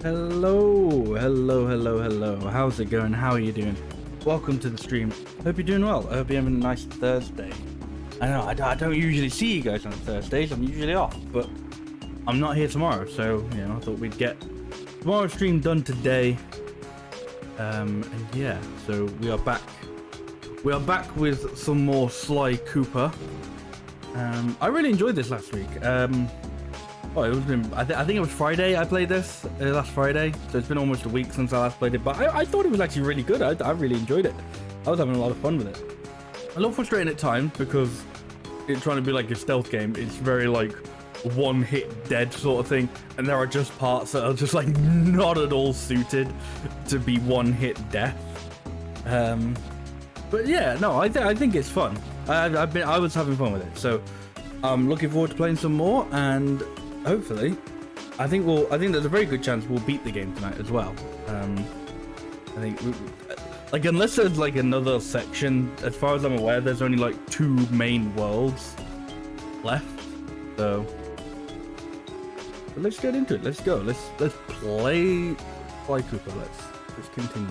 Hello. How's it going? How are you doing? Welcome to the stream. Hope you're doing well. I hope you're having a nice Thursday. I know I don't usually see you guys on Thursdays. I'm usually off, but I'm not here tomorrow, so you know I thought we'd get tomorrow's stream done today. And yeah, so we are back. We are back with some more Sly Cooper. I really enjoyed this last week. Oh, it was I think it was Friday I played this, last Friday, so it's been almost a week since I last played it, but I thought it was actually really good. I really enjoyed it. I was having a lot of fun with it. A little frustrating at times because it's trying to be like a stealth game. It's very like one hit dead sort of thing, and there are just parts that are just like not at all suited to be one hit death. But yeah, no, I think it's fun. I was having fun with it, so I'm looking forward to playing some more, and hopefully, I think there's a very good chance we'll beat the game tonight as well. I think, like, unless there's like another section, as far as I'm aware, there's only like 2 main worlds left. So, but let's get into it. Let's go. Let's play Sly Cooper. Let's continue.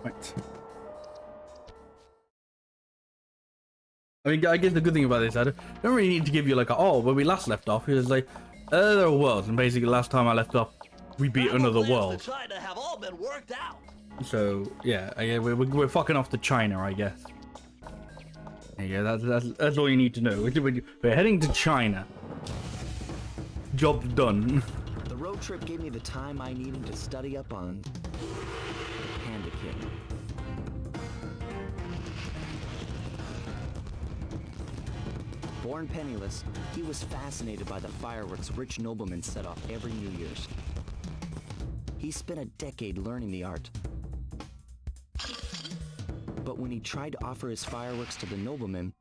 Right. I mean, I guess the good thing about this, I don't really need to give you like where we last left off. It was like, there are worlds, and basically last time I left off, we beat another world. Have all been worked out. So yeah, we're fucking off to China, I guess. Yeah, that's all you need to know. We're heading to China. Job's done. The road trip gave me the time I needed to study up on the Panda King. Born penniless, he was fascinated by the fireworks rich noblemen set off every New Year's. He spent a decade learning the art. But when he tried to offer his fireworks to the noblemen,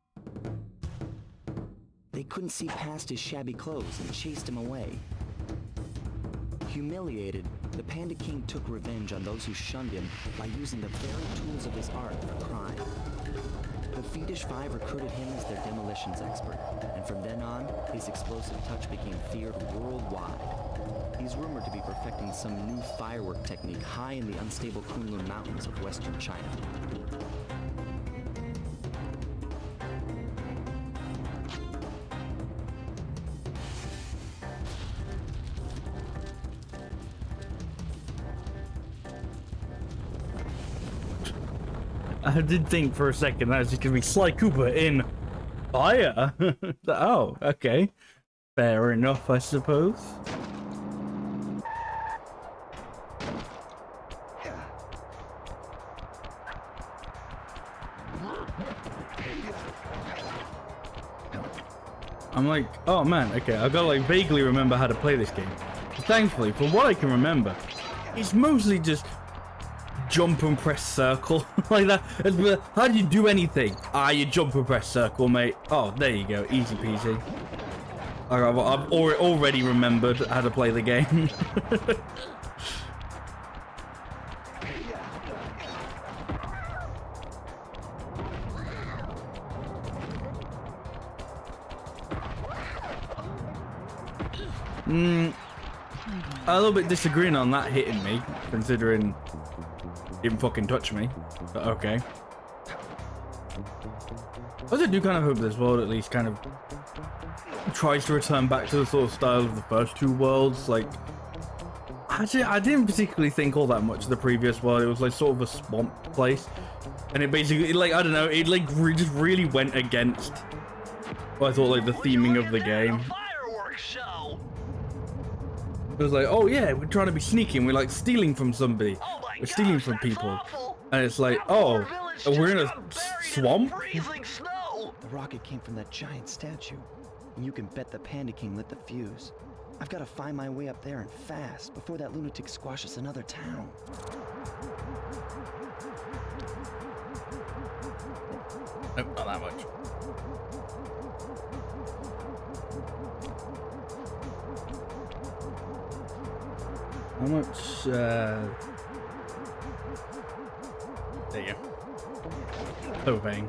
they couldn't see past his shabby clothes and chased him away. Humiliated, the Panda King took revenge on those who shunned him by using the very tools of his art for crime. The Fiendish Five recruited him as their demolitions expert, and from then on, his explosive touch became feared worldwide. He's rumored to be perfecting some new firework technique high in the unstable Kunlun Mountains of western China. I did think for a second that was just gonna be Sly Cooper in fire. Oh, okay. Fair enough, I suppose. I'm like, oh man, okay, I've got to like vaguely remember how to play this game. But thankfully, from what I can remember, it's mostly just jump and press circle like that. How do you do anything? You jump and press circle, mate. Oh, there you go, easy peasy. Alright, well, I've already remembered how to play the game. A little bit disagreeing on that hitting me, considering he didn't fucking touch me, but okay. I do kind of hope this world at least kind of tries to return back to the sort of style of the first 2 worlds. Like, actually, I didn't particularly think all that much of the previous world. It was like sort of a swamp place, and it basically, like, I don't know, it like just really went against what I thought like the theming of the game. It was like, oh yeah, we're trying to be sneaky, we're like stealing from somebody. We're stealing from people. And it's like, oh, we're in a swamp? The rocket came from that giant statue. And you can bet the Panda King lit the fuse. I've got to find my way up there and fast before that lunatic squashes another town. Nope, not that much. How much, There you go. So vain.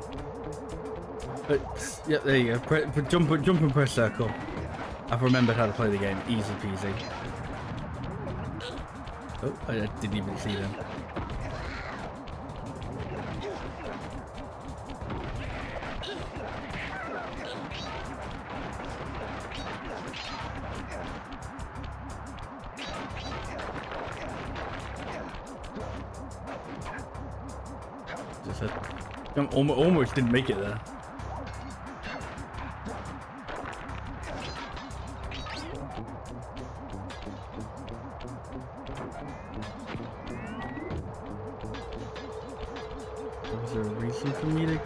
But, yeah, there you go. Jump and press circle. I've remembered how to play the game. Easy peasy. Oh, I didn't even see them. Almost didn't make it there. Was there a reason for me to...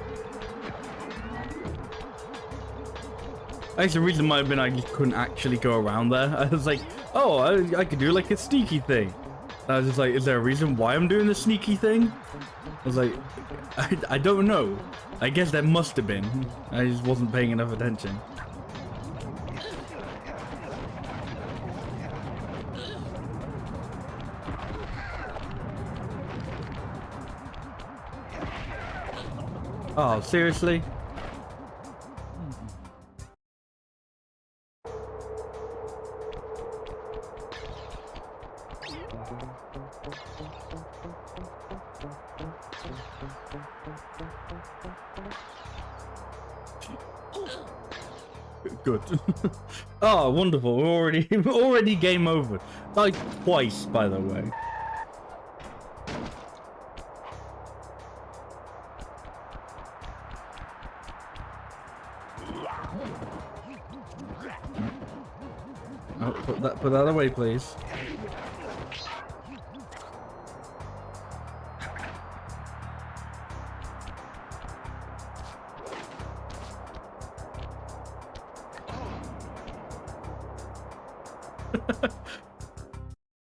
I guess the reason might have been I just couldn't actually go around there. I was like, oh, I could do like a sneaky thing. I was just like, is there a reason why I'm doing the sneaky thing? I was like, I don't know. I guess there must have been. I just wasn't paying enough attention. Oh, seriously? Good. Oh, wonderful. We're already game over. Like twice, by the way. Oh, put that away, please.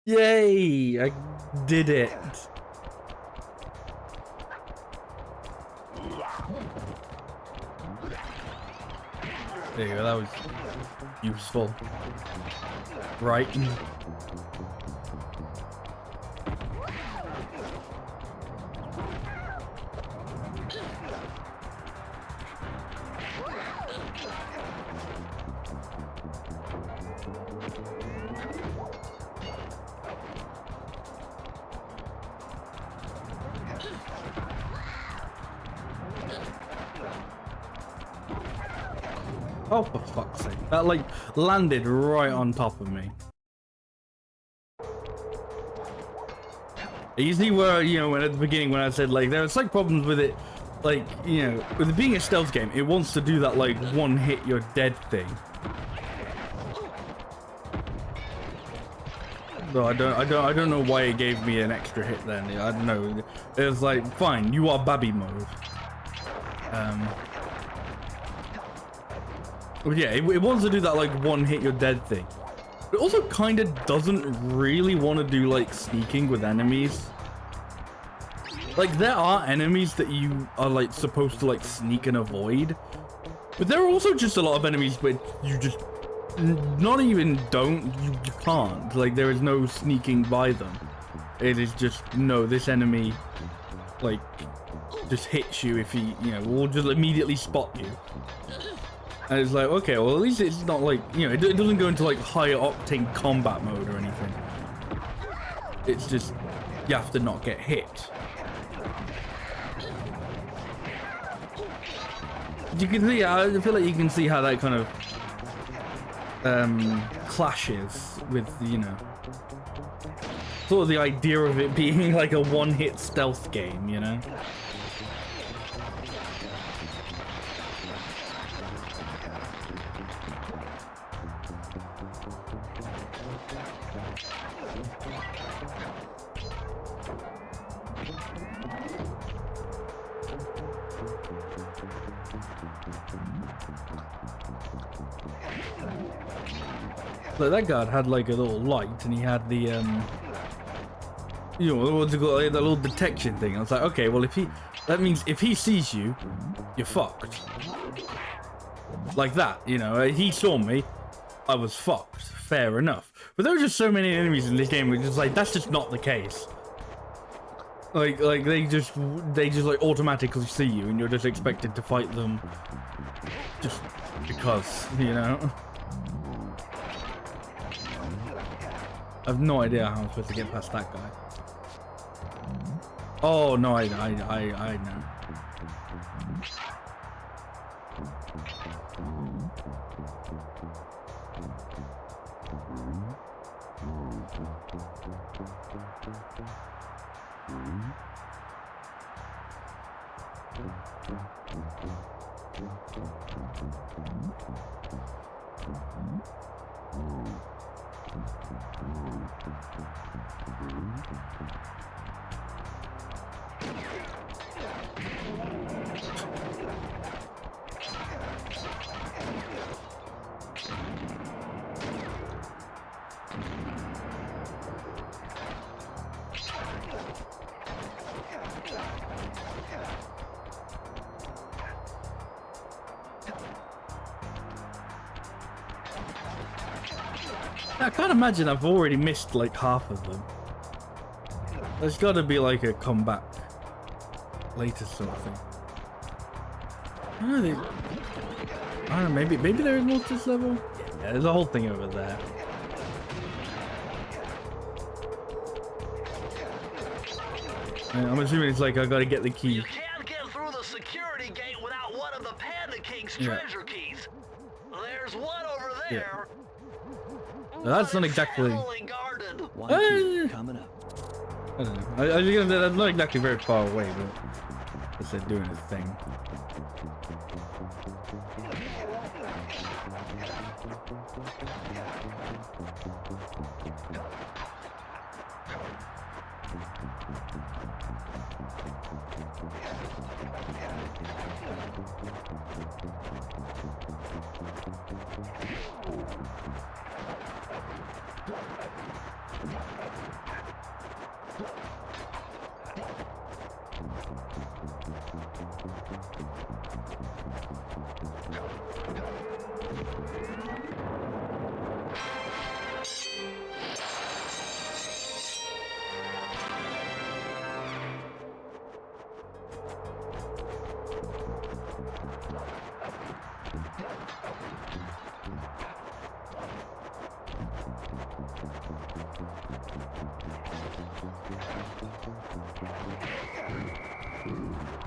Yay! I did it. There you go, that was useful. Right. Oh, for fuck's sake. That, like, landed right on top of me. You see where, you know, when at the beginning when I said, like, there are slight problems with it, like, you know, with it being a stealth game, it wants to do that, like, one hit you're dead thing. So I don't know why it gave me an extra hit then. I don't know. It was like, fine, you are Babby mode. But yeah, it wants to do that, like, one hit you're dead thing. It also kind of doesn't really want to do, like, sneaking with enemies. Like, there are enemies that you are, like, supposed to, like, sneak and avoid. But there are also just a lot of enemies where you just not even you can't. Like, there is no sneaking by them. It is just, no, this enemy, like, just hits you if he, you know, will just immediately spot you. And it's like, okay, well, at least it's not like, you know, it doesn't go into like higher octane combat mode or anything. It's just, you have to not get hit. You can see, I feel like you can see how that kind of clashes with, you know, sort of the idea of it being like a one-hit stealth game, you know? So that guard had like a little light, and he had the you know, what's it called, like, that little detection thing. I was like, okay, well, that means if he sees you, you're fucked. Like that, you know, he saw me, I was fucked. Fair enough. But there were just so many enemies in this game, which is like, that's just not the case. Like they just like automatically see you, and you're just expected to fight them, just because, you know. I have no idea how I'm supposed to get past that guy. Oh no, I know. I can't imagine I've already missed like half of them. There's got to be like a comeback later sort of thing. I don't know, maybe there is more to this level. Yeah, there's a whole thing over there. I'm assuming it's like I gotta get the key. You can't get through the security gate without one of the Panda King's treasure keys. There's one over there. No, that's not exactly. One key coming up. I don't know. I was gonna say that's not exactly very far away, but it's like doing its thing.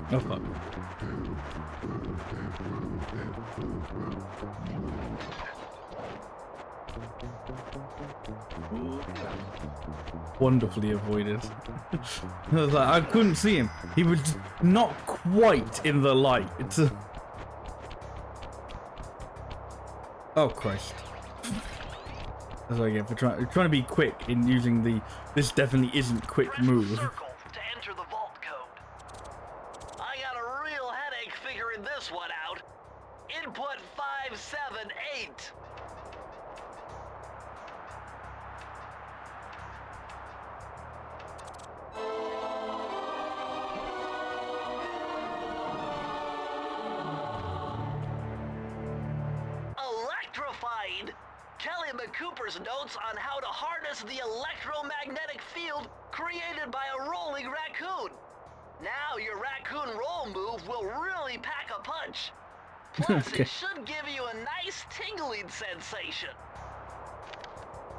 Oh fuck. Wonderfully avoided. I was like, I couldn't see him. He was not quite in the light. Oh Christ. That's what I get for trying to be quick in using the this definitely isn't quick move. Circle to enter the vault code. I got a real headache figuring this one out. Input 578. Electrified. Kelly McCooper's notes on how to harness the electromagnetic field created by a rolling raccoon. Now your raccoon roll move will really pack a punch. Plus, Okay. it should give you a nice tingling sensation.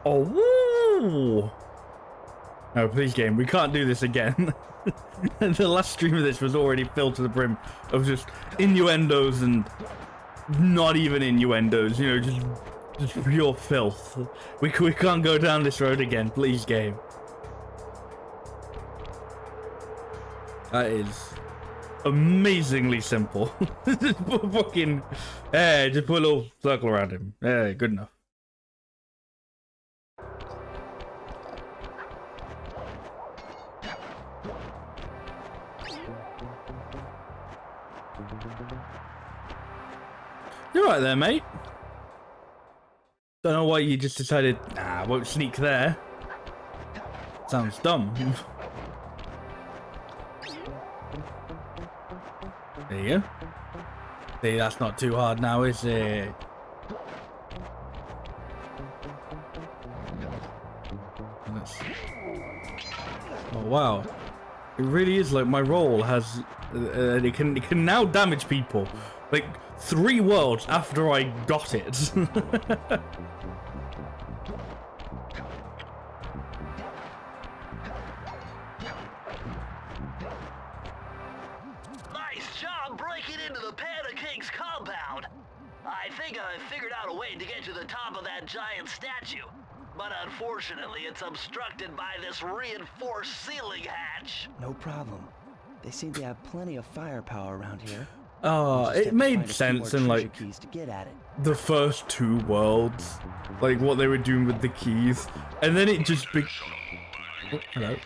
Oh, woo! No, please, game. We can't do this again. The last stream of this was already filled to the brim of just innuendos and not even innuendos. You know, just pure filth. We can't go down this road again. Please, game. That is amazingly simple. Just put fucking, just put a little circle around him. Yeah, good enough. You're right there, mate. Don't know why you just decided, nah, I won't sneak there. Sounds dumb. There you go. See, that's not too hard now, is it? Oh, wow. It really is like my role has, it can now damage people. Like 3 worlds after I got it. Nice job breaking into the Panda King's compound. I think I figured out a way to get to the top of that giant statue. But unfortunately, it's obstructed by this reinforced ceiling hatch. No problem. They seem to have plenty of firepower around here. Oh, it made sense in like keys to get at it. the first 2 worlds, like what they were doing with the keys, and then it just be. Oh, hello.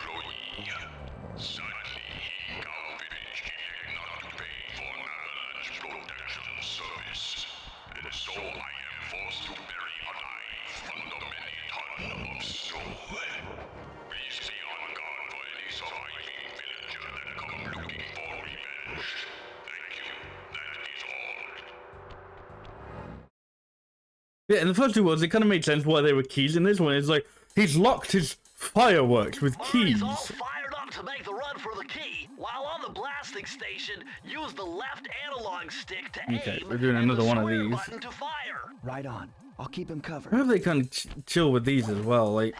Yeah, in the first 2 worlds, it kind of made sense why they were keys. In this one, it's like he's locked his fireworks with keys. Murray's all fired up to make the run for the key. While on the blasting station, use the left analog stick to Okay, aim we're doing and another the one of square these. button to fire. Right on. I'll keep him covered. I hope they kind of chill with these as well. Like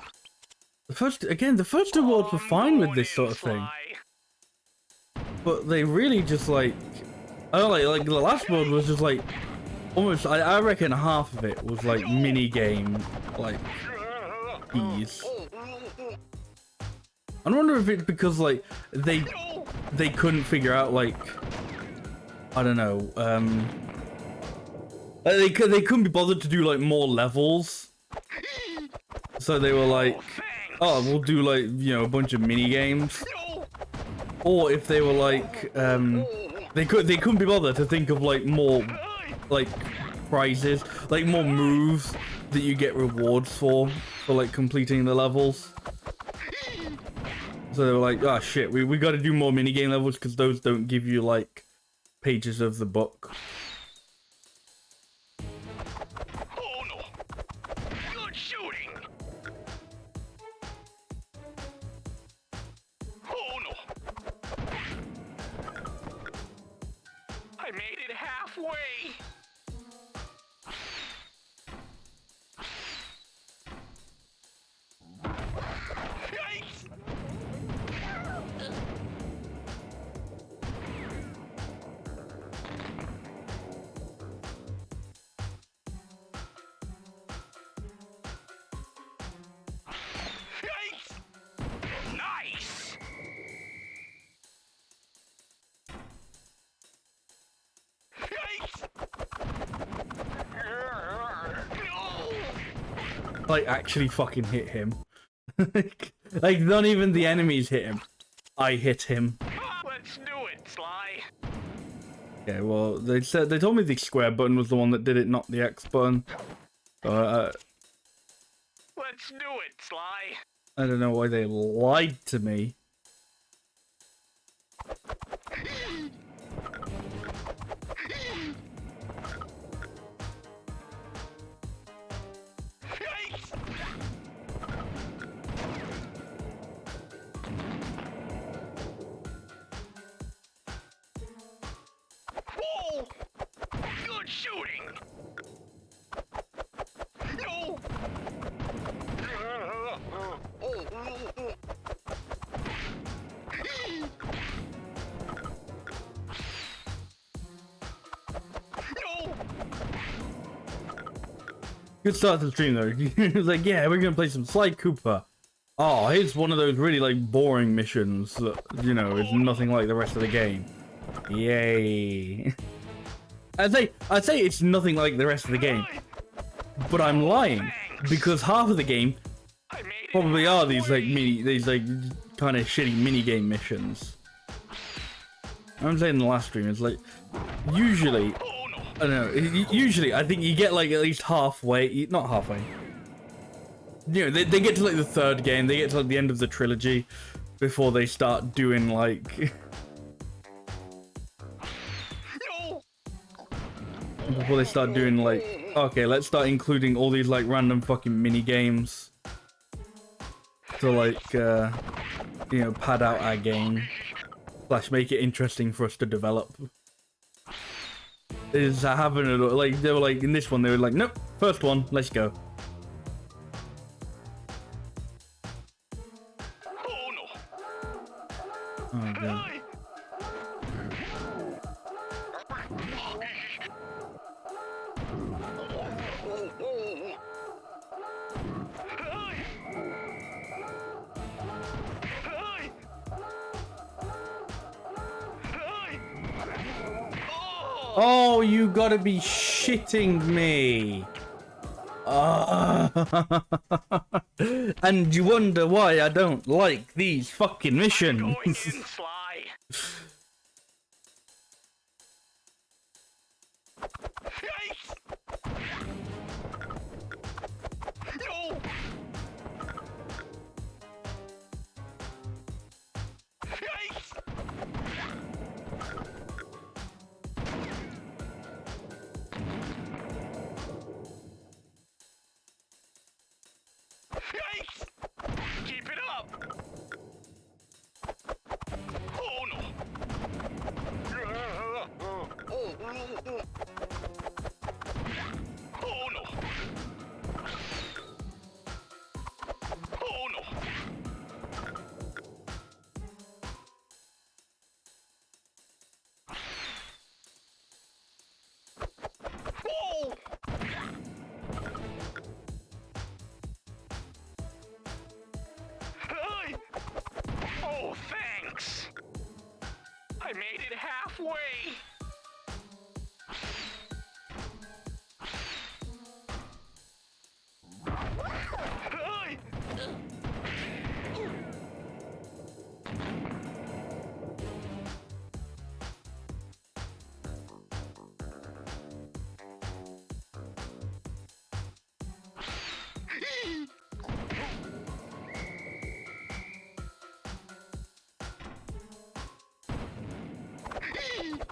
the first 2 worlds were fine with this sort of thing, but they really just like, I don't like the last world was just like almost. I reckon half of it was like mini game like keys. I wonder if it's because like they couldn't figure out like, I don't know, they couldn't be bothered to do like more levels, so they were like, oh, we'll do like, you know, a bunch of mini games. Or if they were like, they couldn't be bothered to think of like more like prizes, like more moves that you get rewards for like completing the levels. So they were like, oh shit, we got to do more minigame levels because those don't give you like pages of the book. Oh no! Good shooting! Oh no! I made it halfway! Yikes! Yikes! Nice! Yikes! No! Like actually fucking hit him. Like not even the enemies hit him. I hit him. Let's do it, Sly. Okay, well they told me the square button was the one that did it, not the X button. Let's do it, Sly. I don't know why they lied to me. Yikes! Whoa! Good shooting! No! No! Good start to the stream though. He was like, yeah, we're gonna play some Sly Cooper. Oh, here's one of those really like boring missions that, you know, is nothing like the rest of the game. Yay. I'd say it's nothing like the rest of the game. But I'm lying, because half of the game I made it probably are these like halfway. kind of shitty mini game missions. I'm saying in the last stream, it's like usually, Oh no! I don't know, usually I think you get like at least halfway, not halfway. You know, they get to like the 3rd game, they get to like the end of the trilogy before they start doing like No! before they start doing like, okay, let's start including all these like random fucking mini games to like you know, pad out our game. slash make it interesting for us to develop. Is having a like they were like in this one they were like, nope, first one, let's go. Oh no! Oh god. Oh, you gotta be shitting me. And you wonder why I don't like these fucking missions. Going in, Sly. Yikes! No! Yikes! Yikes! Keep it up! Oh no! Oh no! Oh no! Whoa! Hey! Oh, thanks! I made it halfway! Hey! Hey!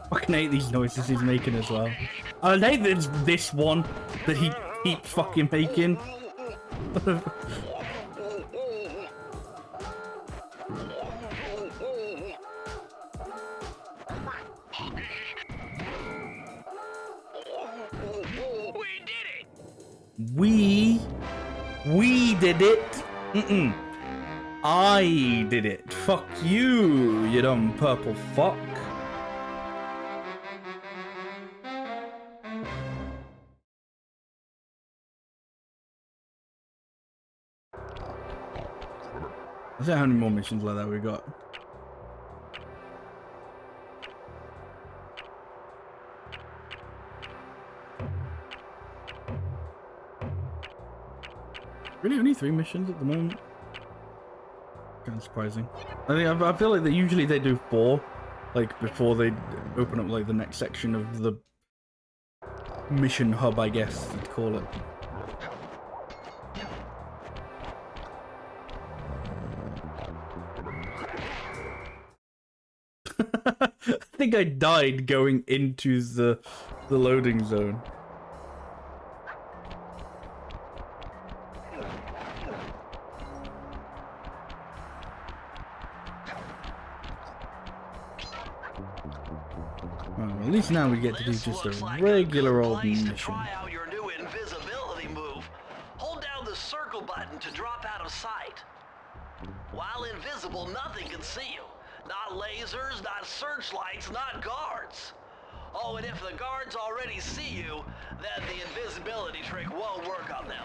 Fucking hate these noises he's making as well. I hate this one that he keeps fucking making. We did it! We did it. I did it. Fuck you, you dumb purple fuck. I don't know how many more missions like that we got. Really, only 3 missions at the moment. Kind of surprising. I feel like usually they do 4, like before they open up like the next section of the mission hub, I guess you'd call it. I think I died going into the loading zone. Well, at least now we get to do just a regular old mission. Try out your new invisibility move. Hold down the circle button to drop out of sight. While invisible, nothing can see you. Not lasers, not searchlights, not guards. Oh, and if the guards already see you, then the invisibility trick won't work on them.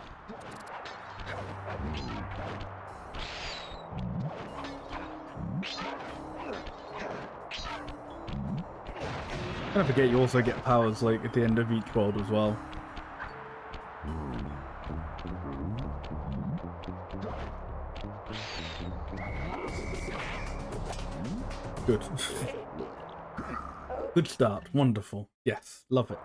Don't forget you also get powers like at the end of each world as well. Good. Good start. Wonderful. Yes, love it.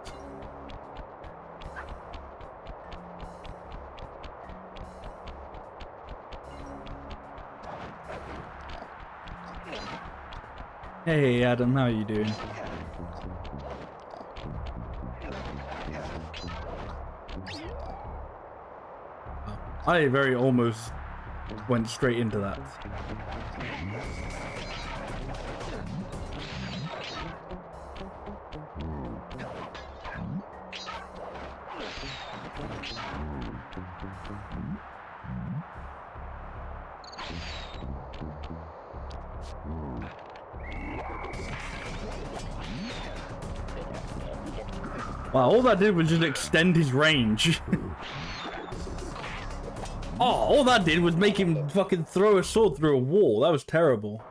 Hey Adam, how are you doing? I very almost went straight into that. Wow, all that did was just extend his range. Oh, all that did was make him fucking throw a sword through a wall. That was terrible.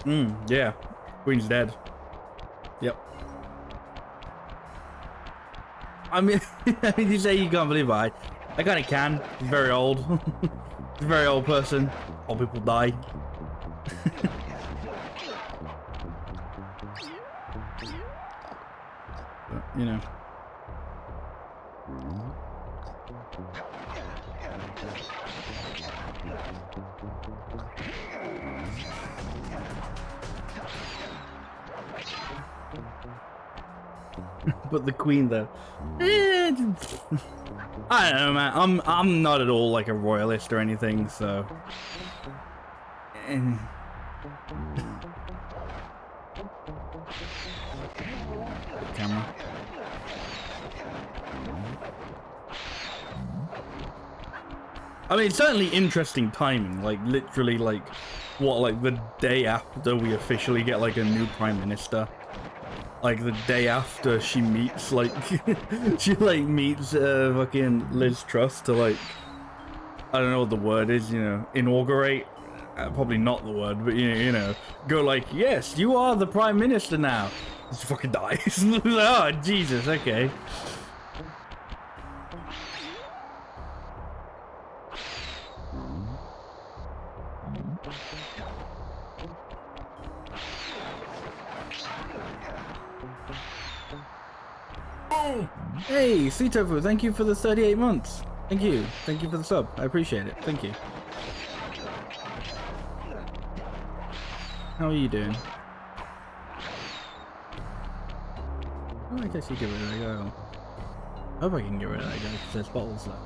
Yeah. Queen's dead. Yep. I mean, you say you can't believe it. I kind of can. He's very old. He's a very old person. Old people die. But, you know. But the queen though, I don't know, man. I'm not at all like a royalist or anything, so. Camera. I mean, it's certainly interesting timing. Like literally, like what, like the day after we officially get like a new prime minister. Like the day after she meets, like, she like meets fucking Liz Truss to like, I don't know what the word is, you know, inaugurate. Probably not the word, but you know, go like, yes, you are the prime minister now. Just fucking dies. Oh Jesus, okay. Hey, Sweet Tofu, thank you for the 38 months. Thank you. Thank you for the sub. I appreciate it. Thank you. How are you doing? Oh, I guess you get rid of that guy. I hope I can get rid of that guy because there's bottles left.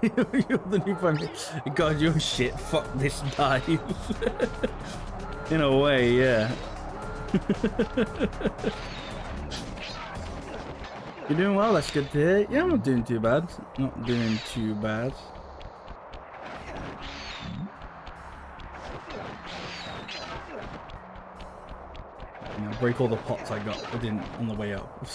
You're the new prime minister. God, you're shit. Fuck this dive. In a way, yeah. You're doing well, that's good to hear. Yeah, I'm not doing too bad. Not doing too bad. You know, break all the pots I got. I didn't on the way up.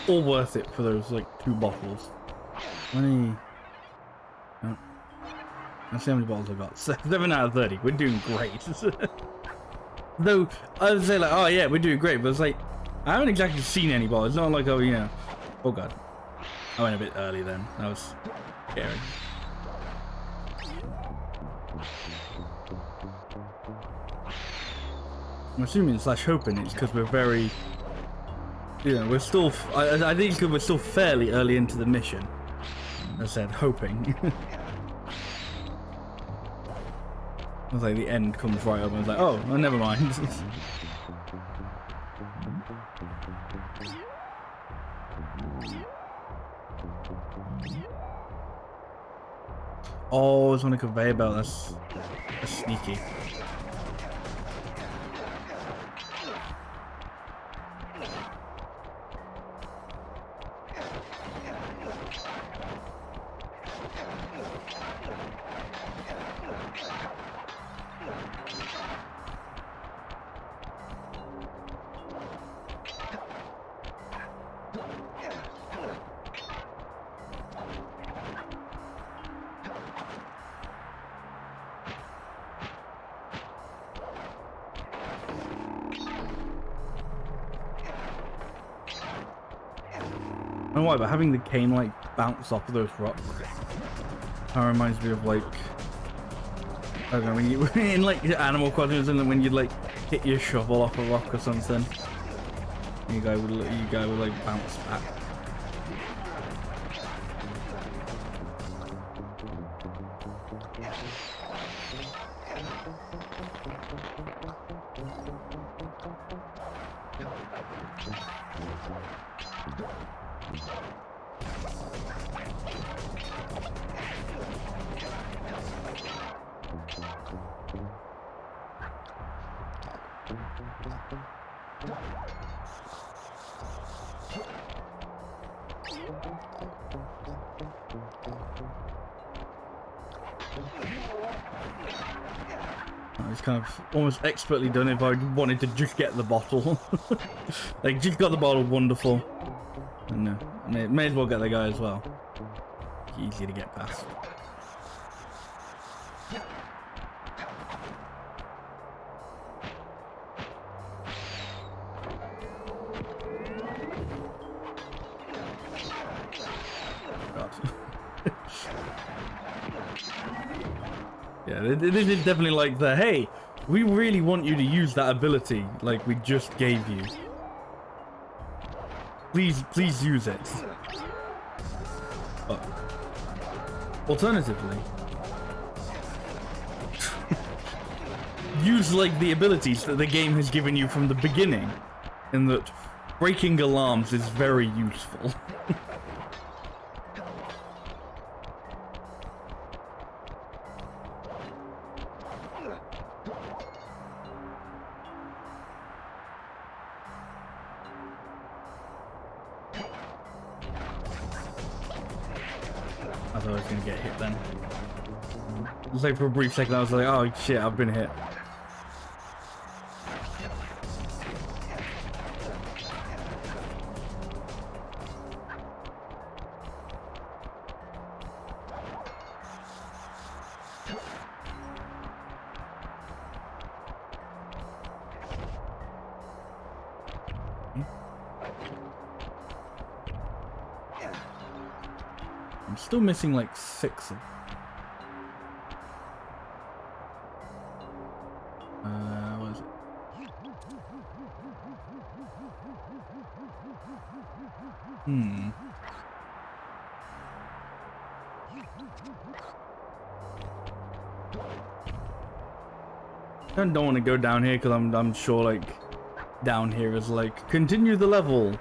All worth it for those like 2 bottles. How many? Oh. Let's see how many bottles I got. 7 out of 30. We're doing great. Though I would say like, oh yeah, we're doing great, but it's like I haven't exactly seen any bottles. It's not like, oh, you know. Oh god, I went a bit early then. That was scary. I'm assuming / hoping it's because we're very. You know, we're still. I think we're still fairly early into the mission. I said hoping. I was like, the end comes right up, and I was like, oh, well, never mind. Oh, it's on a conveyor belt. That's sneaky. I don't know why, but having the cane like bounce off of those rocks kind of reminds me of like, I don't know, when you in like Animal Crossing or something, when you like hit your shovel off a rock or something, you guy would like bounce back. It's kind of almost expertly done if I wanted to just get the bottle. Like, just got the bottle, wonderful. And may as well get the guy as well. Easy to get past. Yeah, this is definitely like the, hey, we really want you to use that ability like we just gave you. Please use it. But alternatively, use like the abilities that the game has given you from the beginning, in that breaking alarms is very useful. I thought I was gonna get hit then. It was like for a brief second I was like, oh shit, I've been hit. I'm still missing like 6 of them. What is it? I don't want to go down here because I'm sure like down here is like continue the level.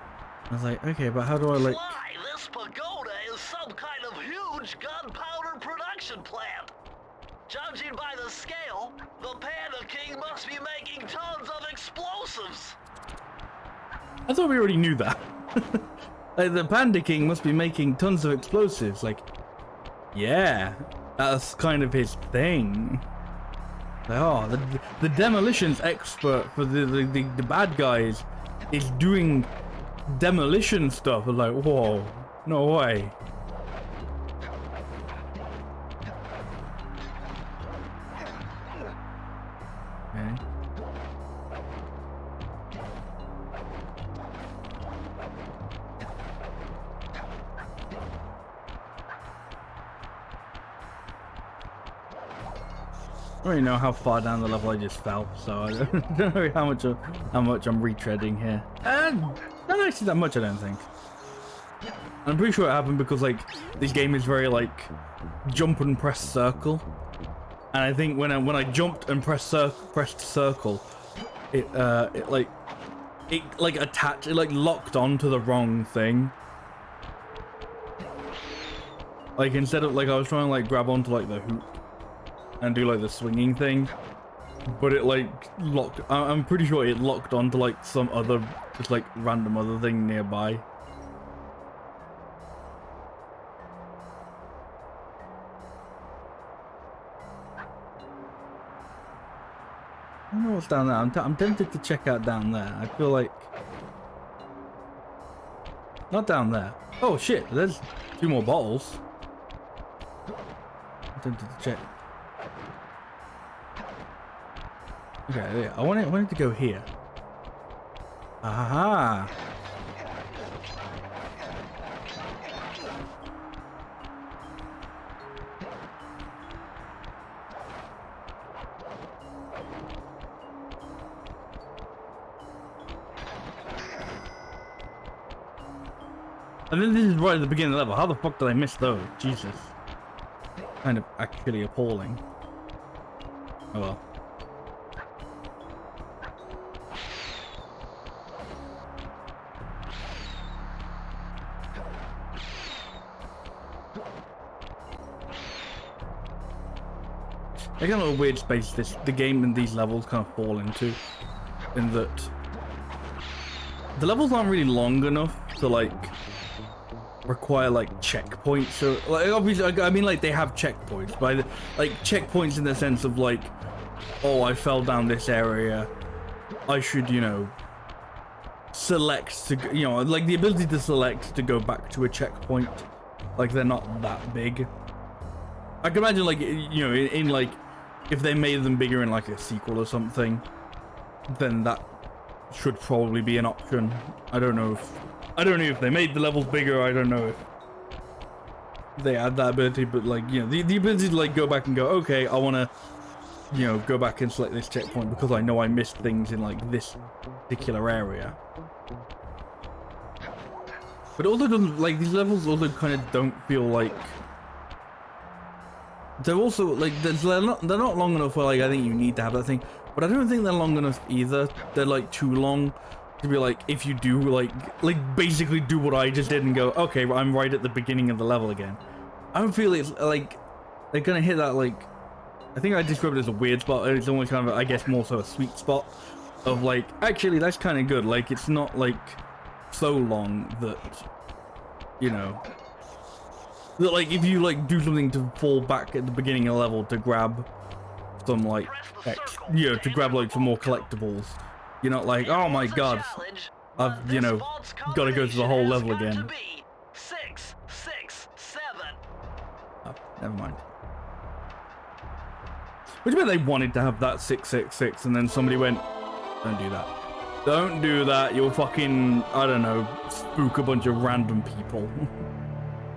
I was like, okay, but how do I like? Why, this pagoda is some kind of huge gunpowder production plant. Judging by the scale, the Panda King must be making tons of explosives. I thought we already knew that. Like the Panda King must be making tons of explosives. Like, yeah, that's kind of his thing. Like, oh, the demolitions expert for the bad guys is doing demolition stuff. I'm like, whoa, no way. Okay. I don't really know how far down the level I just fell, so I don't know how much I'm retreading here. And not actually that much, I don't think. I'm pretty sure it happened because like this game is very like jump and press circle, and I think when I jumped and pressed circle, it locked onto the wrong thing. Like instead of like I was trying to like grab onto like the hoop and do like the swinging thing, but it like locked. I'm pretty sure it locked onto like some other just like random other thing nearby. I don't know what's down there. I'm tempted to check out down there. I feel like not down there. Oh shit! There's 2 more bottles. I'm tempted to check. Okay, yeah. I wanted to go here. Aha! And then this is right at the beginning of the level. How the fuck did I miss those? Jesus. Kind of actually appalling. Oh well. There's kind of a weird space the game and these levels kind of fall into, in that the levels aren't really long enough to like require like checkpoints. So like obviously, I mean like they have checkpoints, but like checkpoints in the sense of like, oh, I fell down this area, I should, you know, select to, you know, like the ability to select to go back to a checkpoint. Like they're not that big. I can imagine like, you know, in like if they made them bigger in like a sequel or something, then that should probably be an option. I don't know if they made the levels bigger. I don't know if they had that ability, but like, you know, the ability to like go back and go, okay, I want to, you know, go back and select this checkpoint because I know I missed things in like this particular area. But also doesn't, like, these levels also kind of don't feel like they're also like they're not long enough where like I think you need to have that thing, but I don't think they're long enough either. They're like too long to be like, if you do like basically do what I just did and go, okay, I'm right at the beginning of the level again. I don't feel it's like they're gonna hit that, like, I think I described it as a weird spot. It's almost kind of, I guess, more so a sweet spot of like, actually that's kind of good. Like it's not like so long that, you know, that like if you like do something to fall back at the beginning of the level to grab some like you know, to grab like some more collectibles, you're not like, oh my god, I've, you know, got to go through the whole level again. 667. Oh, never mind. Which meant they wanted to have that 666 and then somebody went, don't do that. Don't do that, you'll fucking, I don't know, spook a bunch of random people.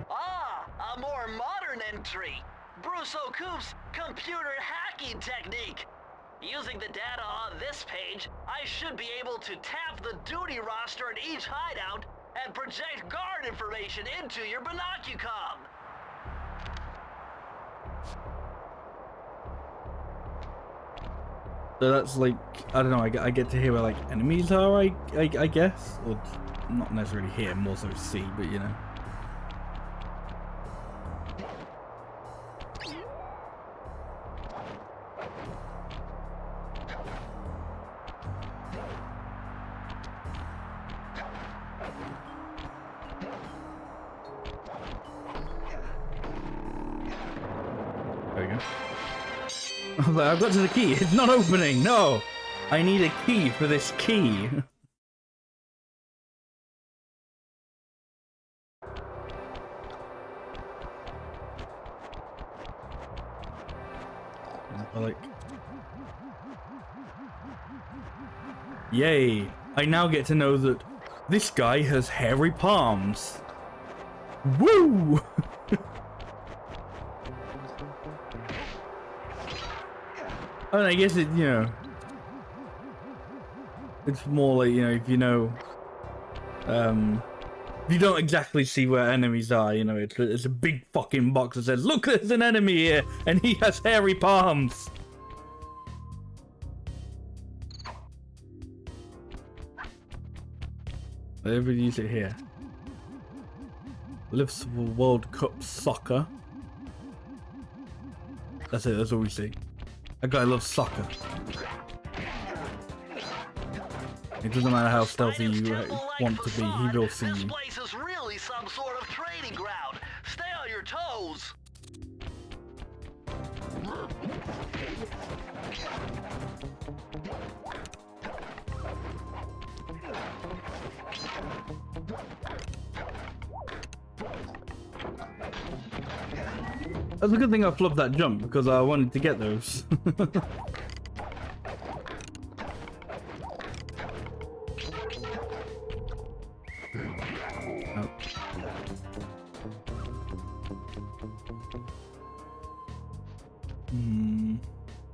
A more modern entry. Bruce O'Coop's computer hacking technique. Using the data on this page, I should be able to tap the duty roster in each hideout and project guard information into your binocucom. So that's like, I don't know, I get to hear where like enemies are, I guess, or not necessarily hear, more so see, but you know. There we go. I've got to the key. It's not opening. No, I need a key for this key. Yay! I now get to know that this guy has hairy palms. Woo! I mean, I guess it, you know, it's more like, you know, if you know, if you don't exactly see where enemies are, you know, it's a big fucking box that says, look, there's an enemy here, and he has hairy palms. Everybody use it here. Lives for World Cup soccer. That's it, that's all we see. That guy loves soccer. It doesn't matter how stealthy you want to be, he will see This you. place is really some sort of training ground. Stay on your toes. That's a good thing I flubbed that jump because I wanted to get those. Oh.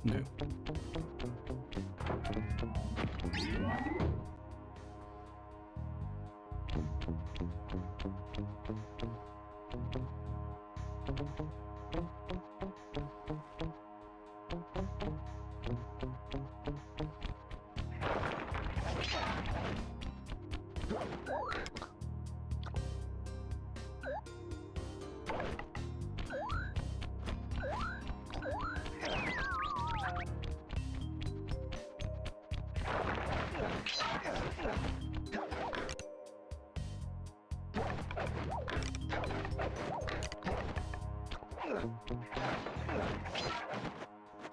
No.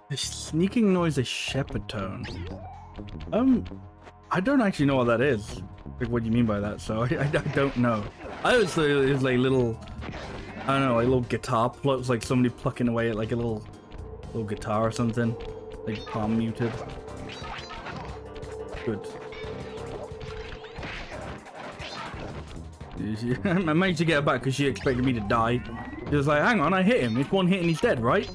The sneaking noise is shepherd tone. I don't actually know what that is. Like, what do you mean by that? So I don't know. I always thought it was like little, I don't know, like little guitar plucks, like somebody plucking away at like a little guitar or something, like palm muted. Good. I managed to get her back because she expected me to die. She was like, hang on, I hit him. It's one hit and he's dead, right?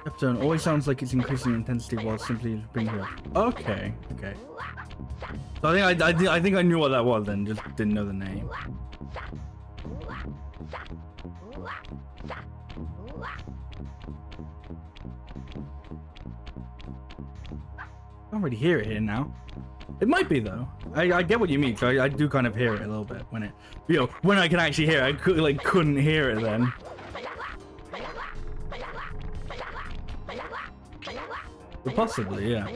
Episode always sounds like it's increasing intensity while simply being here. Okay, okay. So I think I knew what that was then, just didn't know the name. I don't really hear it here now. It might be though. I get what you mean. So I do kind of hear it a little bit when it, you know, when I can actually hear it. I couldn't hear it then. But possibly, yeah.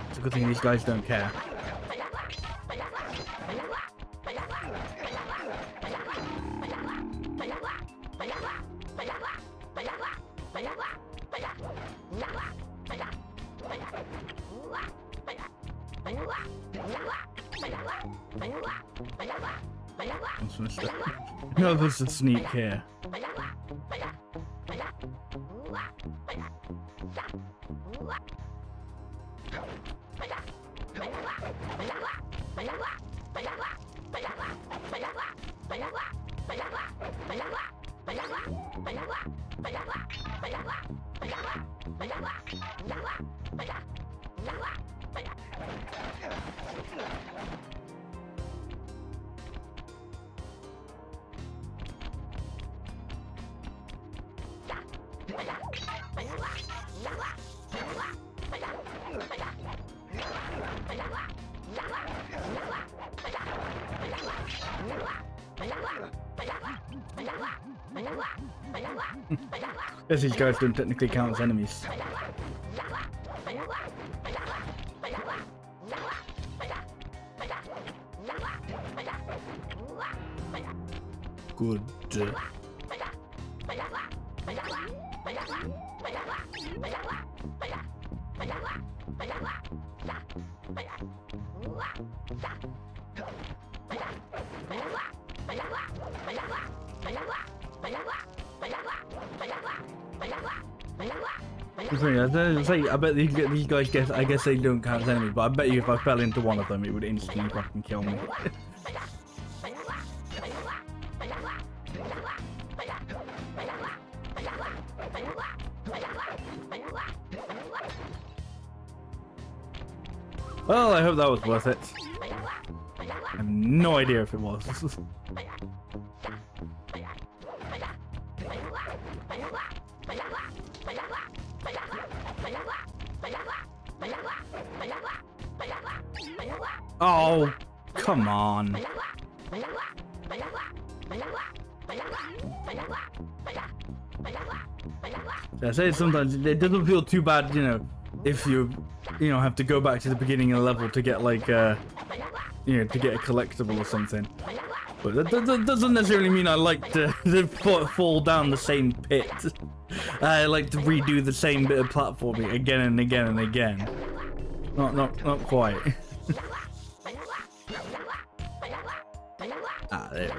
It's a good thing these guys don't care. No, there's a sneak here. Guess these guys don't technically count as enemies. Good. I bet these guys guess. I guess they don't count as enemies, but I bet you if I fell into one of them, it would instantly fucking kill me. Well, I hope that was worth it. I have no idea if it was. Oh, come on. I say sometimes it doesn't feel too bad, you know, if you have to go back to the beginning of the level to get like, to get a collectible or something. But that doesn't necessarily mean I like to fall down the same pit. I like to redo the same bit of platforming again and again and again. Not quite. Ah, there it is.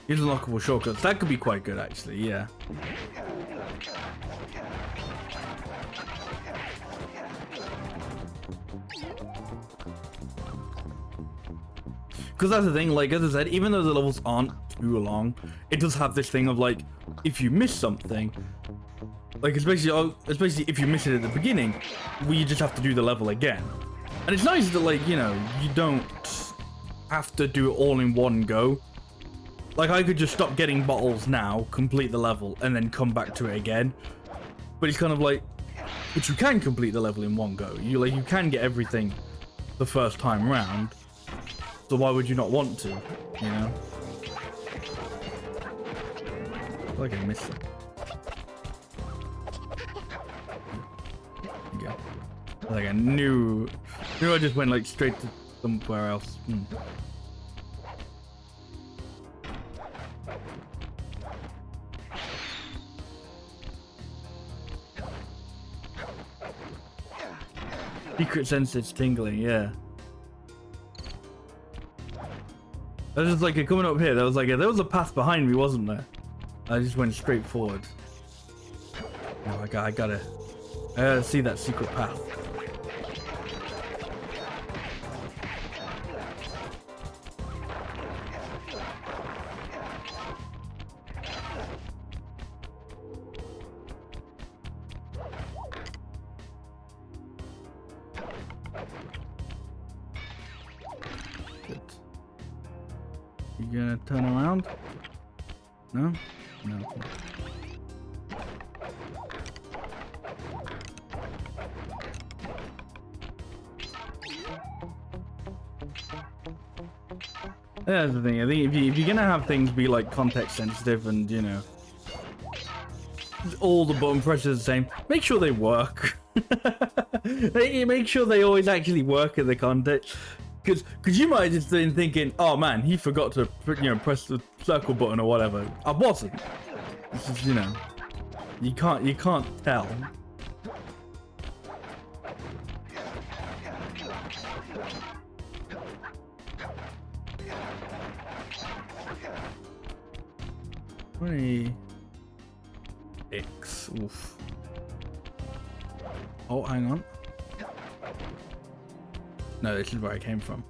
Use unlockable shortcuts. That could be quite good, actually. Yeah. Because that's the thing, like, as I said, even though the levels aren't too long, it does have this thing of, like, if you miss something, like, especially if you miss it at the beginning, well, you just have to do the level again. And it's nice that, like, you don't have to do it all in one go. Like, I could just stop getting bottles now, complete the level, and then come back to it again. But it's kind of like, but you can complete the level in one go. You can get everything the first time round. So why would you not want to, you know? I feel like I missed it. There you go. Like I knew I just went like straight to somewhere else. Secret sense it's tingling, yeah. That was just like coming up here. There was a path behind me, wasn't there? I just went straight forward. Oh, I gotta see that secret path. You gonna turn around? No? No. That's the thing. I think if you're gonna have things be like context sensitive and all the button presses are the same, make sure they work. Make sure they always actually work in the context. Because you might have just been thinking, oh man, he forgot to press the circle button or whatever. I wasn't. This is, you can't tell. X. Oof. Oh, hang on. No, this is where I came from.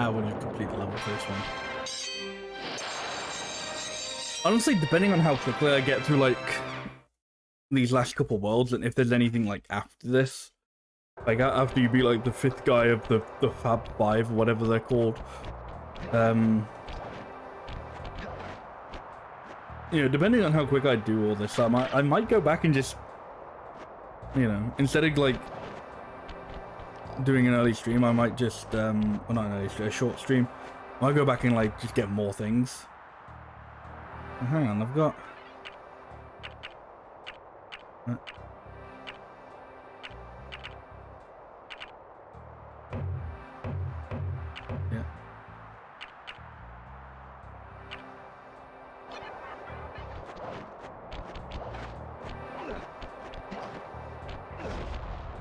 When you complete the level first one. Honestly, depending on how quickly I get through like these last couple worlds, and if there's anything like after this, like after you be like the 5th guy of the Fab 5, whatever they're called, depending on how quick I do all this, I might go back and just, instead of like doing an early stream, I might just well, not an early stream, a short stream. I might go back and like just get more things. Oh, hang on, I've got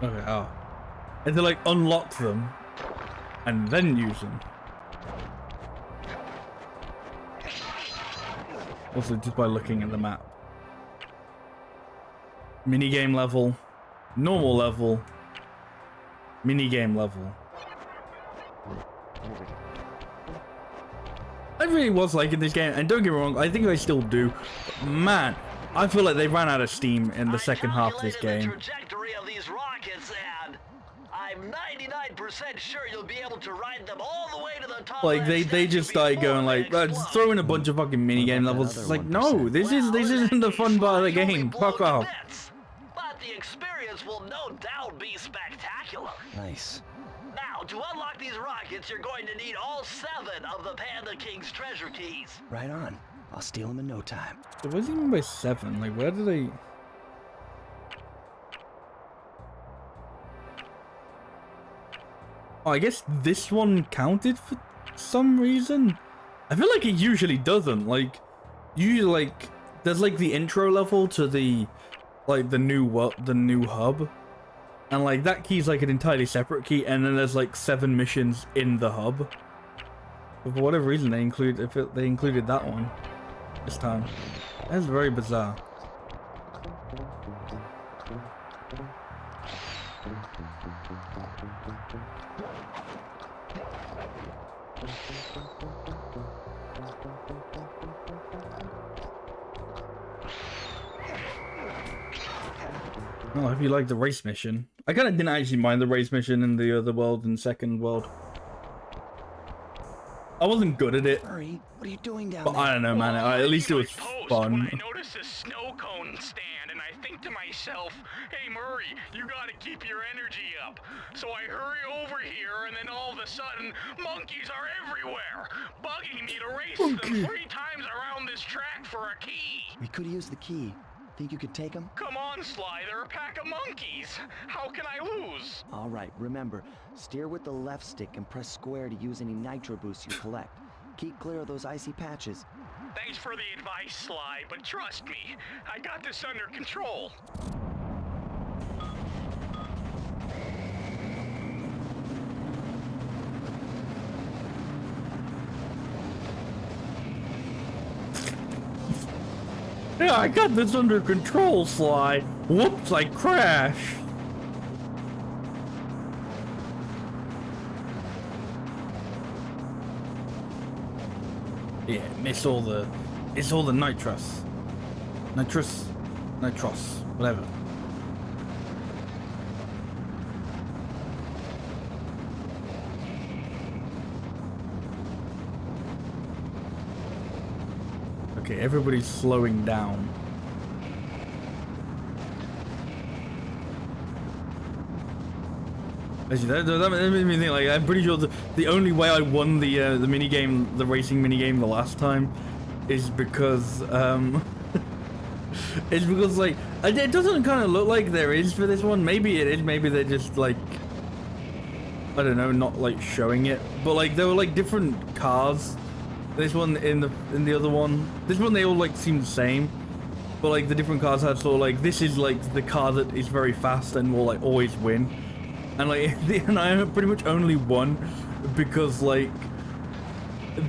Okay, oh. And to like unlock them and then use them. Also just by looking at the map. Minigame level, normal level, minigame level. I really was liking this game, and don't get me wrong, I think I still do. But man, I feel like they ran out of steam in the second half of this game. The trajectory of these rockets, and I'm 99% sure you'll be able to ride them all the way to the top. Like they just started going like, just throw in a bunch of fucking minigame levels. It's like, no, this isn't the fun part of the game. Fuck off. But the experience will no doubt be spectacular. Nice. Now, to unlock these rockets, you're going to need all 7 of the Panda King's treasure keys. Right on. I'll steal them in no time. So what does he mean by 7? Like, where do they... Oh, I guess this one counted for some reason. I feel like it usually doesn't. Like, usually, like, there's like the intro level to the, like, the new hub. And like that key's like an entirely separate key, and then there's like 7 missions in the hub. But for whatever reason, they included that one this time. That's very bizarre. Oh, I hope you like the race mission. I kind of didn't actually mind the race mission in the other world and second world. I wasn't good at it. Murray, what are you doing down But there? I don't know, man. At least it was fun. When I notice a snow cone stand, and I think to myself, hey Murray, you gotta keep your energy up. So I hurry over here, and then all of a sudden, monkeys are everywhere, bugging me to race them 3 times around this track for a key. We could use the key. Think you could take them? Come on, Sly, they're a pack of monkeys. How can I lose? All right, remember, steer with the left stick and press square to use any nitro boosts you collect. Keep clear of those icy patches. Thanks for the advice, Sly, but trust me, I got this under control. Yeah, I got this under control, Sly. Whoops, I crashed. Yeah, miss all the nitrous, whatever. Okay, everybody's slowing down. Actually, that made me think, like, I'm pretty sure the only way I won the minigame, the racing minigame the last time is because, it's because, like, it doesn't kind of look like there is for this one. Maybe it is, maybe they're just, like, I don't know, not, like, showing it. But, like, there were, like, different cars. This one in the other one. This one they all like seem the same, but like the different cars had sort of like, this is like the car that is very fast and will like always win, and like and I pretty much only won because like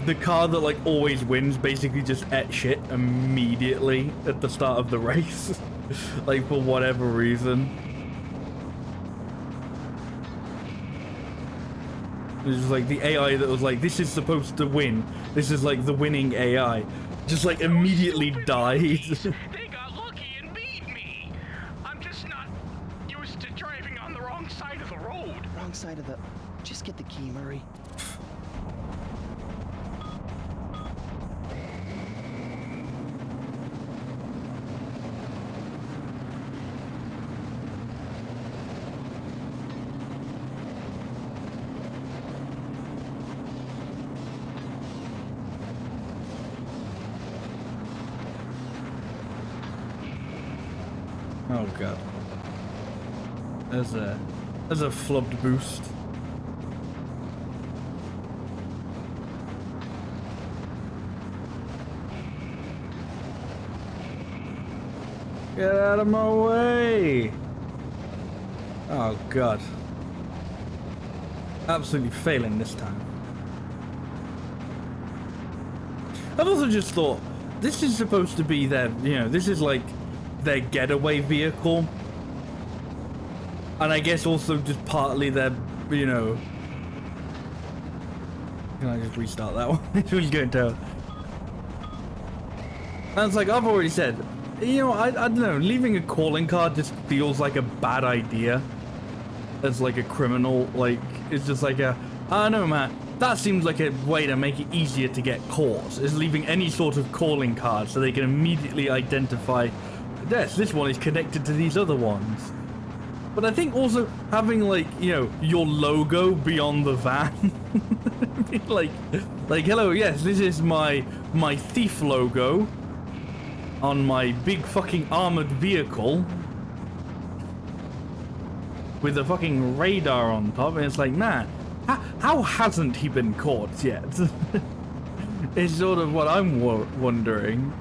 the car that like always wins basically just ate shit immediately at the start of the race, like for whatever reason. It was like the AI that was like, this is supposed to win. This is like the winning AI. Just like immediately died. They got lucky and beat me. I'm just not used to driving on the wrong side of the road. Wrong side of the... Just get the key, Murray. Oh god. There's a flubbed boost. Get out of my way! Oh god. Absolutely failing this time. I've also just thought, this is supposed to be their, you know, this is like their getaway vehicle. And I guess also just partly their, you know... Can I just restart that one? Who's going to? And it's like, I've already said, you know, I don't know, leaving a calling card just feels like a bad idea. As like a criminal, like, it's just like a, I don't know, man, that seems like a way to make it easier to get caught, is leaving any sort of calling card so they can immediately identify, yes, this one is connected to these other ones. But I think also having, like, you know, your logo beyond the van, like, hello, yes, this is my thief logo on my big fucking armored vehicle with a fucking radar on top, and it's like, man, how hasn't he been caught yet? It's sort of what I'm wondering.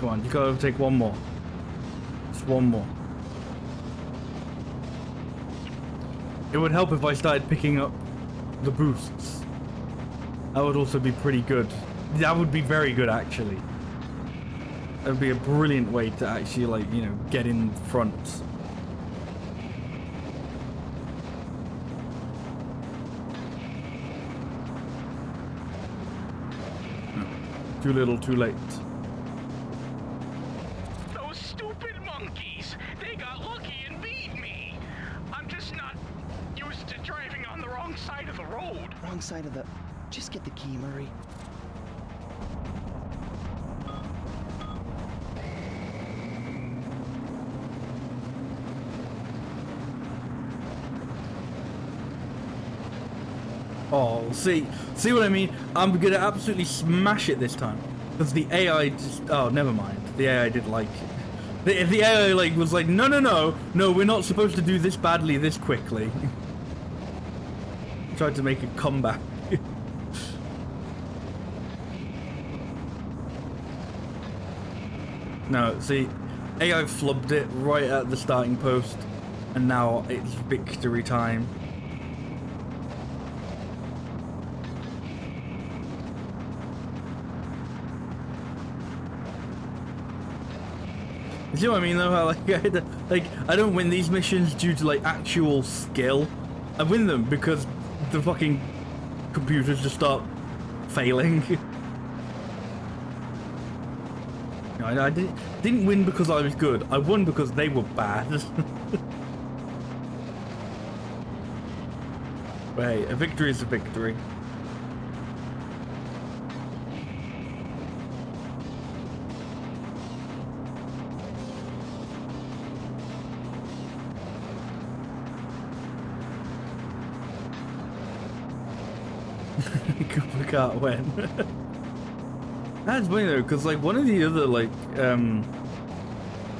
Come on, you gotta take one more. Just one more. It would help if I started picking up the boosts. That would also be pretty good. That would be very good, actually. That would be a brilliant way to actually, like, you know, get in front. Too little, too late. Wrong side of the... Just get the key, Murray. Oh, see what I mean? I'm gonna absolutely smash it this time. Because the AI just... Oh, never mind. The AI didn't like it. The AI, like, was like, no, we're not supposed to do this badly this quickly. Tried to make a comeback. No, see, AI flubbed it right at the starting post, and now it's victory time. You see what I mean, though? How, like, I don't win these missions due to, like, actual skill. I win them because the fucking computers just start failing. No, I didn't win because I was good. I won because they were bad. But hey, a victory is a victory. Cooper can't win. That's funny though, because like one of the other like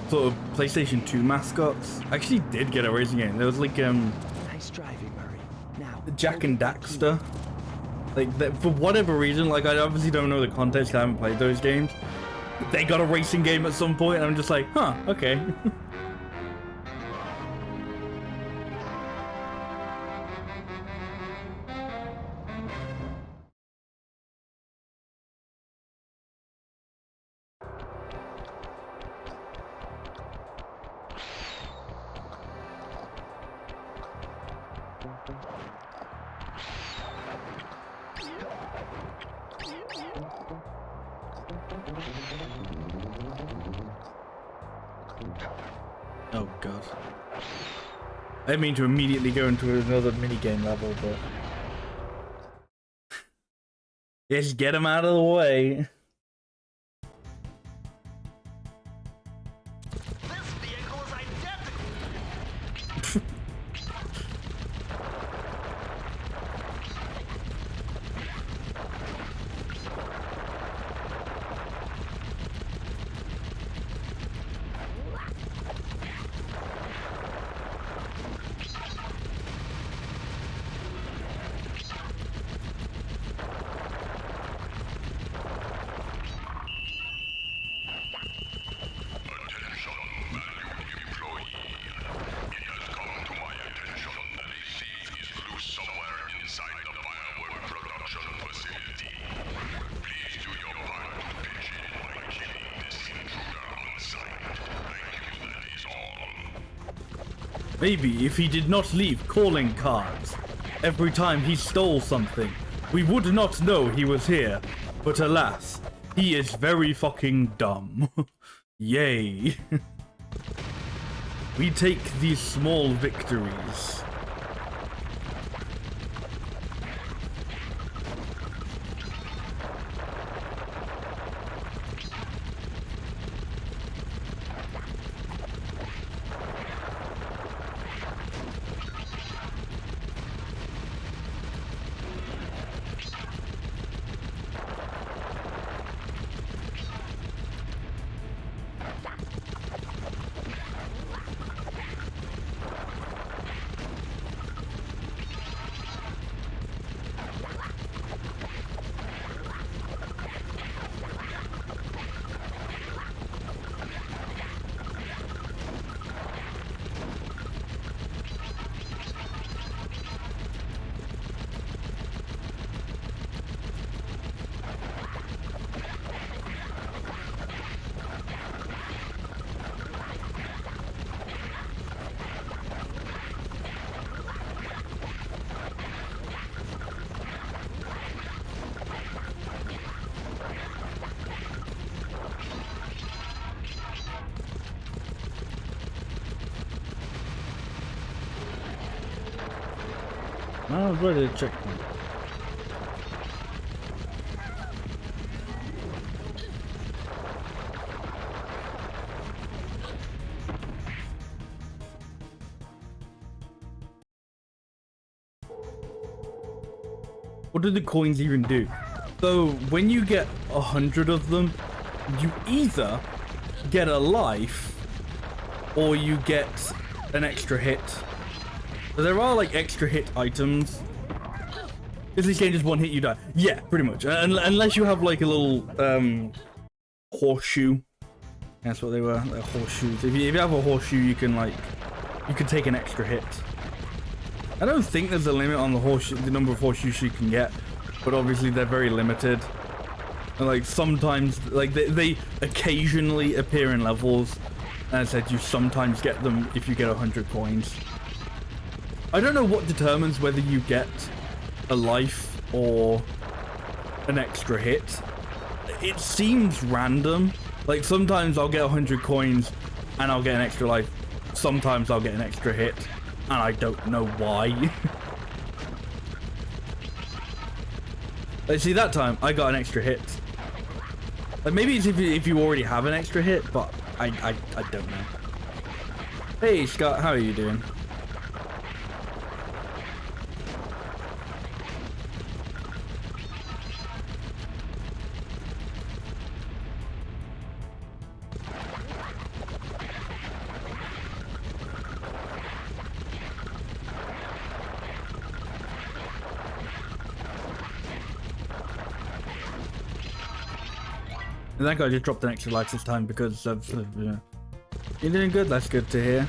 sort of PlayStation 2 mascots actually did get a racing game. There was like nice driving, Murray. Now Jack and Daxter. Like that, for whatever reason, like I obviously don't know the context. I haven't played those games. They got a racing game at some point, and I'm just like, huh, okay. Oh god. I didn't mean to immediately go into another minigame level, but... yeah, just get him out of the way. This vehicle is identical. Maybe if he did not leave calling cards every time he stole something, we would not know he was here. But alas, he is very fucking dumb. Yay. We take these small victories. I was ready to check them. What do the coins even do? So when you get 100 of them, you either get a life or you get an extra hit. So there are like extra hit items. If this game just one hit you die. Yeah, pretty much. Unless you have like a little horseshoe. That's what they were, like horseshoes. If you have a horseshoe, you can take an extra hit. I don't think there's a limit on the number of horseshoes you can get, but obviously they're very limited. And like sometimes, like they occasionally appear in levels. And I said you sometimes get them if you get 100 coins. I don't know what determines whether you get a life or an extra hit. It seems random. Like sometimes I'll get 100 coins and I'll get an extra life. Sometimes I'll get an extra hit and I don't know why. Like see that time I got an extra hit. Like maybe it's if you already have an extra hit, but I don't know. Hey Scott, how are you doing? I think I just dropped an extra life this time because of, you're doing good, that's good to hear.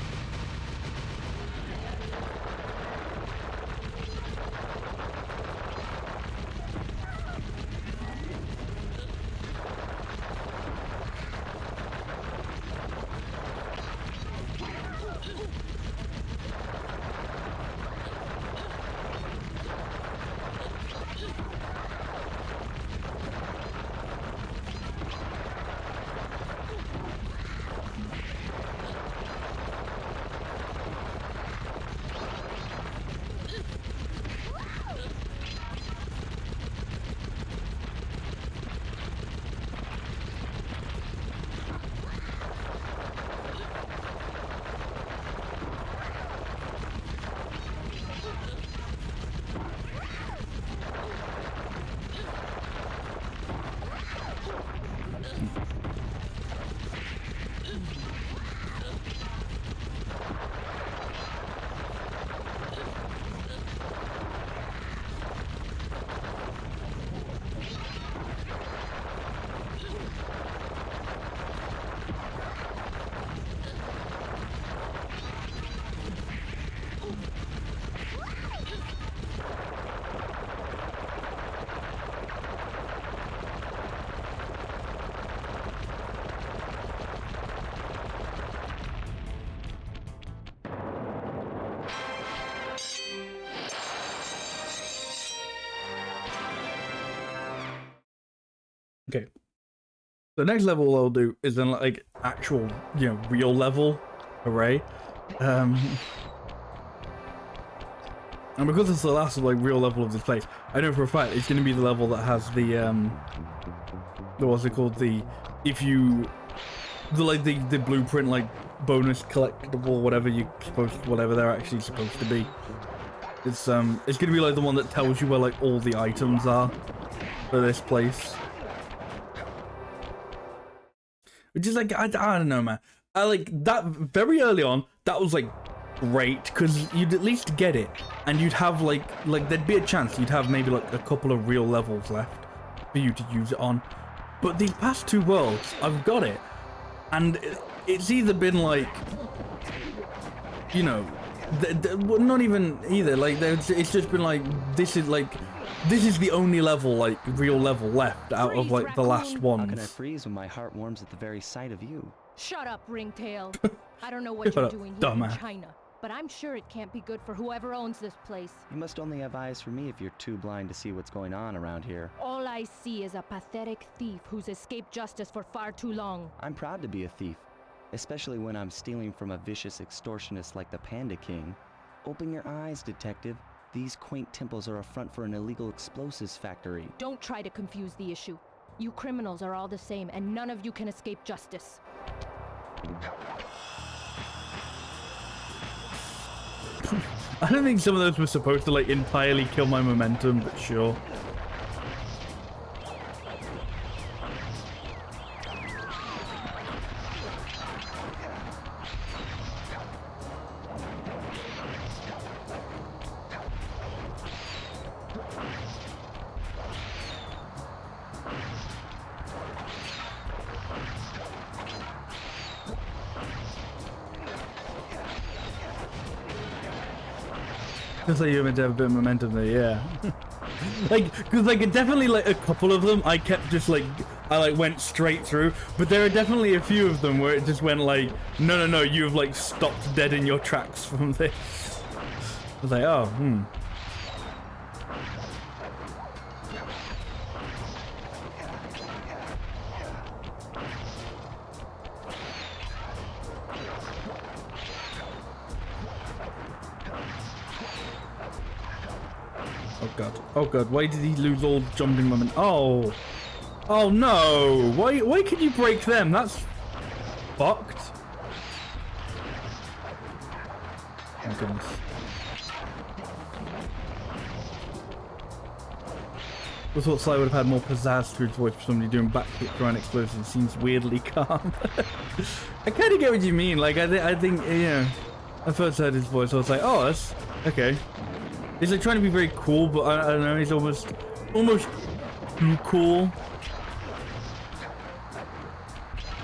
Okay. The next level I'll do is then like actual, you know, real level array. And because it's the last like real level of this place, I know for a fact it's going to be the level that has the what's it called, the blueprint like bonus collectible, whatever whatever they're actually supposed to be. It's going to be like the one that tells you where like all the items are for this place. Which is like, I don't know, man. I like that very early on. That was like great because you'd at least get it, and you'd have like there'd be a chance you'd have maybe like a couple of real levels left for you to use it on. But these past two worlds, I've got it, and it's either been like, you know, well, not even either. Like it's just been like this is the only level, like real level left out of like the last ones. How can I freeze when my heart warms at the very sight of you? Shut up, Ringtail. I don't know what you're doing here in dumbass. China, but I'm sure it can't be good for whoever owns this place. You must only have eyes for me if you're too blind to see what's going on around here. All I see is a pathetic thief who's escaped justice for far too long. I'm proud to be a thief, especially when I'm stealing from a vicious extortionist like the Panda King. Open your eyes, detective. These quaint temples are a front for an illegal explosives factory. Don't try to confuse the issue. You criminals are all the same, and none of you can escape justice. I don't think some of those were supposed to like entirely kill my momentum, but sure. Looks like you're meant to have a bit of momentum there, yeah. Like, because like definitely like a couple of them I kept just like, I like went straight through, but there are definitely a few of them where it just went like, no, you've like stopped dead in your tracks from this. I was like, oh, Oh god, why did he lose all jumping moment? Oh no! Why could you break them? That's fucked. Oh goodness. I thought Sly would have had more pizzazz to his voice for somebody doing backflip throwing explosions. It seems weirdly calm. I kind of get what you mean. Like I think you know, I first heard his voice, I was like, oh, that's okay. He's like trying to be very cool, but I don't know. He's almost too cool.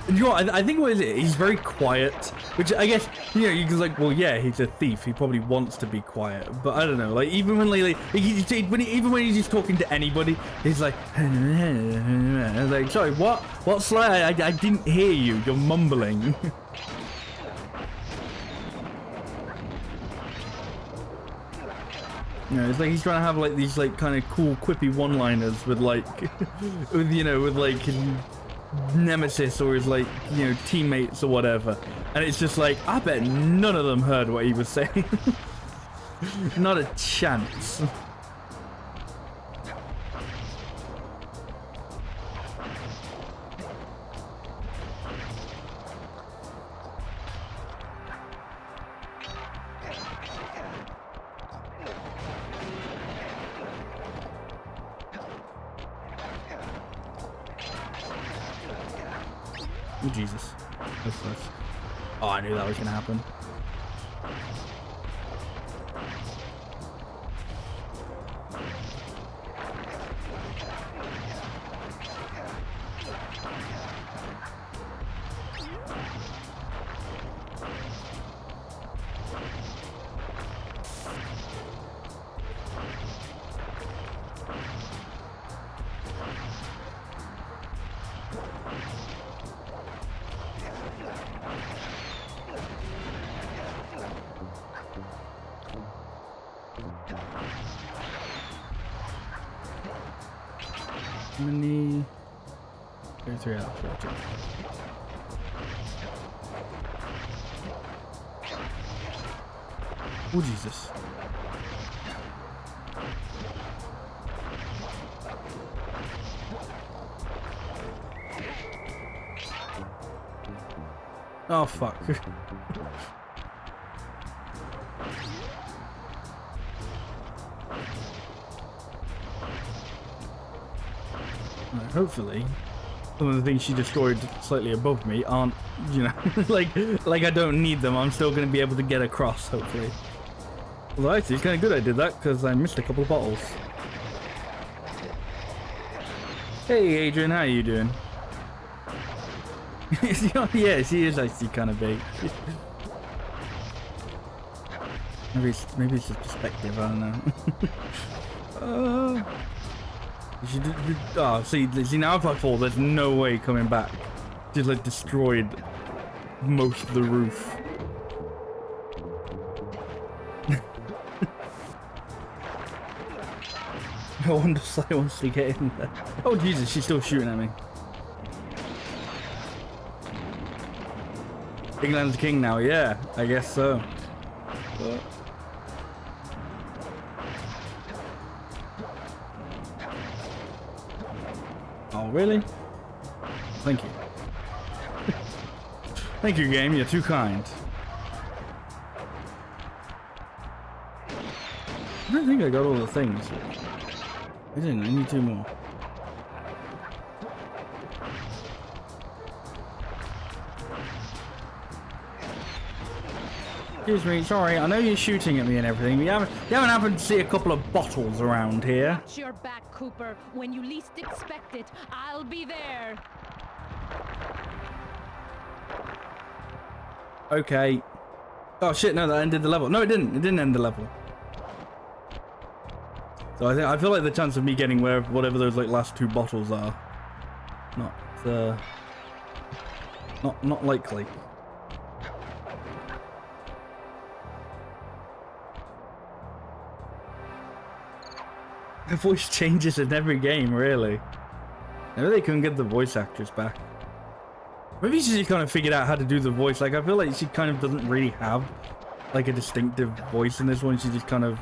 And you know what? I think what is it? He's very quiet, which I guess you know. You can like, well, yeah, he's a thief. He probably wants to be quiet, but I don't know. Like even when even when he's just talking to anybody, he's like, I was like, sorry, what? What, Sly? I didn't hear you. You're mumbling. You know, it's like he's trying to have like these like kind of cool quippy one-liners with like, with like his nemesis or his like, you know, teammates or whatever, and it's just like I bet none of them heard what he was saying. Not a chance. Oh, Jesus. That's close. Oh, I knew that was going to happen. Many. 3 out of 14. Oh, Jesus. Oh, fuck. Right, hopefully, some of the things she destroyed slightly above me aren't, you know, like I don't need them. I'm still going to be able to get across, hopefully. Well, actually, it's kind of good I did that because I missed a couple of bottles. Hey, Adrian, how are you doing? Yeah, she is actually kind of big. maybe it's just perspective. I don't know. Oh, see now if I fall, there's no way coming back. Just like destroyed most of the roof. No wonder Sly wants to get in there. Oh Jesus, she's still shooting at me. England's king now, yeah, I guess so. But... oh, really? Thank you. Thank you, game, you're too kind. I don't think I got all the things. I didn't, I need 2 more. Excuse me, sorry, I know you're shooting at me and everything, but you haven't happened to see a couple of bottles around here. Watch your back, Cooper. When you least expect it, I'll be there. Okay. Oh shit, no, that ended the level. No, it didn't. It didn't end the level. So I feel like the chance of me getting whatever those like last 2 bottles are, not likely. The voice changes in every game, really. Maybe they couldn't get the voice actress back. Maybe she just kind of figured out how to do the voice. Like, I feel like she kind of doesn't really have like a distinctive voice in this one. She just kind of,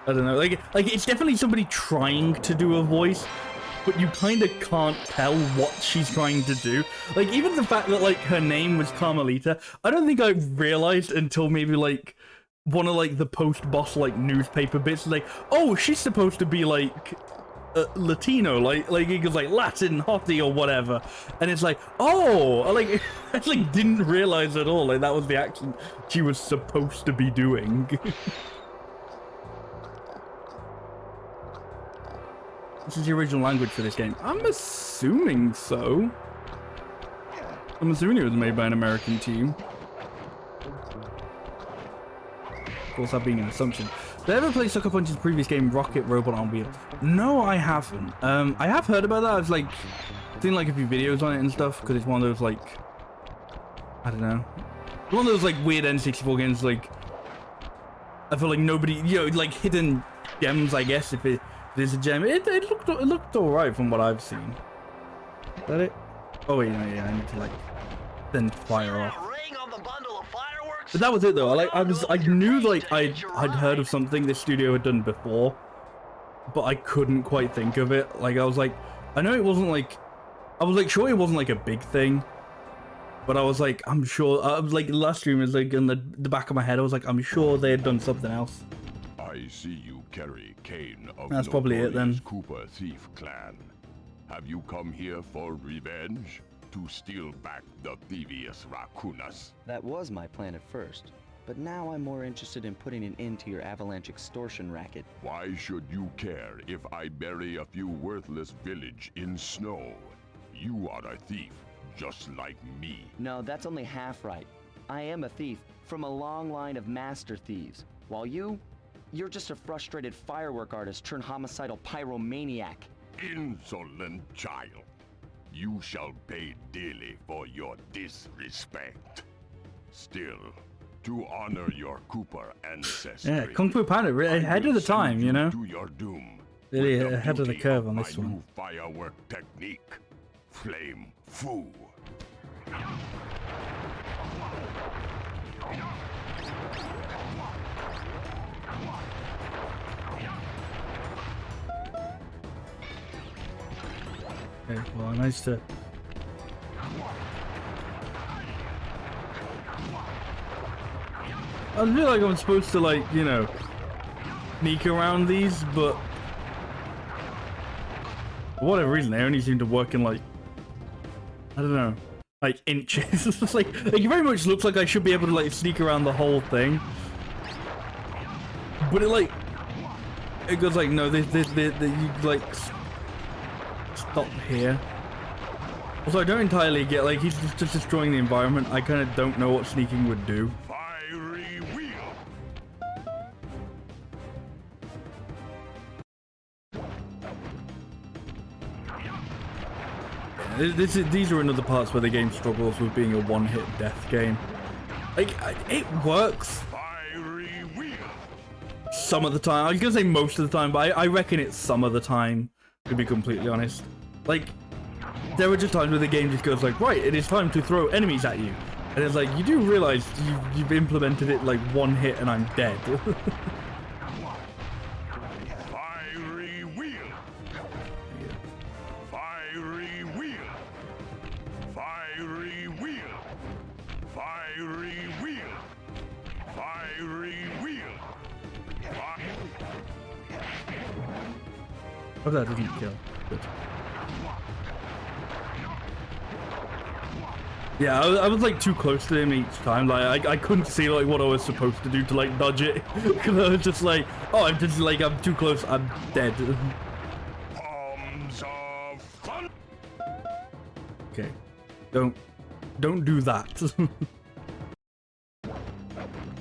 I don't know, like it's definitely somebody trying to do a voice, but you kind of can't tell what she's trying to do. Like, even the fact that like her name was Carmelita, I don't think I realized until maybe like one of like the post-boss like newspaper bits, like, oh, she's supposed to be like Latino, like it was like Latin hottie or whatever, and it's like, oh, like I like didn't realize at all like that was the accent she was supposed to be doing. This is the original language for this game. I'm assuming so. I'm assuming it was made by an American team. Of course, that being an assumption. Did I ever play Sucker Punch's previous game, Rocket Robot on Wheels? No, I haven't. I have heard about that. I've like seen like a few videos on it and stuff because it's one of those like, I don't know, one of those like weird N64 games. Like, I feel like nobody, you know, like hidden gems. I guess if it is a gem, it looked alright from what I've seen. Is that it? Oh wait, no, yeah, I need to like send fire off. But that was it though. I knew like I'd heard of something this studio had done before, but I couldn't quite think of it. Like I was like, I know it wasn't like, I was like sure it wasn't like a big thing, but I was like, I'm sure. I was like, the last stream is like in the back of my head. I was like, I'm sure they had done something else. I see you carry Kane of That's probably it then. Cooper Thief Clan. Have you come here for revenge? To steal back the Thievius Raccoonus? That was my plan at first, but now I'm more interested in putting an end to your avalanche extortion racket. Why should you care if I bury a few worthless village in snow? You are a thief, just like me. No, that's only half right. I am a thief from a long line of master thieves, while you're just a frustrated firework artist turned homicidal pyromaniac. Insolent child. You shall pay dearly for your disrespect. Still, to honor your Cooper ancestry, Yeah, Kung Fu Panda really ahead of the time, you know. To your doom. Really ahead of the curve on this my one. new firework technique. flame foo. Okay, well, nice to... I feel like I'm supposed to, like, you know, sneak around these, but for whatever reason, they only seem to work in, like, I don't know, like, inches. It's like, it very much looks like I should be able to, like, sneak around the whole thing. But it, like, it goes like, no, you, like, stop here. Also, I don't entirely get, like, he's just destroying the environment. I kind of don't know what sneaking would do. Fiery wheel. These are another parts where the game struggles with being a one-hit death game. Like, it works Fiery wheel. some of the time. I was gonna say most of the time, but I reckon it's some of the time, to be completely honest. Like, there are just times where the game just goes like, right, it is time to throw enemies at you. And it's like, you do realize you've implemented it like one hit and I'm dead. Fiery wheel. Fiery wheel. Fiery wheel. Fiery wheel. Fiery wheel. Oh, that didn't kill. Good. Yeah, I was like too close to him each time. Like I couldn't see like what I was supposed to do to like dodge it, because I was just like, oh, I'm just like, I'm too close, I'm dead. Palms of thunder. Okay, don't do that.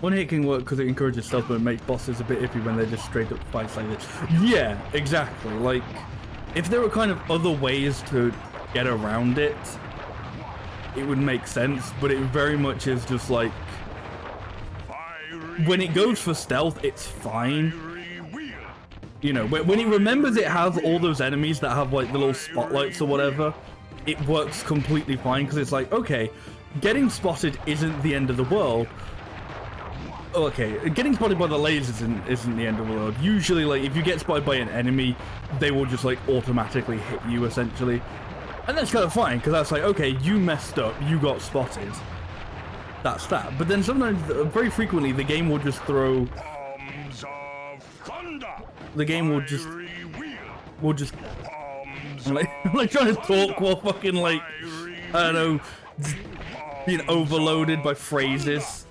One hit can work because it encourages stealth, but it makes bosses a bit iffy when they're just straight up fights like this. Yeah, exactly. Like, if there were kind of other ways to get around it, it would make sense, but it very much is just like, when it goes for stealth, it's fine. You know, when it remembers it has all those enemies that have like the little spotlights or whatever, it works completely fine, because it's like, okay, getting spotted isn't the end of the world. Okay, getting spotted by the lasers isn't the end of the world. Usually, like, if you get spotted by an enemy, they will just like automatically hit you, essentially. And that's kind of fine, because that's like, okay, you messed up, you got spotted. That's that. But then sometimes, very frequently, the game will just throw... The game will just... I'm like trying to talk while fucking, like, I don't know, being overloaded by phrases.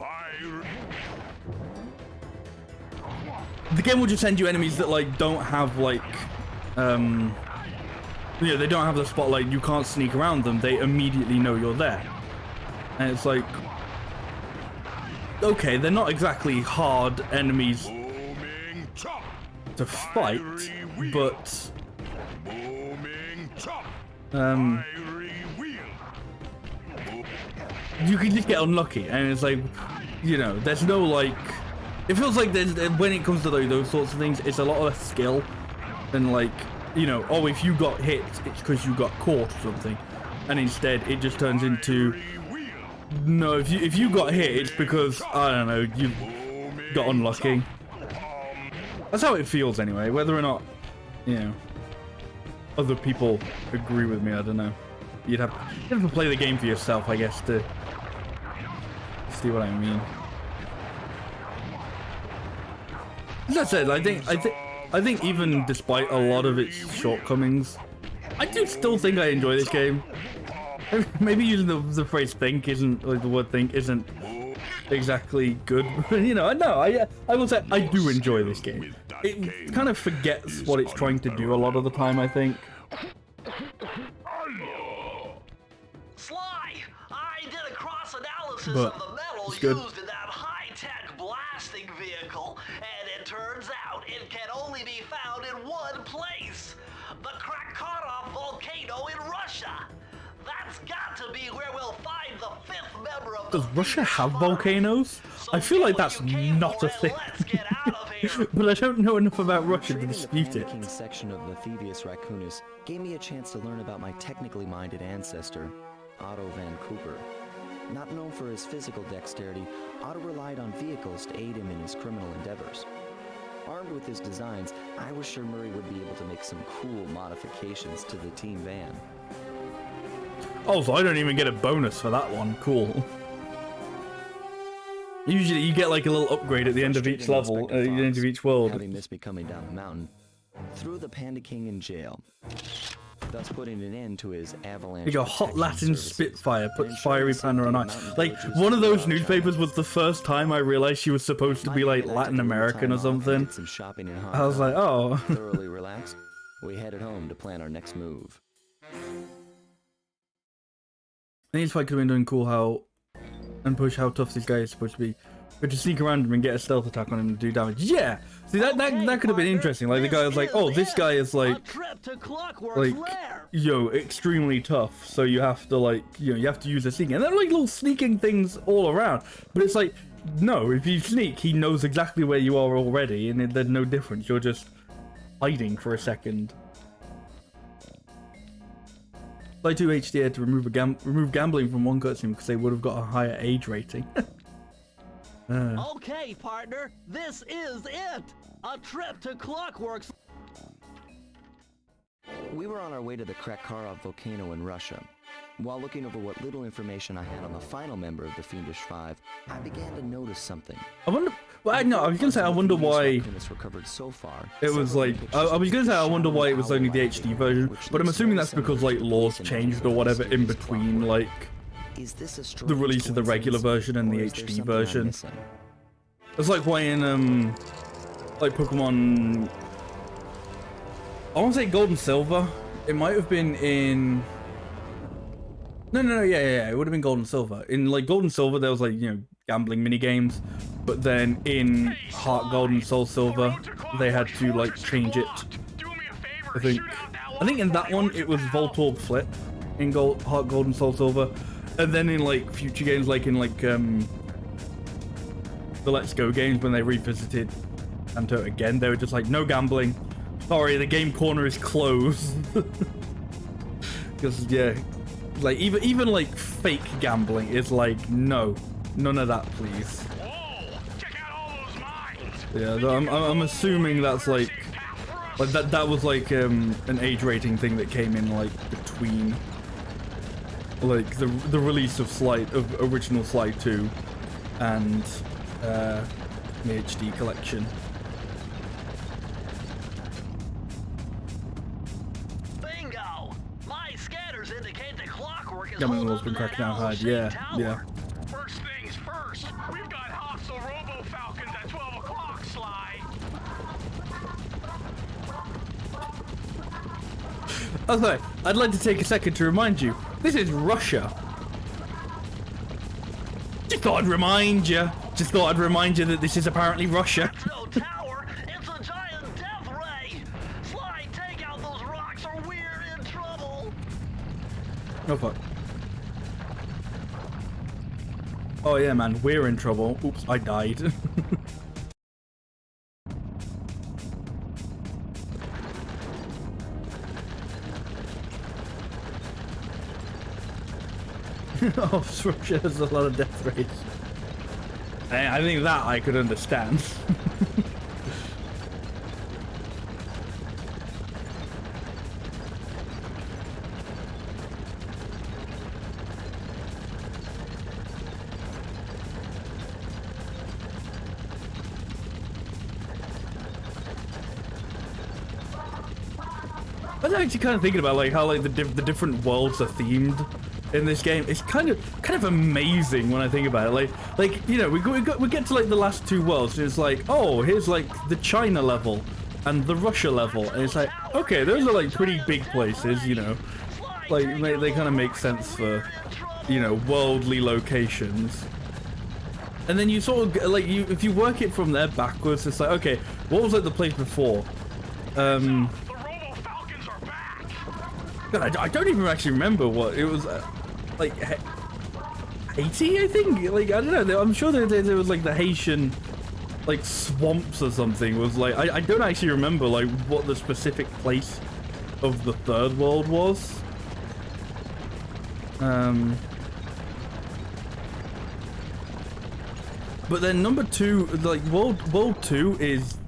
The game will just send you enemies that, like, don't have, like, yeah, they don't have the spotlight, you can't sneak around them, they immediately know you're there. And it's like, okay, they're not exactly hard enemies to fight, but you can just get unlucky, and it's like, you know, there's no, like, it feels like there's, when it comes to those sorts of things, it's a lot of skill than, like, you know, oh, if you got hit, it's because you got caught or something. And instead, it just turns into, no, if you got hit, it's because, I don't know, you got unlucky. That's how it feels anyway, whether or not, you know, other people agree with me, I don't know. You'd have to play the game for yourself, I guess, to see what I mean. That said, I think even despite a lot of its shortcomings, I do still think I enjoy this game. Maybe using the phrase "think" isn't, like the word "think" isn't exactly good. You know, I will say I do enjoy this game. It kind of forgets what it's trying to do a lot of the time, I think. Sly, I did a cross-analysis But of the metal it's good. used in that high-tech blasting vehicle, and it turns out it can only be found in one place: the Krakatoa volcano in Russia. That's got to be where we'll find the fifth member of the Does Russia Thievius have Five. volcanoes? So I feel like that's not a thing. Let's get out of here. But I don't know enough about Russia to Retrieving the dispute it. Panda King section of the Thievius Raccoonus gave me a chance to learn about my technically minded ancestor, Otto van Cooper. Not known for his physical dexterity, Otto relied on vehicles to aid him in his criminal endeavors. Armed with his designs, I was sure Murray would be able to make some cool modifications to the team van. Oh, so I don't even get a bonus for that one. Cool. Usually you get like a little upgrade at the end of each level, at the end of each world. Having missed me coming down the mountain, threw the Panda King in jail, thus putting an end to his avalanche. You go hot protection Latin services. Spitfire, put And fiery ensuring panda on safety ice. of Like, mountain one of those villages newspapers throughout was the first time I realized she was supposed to be like China. Latin American or something. Did some shopping in Hong I was like, Kong. oh. Thoroughly relaxed, we headed home to plan our next move. I think it's quite cool doing cool how and push how tough this guy is supposed to be. But to sneak around him and get a stealth attack on him and do damage. Yeah! See, that could have been interesting. Like, the guy was like, oh, this guy is like, extremely tough. So you have to, like, you have to use a sneaking. And they're like little sneaking things all around. But it's like, no, if you sneak, he knows exactly where you are already. And there's no difference. You're just hiding for a second. Play 2 HD had to remove gambling from one cutscene because they would have got a higher age rating. Okay, partner, this is it. A trip to Clockworks. We were on our way to the Krakkarov volcano in Russia. While looking over what little information I had on the final member of the Fiendish Five, I began to notice something. I wonder. Well, no, I was gonna say I wonder why recovered so far. it was like. I was gonna say I wonder why it was only the HD version, but I'm assuming that's because like laws changed or whatever in between like Is this a the release of the regular version and the HD version. It's like why in like Pokemon. I want to say Gold and Silver. It might have been in. No, yeah. It would have been Gold and Silver. In like Gold and Silver, there was like gambling mini games, but then in Heart Gold and Soul Silver, they had to like change it. I think in that one it was Voltorb Flip in Heart Gold and Soul Silver, and then in like future games, like in like the Let's Go games, when they revisited Kanto again, they were just like, no gambling. Sorry, the game corner is closed. Because yeah. Like even like fake gambling is like no, none of that, please. Whoa! Check out all those mines! Yeah, I'm assuming that's like that was like an age rating thing that came in like between like the release of original Sly 2 and the HD collection. Gambling laws been cracking down hard, yeah. First things first, we've got hostile robo-falcons at 12 o'clock, Sly. Okay, I'd like to take a second to remind you, this is Russia. Just thought I'd remind you that this is apparently Russia. No tower, it's a giant death ray. Sly, take out those rocks or we're in trouble. Oh fuck. Oh yeah, man, we're in trouble. Oops, I died. Oh, Russia has a lot of death rates. I think that I could understand. I was actually kind of thinking about like how like the different worlds are themed in this game. It's kind of amazing when I think about it. Like we get to like the last two worlds and it's like, oh, here's like the China level and the Russia level, and it's like, okay, those are like pretty big places, like they kind of make sense for worldly locations. And then you sort of like if you work it from there backwards, it's like, okay, what was like the place before? God, I don't even actually remember what it was. Like Haiti, I think. Like, I don't know. I'm sure there was like the Haitian, like swamps or something. Was like I don't actually remember like what the specific place of the third world was. But then number 2, like world 2 is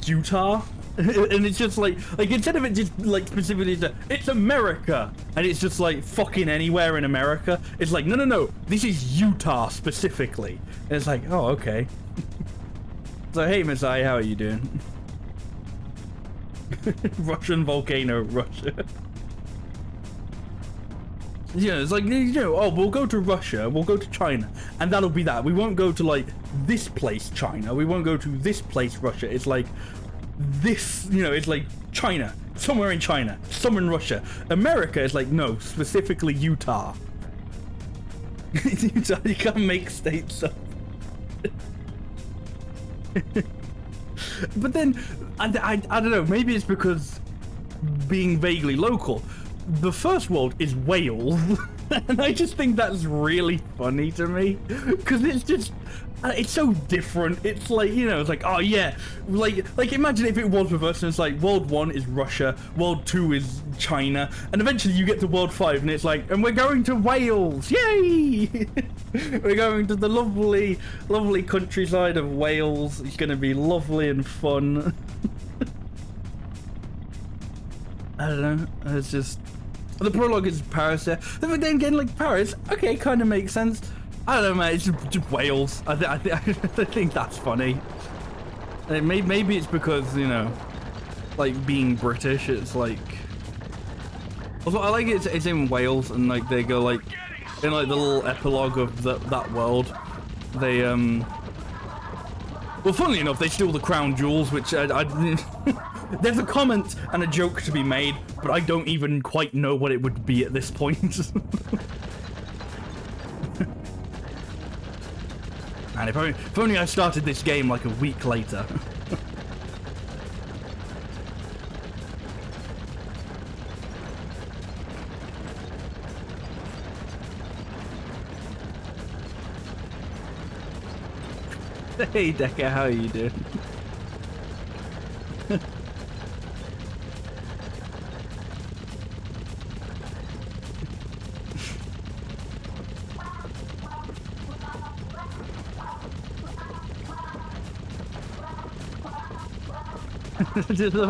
Utah. And it's just like instead of it just like specifically it's America, and it's just like fucking anywhere in America, it's like no, this is Utah specifically. And it's like, oh, okay. So hey Masai, how are you doing? Russian volcano, Russia. You know, it's like, you know, oh, we'll go to Russia, we'll go to China, and that'll be that. We won't go to like this place China, we won't go to this place Russia. It's like this, you know, it's like China, somewhere in China, somewhere in Russia. America is like, no, specifically Utah. Utah, you can't make states up. But then, I don't know, maybe it's because being vaguely local, the first world is Wales. And I just think that's really funny to me, because it's just it's so different. It's like, you know, it's like, oh yeah, like imagine if it was reversed and it's like World 1 is Russia, World 2 is China, and eventually you get to World 5 and it's like, and we're going to Wales, yay! We're going to the lovely countryside of Wales. It's gonna be lovely and fun. I don't know, it's just, the prologue is Paris there. But then again, like, Paris, okay, kind of makes sense. I don't know, man, it's just Wales. I think that's funny. And maybe it's because, you know, like, being British, it's like... Also, I like it's in Wales, and, like, they go, like, in, like, the little epilogue of that world, they, well, funnily enough, they steal the crown jewels, which there's a comment and a joke to be made, but I don't even quite know what it would be at this point. And if only I started this game like a week later. Hey Decker, how are you doing? Just about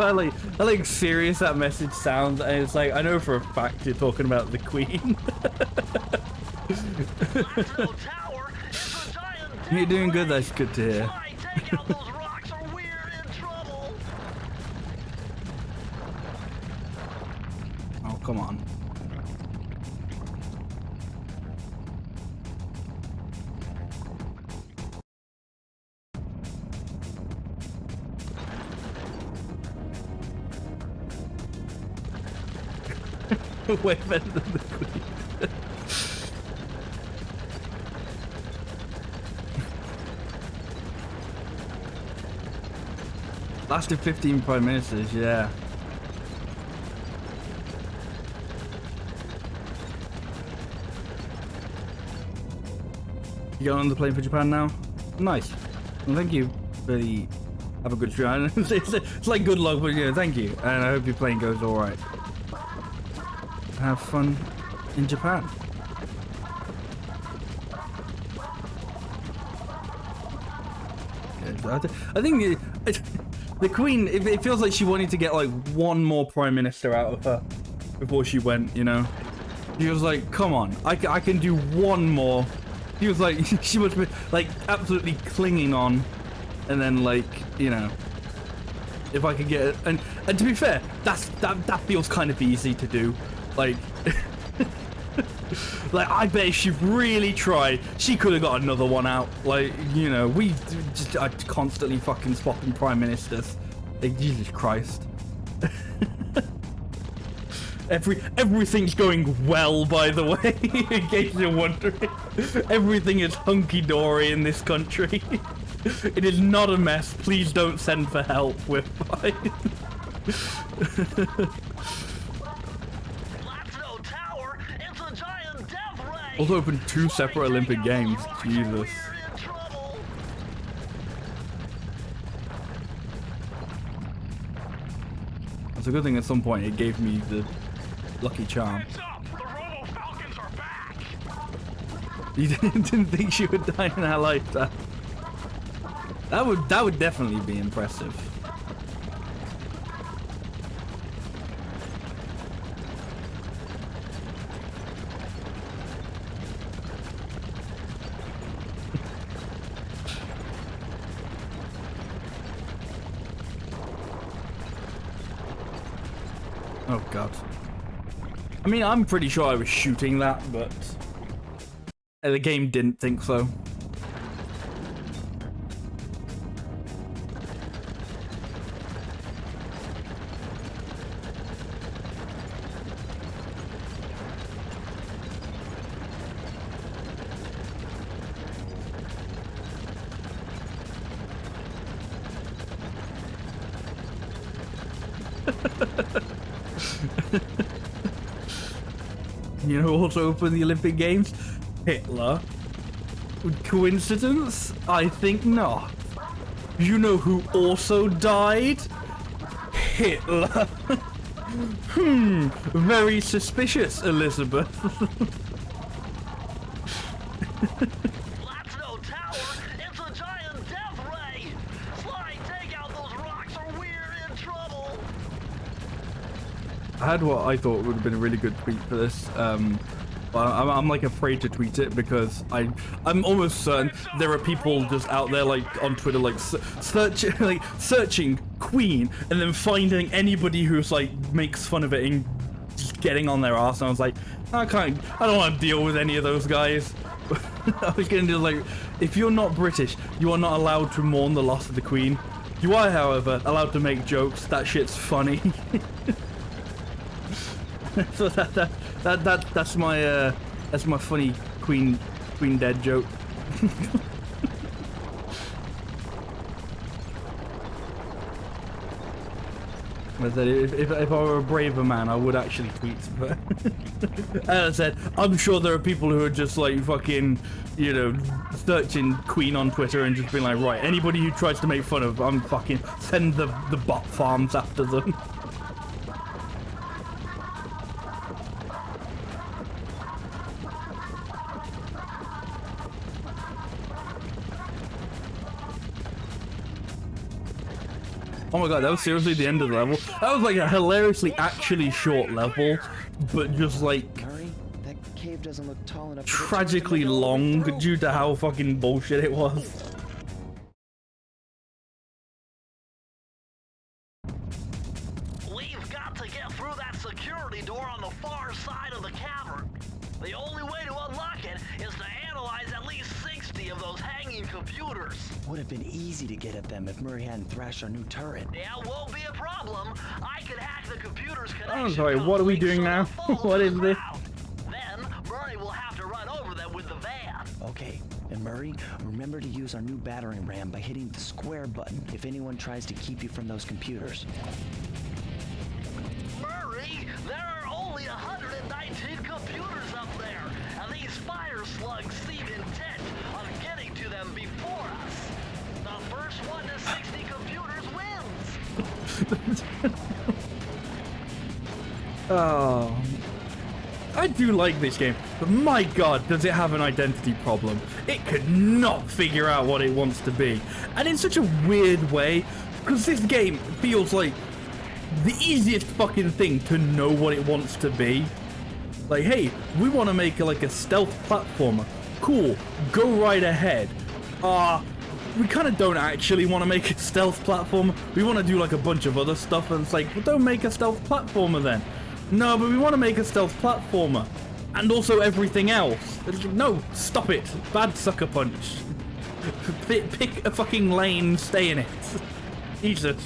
how like serious that message sounds, and it's like, I know for a fact you're talking about the Queen. You're doing good, that's good to hear. Oh, come on. Way better than the Queen. Lasted 15 prime ministers, yeah. You going on the plane for Japan now? Nice. Well, thank you. Really have a good stream. It's like good luck, but yeah, thank you. And I hope your plane goes alright. Have fun in Japan. I think the Queen, it feels like she wanted to get like one more Prime Minister out of her before she went, you know? She was like, come on, I can do one more. She was like, she was like absolutely clinging on, and then like, you know, if I could get it, and to be fair, that feels kind of easy to do. Like, like I bet if she really tried, she could have got another one out. Like, you know, we just are constantly fucking swapping prime ministers. Like, Jesus Christ. Everything's going well, by the way, in case you're wondering. Everything is hunky-dory in this country. It is not a mess. Please don't send for help. We're fine. Also opened 2 separate Olympic Games. Jesus. We're in trouble. It's a good thing at some point it gave me the lucky charm. Heads up! The Robo Falcons are back! You didn't think she would die in her lifetime. That would definitely be impressive. Oh god. I mean, I'm pretty sure I was shooting that, but the game didn't think so. You know, also opened the Olympic Games? Hitler. Coincidence? I think not. You know who also died? Hitler. Very suspicious, Elizabeth. That's no tower. It's a giant death ray. Slide, take out those rocks or we're in trouble. I had what I thought would have been a really good tweet for this, but I'm like afraid to tweet it because I'm almost certain there are people just out there like on Twitter like searching Queen and then finding anybody who's like makes fun of it and just getting on their ass. And I was like, I don't want to deal with any of those guys. I was gonna do like, if you're not British, you are not allowed to mourn the loss of the Queen. You are, however, allowed to make jokes. That shit's funny. So that's my funny Queen dead joke. I said if I were a braver man, I would actually tweet. But as I said, I'm sure there are people who are just like fucking, you know, searching Queen on Twitter and just being like, right, anybody who tries to make fun of, I'm fucking send the bot farms after them. Oh my god, that was seriously the end of the level. That was like a hilariously actually short level, but just like Murray, that cave doesn't look tall enough. tragically long due to how fucking bullshit it was. We've got to get through that security door on the far side of the cavern. The only way to unlock it is to analyze at least 60 of those hanging computers. Would have been easy to get at them if Murray hadn't thrashed our new turret. Yeah, won't be a problem. I can hack the computer's connection. Oh, sorry, what are we doing now? What is this? Then Murray will have to run over them with the van. Okay, and Murray, remember to use our new battering ram by hitting the square button if anyone tries to keep you from those computers. Murray, there are only 119 computers up there, and these fire slugs seem intent on getting to them before us. The first one to 60 computers wins. Oh, I do like this game, but my god, does it have an identity problem? It could not figure out what it wants to be, and in such a weird way, because this game feels like the easiest fucking thing to know what it wants to be. Like, hey, we want to make like a stealth platformer. Cool, go right ahead. We kind of don't actually want to make a stealth platformer. We want to do like a bunch of other stuff, and it's like, well, don't make a stealth platformer then. No, but we want to make a stealth platformer. And also everything else. It's like, no, stop it. Bad sucker punch. Pick a fucking lane, stay in it. Jesus.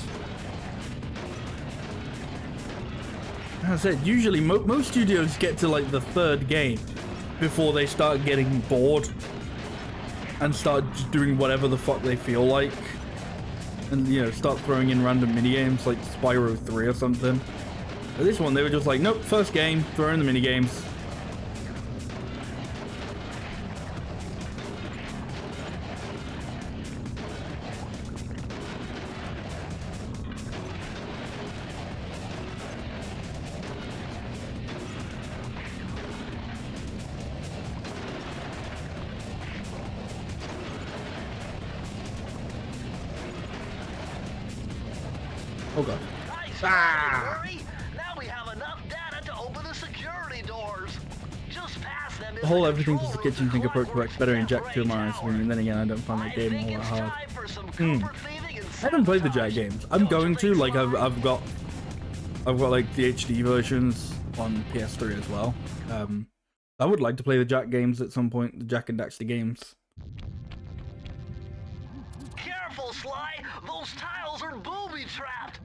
As I said, usually most studios get to like the third game before they start getting bored and start just doing whatever the fuck they feel like, and you know, start throwing in random minigames like Spyro 3 or something. But this one, they were just like, nope, first game, throw in the minigames. Oh god. Nice Ah! Murray. Now we have enough data to open the security doors. Just past them. The whole everything to the kitchen thing approach works better in Jack 2 Mario screen, and then again I don't find that game all that hard. I haven't played the Jack games. I'm going to, like I've got like the HD versions on PS3 as well. I would like to play the Jack games at some point, the Jack and Daxter games. Careful, Sly! Those tiles are booby-trapped!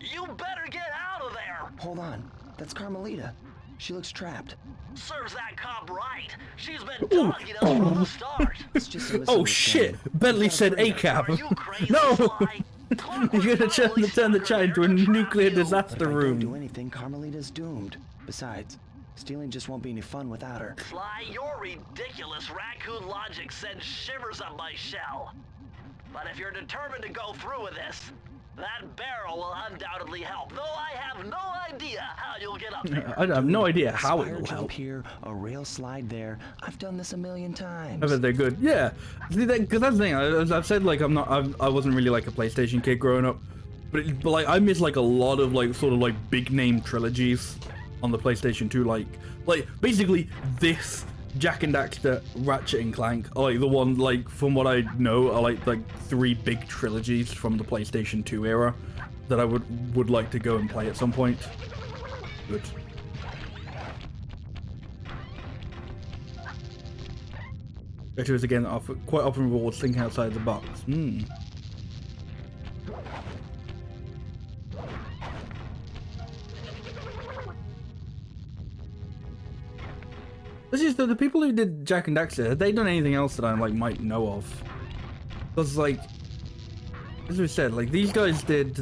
You better get out of there! Hold on. That's Carmelita. She looks trapped. Serves that cop right. She's been talking us from the start. It's just a Oh shit! Bentley said Are ACAB. you crazy, No! Sly? You're gonna turn the chat into a nuclear disaster If I don't do room. anything, Carmelita's doomed. Besides, stealing just won't be any fun without her. Sly, your ridiculous raccoon logic sends shivers up my shell. But if you're determined to go through with this, that barrel will undoubtedly help, though I have no idea how you'll get up there. I have no idea how it Spire will jump help. here, a rail slide there. I've done this a million times. I bet they're good. Yeah, because that's the thing. As I've said, like I wasn't really like a PlayStation kid growing up, but like I miss like a lot of like sort of like big name trilogies on the PlayStation 2. Like basically this Jack and Daxter, Ratchet and Clank are like the one, like from what I know, are like 3 big trilogies from the PlayStation 2 era that I would like to go and play at some point. Good. It again quite often rewards thinking outside the box. This is the people who did Jack and Daxter. Have they done anything else that I like might know of? Because like, as we said, like these guys did,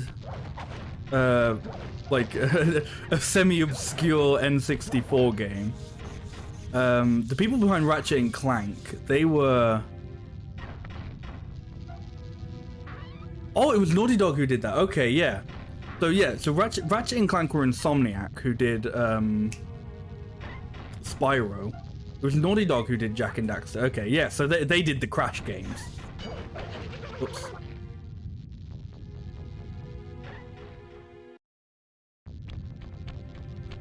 like a semi-obscure N64 game. The people behind Ratchet and Clank, they were. Oh, it was Naughty Dog who did that. Okay, yeah. So yeah, so Ratchet and Clank were Insomniac who did Spyro. It was Naughty Dog who did Jack and Daxter. Okay, yeah, so they did the Crash games. Oops.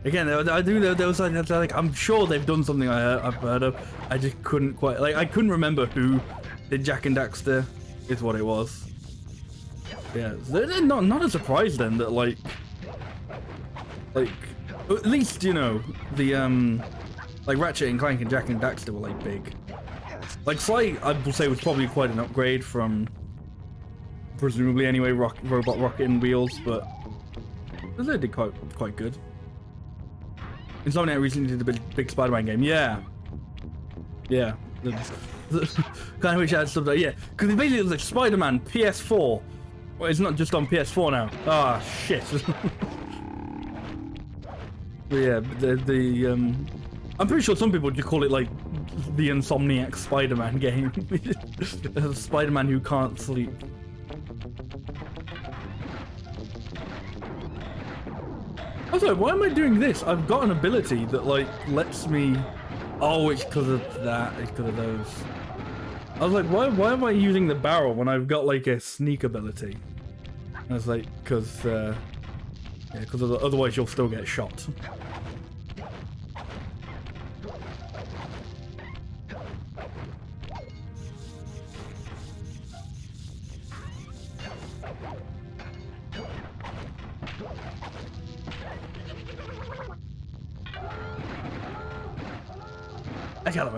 Again, I do. There was like I'm sure they've done something I've heard of. I just couldn't quite I couldn't remember who did Jack and Daxter. Is what it was. Yeah, they're not a surprise then that like at least you know the like Ratchet and Clank and Jack and Daxter were like big. Like Sly, I would say was probably quite an upgrade from presumably anyway Robot Rocket and Wheels, but they did quite good. Insomniac recently did the big Spider-Man game. Yeah. Kind of wish I had stuff like yeah, because it basically was like Spider-Man PS4. Well, it's not just on PS4 now. Ah, shit. But yeah, I'm pretty sure some people would just call it like the Insomniac Spider-Man game. Spider-Man who can't sleep. I was like, why am I doing this? I've got an ability that like lets me. Oh, it's because of that. It's because of those. I was like, why am I using the barrel when I've got like a sneak ability? And I was like, because otherwise you'll still get shot.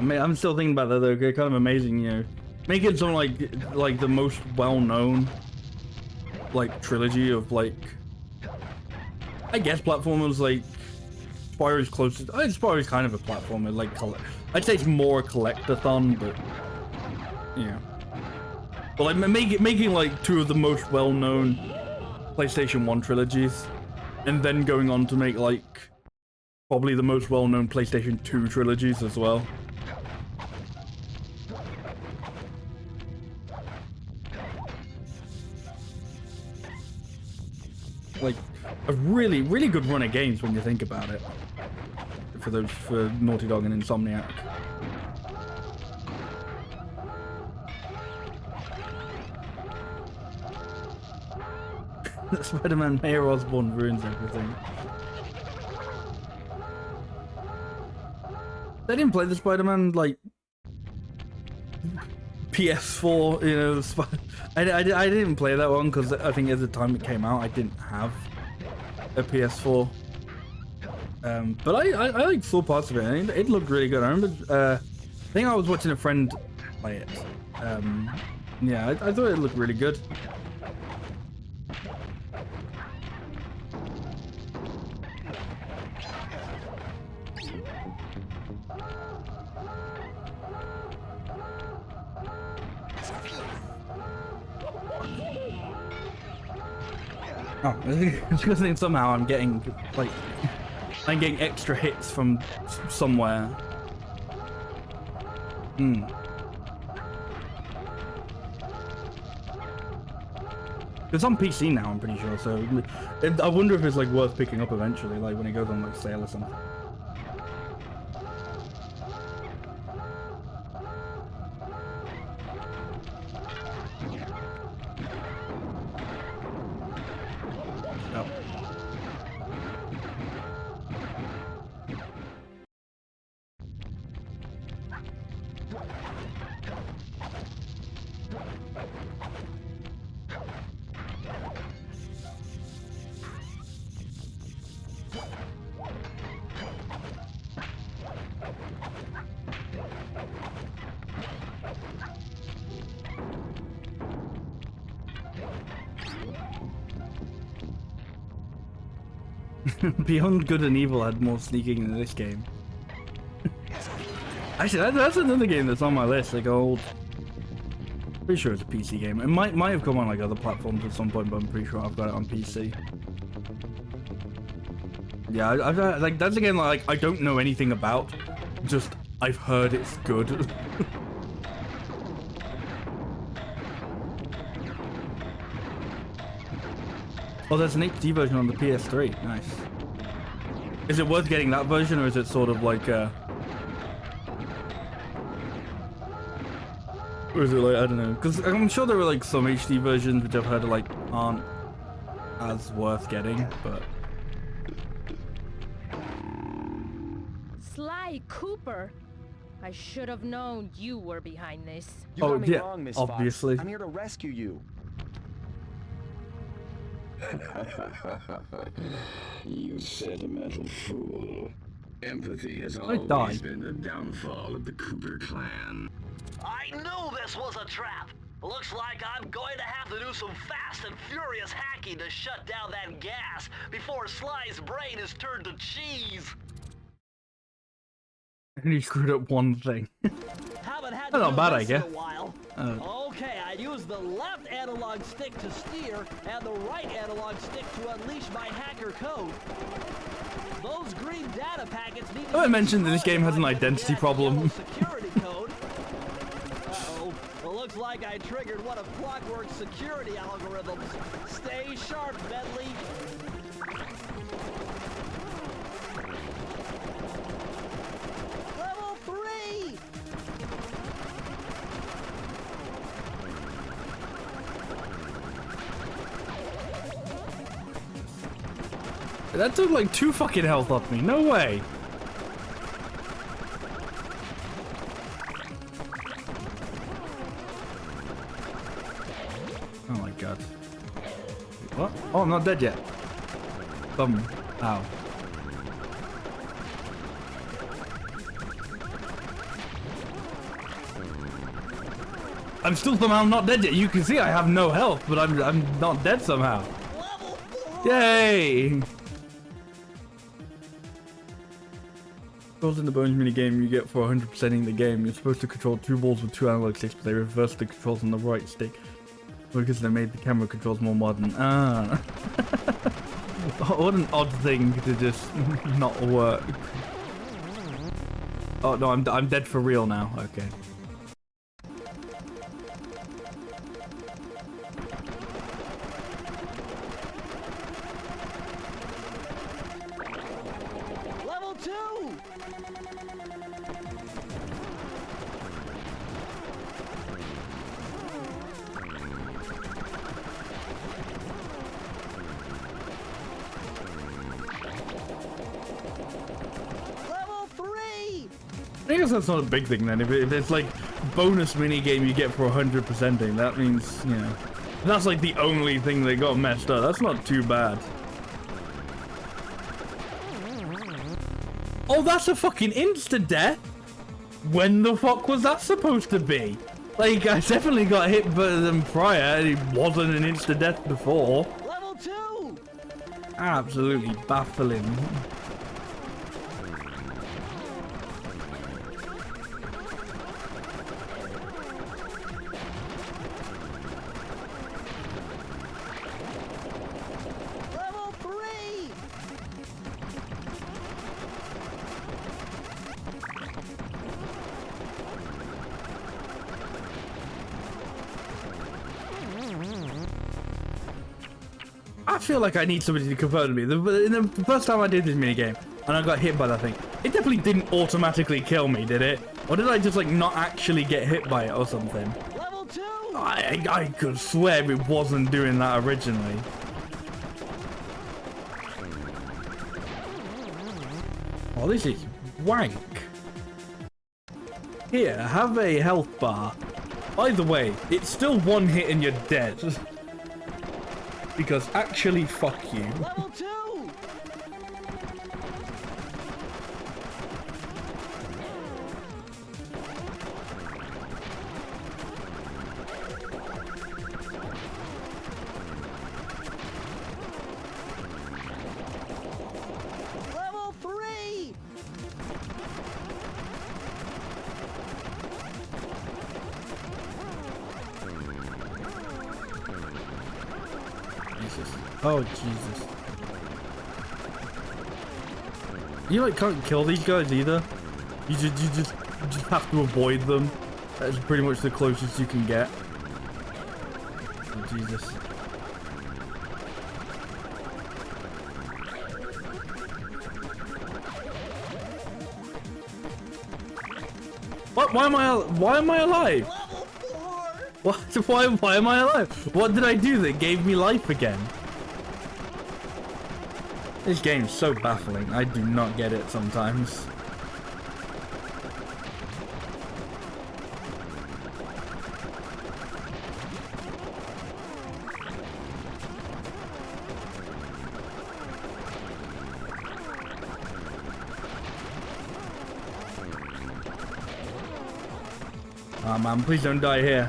I'm still thinking about that though. Kind of amazing, you know, making something like the most well-known like trilogy of like, I guess platformers. Like Spyro's closest. Spyro's kind of a platformer. Like I'd say it's more a collectathon, but yeah. But like making like 2 of the most well-known PlayStation 1 trilogies, and then going on to make like probably the most well-known PlayStation 2 trilogies as well. Like a really good run of games when you think about it. For Naughty Dog and Insomniac. Spider-Man Mayor Osborn ruins everything. They didn't play the Spider-Man, like, PS4, you know, I didn't play that one because I think at the time it came out, I didn't have a PS4. But I like saw parts of it, and it looked really good. I remember, I think I was watching a friend play it. Yeah, I thought it looked really good. Oh, it's because somehow I'm getting extra hits from somewhere. It's on PC now, I'm pretty sure. So I wonder if it's like worth picking up eventually, like when it goes on like sale or something. Beyond Good and Evil had more sneaking in this game. Actually, that's another game that's on my list. Like old, pretty sure it's a PC game. It might have come on like other platforms at some point, but I'm pretty sure I've got it on PC. Yeah, like that's a game like I don't know anything about. Just I've heard it's good. Oh, there's an HD version on the PS3. Nice. Is it worth getting that version, or is it sort of like or is it like, I don't know, because I'm sure there were like some HD versions which I've heard like aren't as worth getting, but... Sly Cooper! I should have known you were behind this. You got me wrong, Miss obviously. Fox. I'm here to rescue you. You sentimental fool. Empathy has I always died. been the downfall of the Cooper clan. I knew this was a trap. Looks like I'm going to have to do some fast and furious hacking to shut down that gas before Sly's brain is turned to cheese. And he screwed up one thing. Haven't had That's to not do bad, I this guess. in a while. Okay, I use the left analog stick to steer and the right analog stick to unleash my hacker code. Those green data packets need to I be mentioned that this game has an destroyed identity by problem. yellow security code. Uh-oh. Well, looks like I triggered one of Clockwork's security algorithms. Stay sharp, Bentley. Level 3! That took like 2 fucking health off me. No way. Oh my god. What? Oh, I'm not dead yet. Bum. Ow. I'm still somehow not dead yet. You can see I have no health, but I'm not dead somehow. Level 4! Yay! Controls in the Bones minigame you get for 100%ing the game. You're supposed to control 2 balls with 2 analog sticks, but they reverse the controls on the right stick because they made the camera controls more modern. Ah. What an odd thing to just not work. Oh no, I'm dead for real now. Okay. Level 2! Level 3! I guess that's not a big thing then. If it's like bonus mini game you get for 100%ing, that means, you know, that's like the only thing that got messed up. That's not too bad. Oh, that's a fucking insta death. When the fuck was that supposed to be? Like, I definitely got hit by them prior, and it wasn't an insta death before. Level 2! Absolutely baffling. Level 3! I feel like I need somebody to confirm me. The first time I did this minigame, and I got hit by that thing, it definitely didn't automatically kill me, did it? Or did I just, like, not actually get hit by it or something? Level 2! I could swear it wasn't doing that originally. Oh, this is wank. Here, have a health bar. By the way, it's still one hit and you're dead. Because actually, fuck you. Level 2! Level 3! Jesus. Oh, Jesus. You, like, can't kill these guys either. You just have to avoid them. That's pretty much the closest you can get. Oh, Jesus. What? Why am I alive? Level 4! What? Why am I alive? What did I do that gave me life again? This game's so baffling. I do not get it sometimes. Oh man, please don't die here.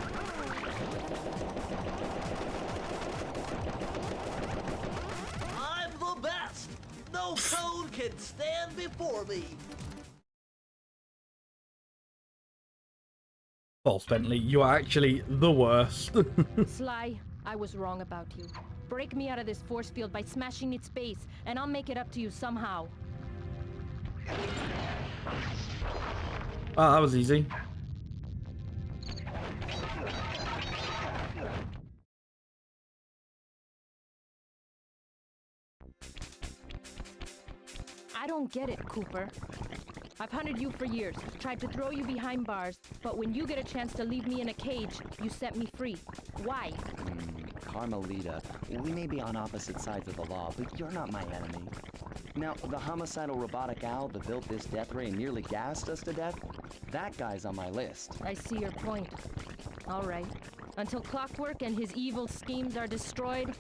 I'm the best! No cone can stand before me! False, Bentley. You are actually the worst. Sly, I was wrong about you. Break me out of this force field by smashing its base, and I'll make it up to you somehow. Oh, that was easy. I don't get it, Cooper. I've hunted you for years, tried to throw you behind bars, but when you get a chance to leave me in a cage, you set me free. Why? Carmelita, we may be on opposite sides of the law, but you're not my enemy. Now, the homicidal robotic owl that built this death ray and nearly gassed us to death, that guy's on my list. I see your point. All right. Until Clockwork and his evil schemes are destroyed,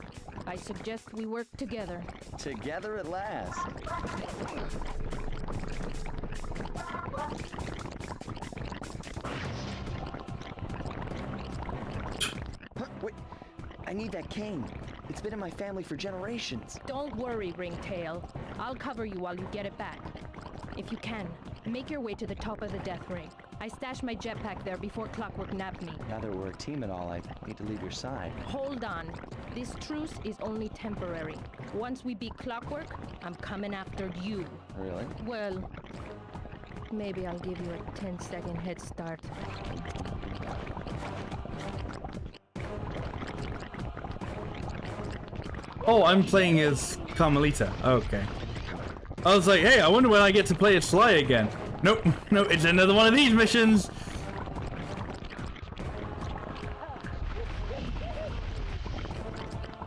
I suggest we work together. Together at last. Wait, I need that cane. It's been in my family for generations. Don't worry, Ringtail. I'll cover you while you get it back. If you can, make your way to the top of the death ring. I stashed my jetpack there before Clockwork nabbed me. Now that we're a team and all, I need to leave your side. Hold on. This truce is only temporary. Once we beat Clockwork, I'm coming after you. Really? Well, maybe I'll give you a 10-second head start. Oh, I'm playing as Carmelita. Okay. I was like, hey, I wonder when I get to play as Sly again. Nope, no, it's another one of these missions.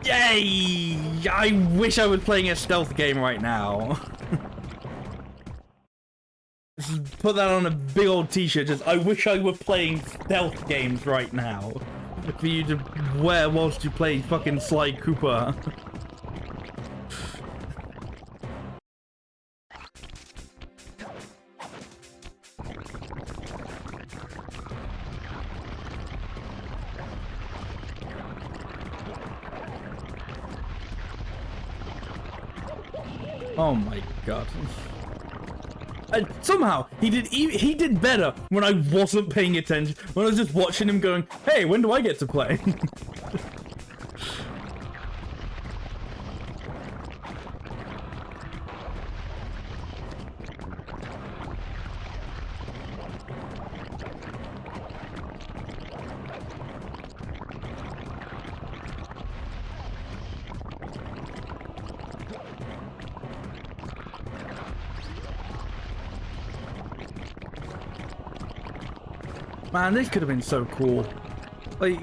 Yay! I wish I was playing a stealth game right now. Just put that on a big old t-shirt. Just, I wish I were playing stealth games right now. For you to wear whilst you play fucking Sly Cooper. Oh my god. And somehow he did better when I wasn't paying attention, when I was just watching him going, hey, when do I get to play? Man, this could have been so cool. Like,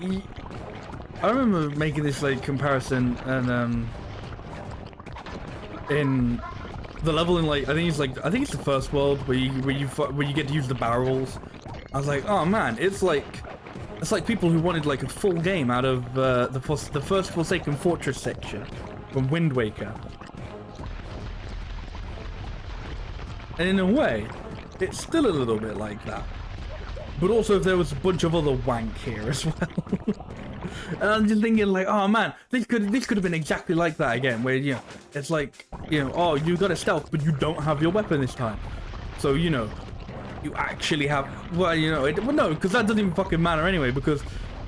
I remember making this like comparison, and in the level in like I think it's the first world where you get to use the barrels. I was like, oh man, it's like people who wanted like a full game out of the first Forsaken Fortress section from Wind Waker. And in a way, it's still a little bit like that. But also, if there was a bunch of other wank here as well. And I'm just thinking, like, oh man, this could have been exactly like that again, where it's like, oh, you got a stealth, but you don't have your weapon this time. So you actually have, well, no, because that doesn't even fucking matter anyway. Because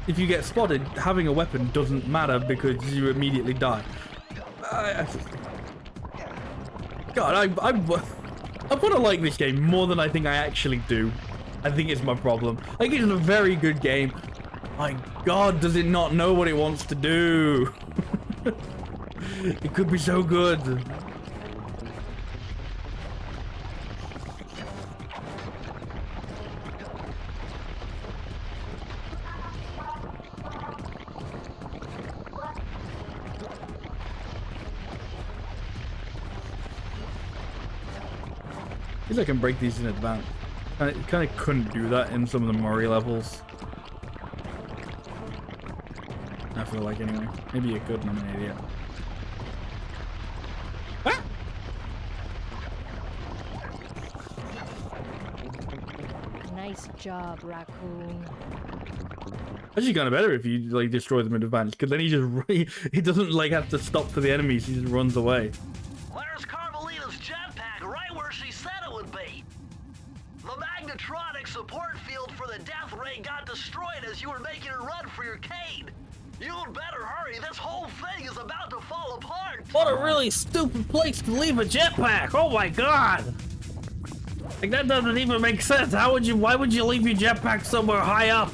if you get spotted, having a weapon doesn't matter because you immediately die. God, I want to like this game more than I think I actually do. I think it's my problem. I think it's a very good game. My god, does it not know what it wants to do? It could be so good. At least I can break these in advance. I kind of couldn't do that in some of the Murray levels. I feel like anyway. Maybe you could, and I'm an idiot. Ah! Nice job, Raccoon. Actually, kind of better if you like destroy them in advance, because then he doesn't like have to stop for the enemies. He just runs away. Where's Carmelita's jetpack? Right where she said it would be. The magnetronic support field for the death ray got destroyed as you were making a run for your cane. You'd better hurry. This whole thing is about to fall apart. What a really stupid place to leave a jetpack! Oh my god! Like that doesn't even make sense. Why would you leave your jetpack somewhere high up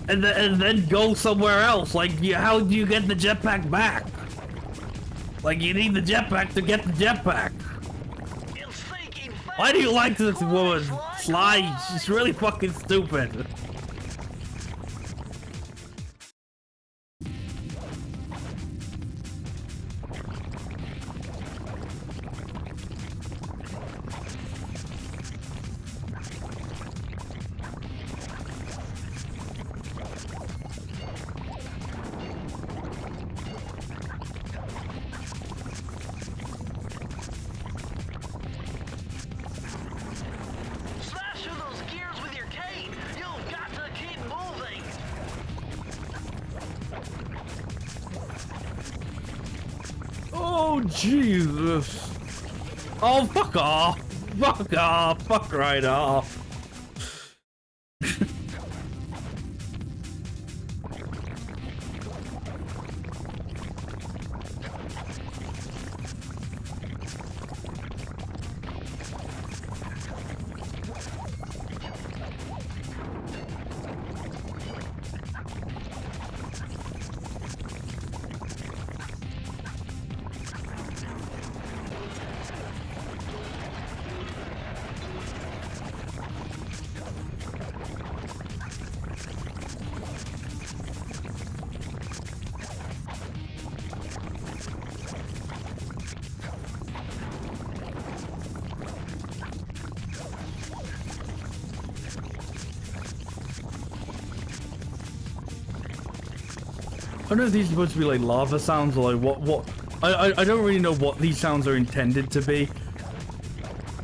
and then go somewhere else? Like, how do you get the jetpack back? Like, you need the jetpack to get the jetpack. Why do you like this woman? Sly, she's really fucking stupid. Oh, Jesus. Oh, fuck off. Fuck off. Fuck right off. I don't know if these are supposed to be like lava sounds or like what. I don't really know what these sounds are intended to be.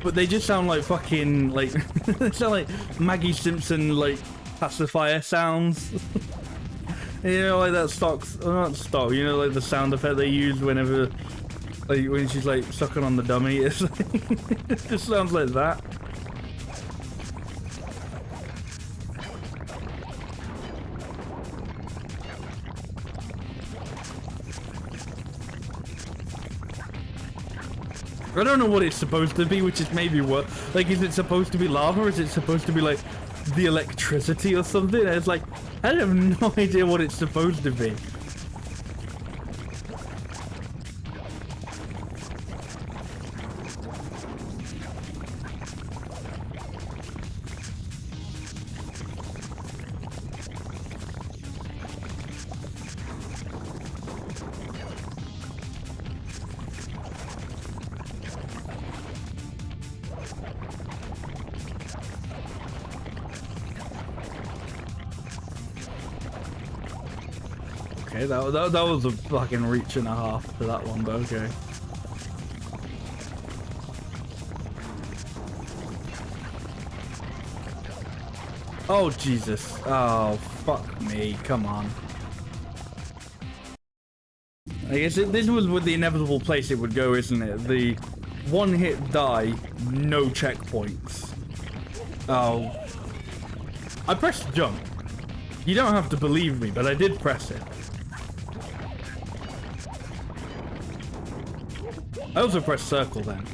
But they just sound like fucking like they sound like Maggie Simpson like pacifier sounds. You know, like that not stock, you know, like the sound effect they use whenever, like when she's like sucking on the dummy. It's like, it just sounds like that. I don't know what it's supposed to be, which is maybe what, like, is it supposed to be lava or is it supposed to be like the electricity or something? And it's like, I have no idea what it's supposed to be. Okay, that was a fucking reach and a half for that one, but okay. Oh, Jesus. Oh, fuck me. Come on. I guess this was with the inevitable place it would go, isn't it? The one-hit die, no checkpoints. Oh. I pressed jump. You don't have to believe me, but I did press it. I also pressed circle then.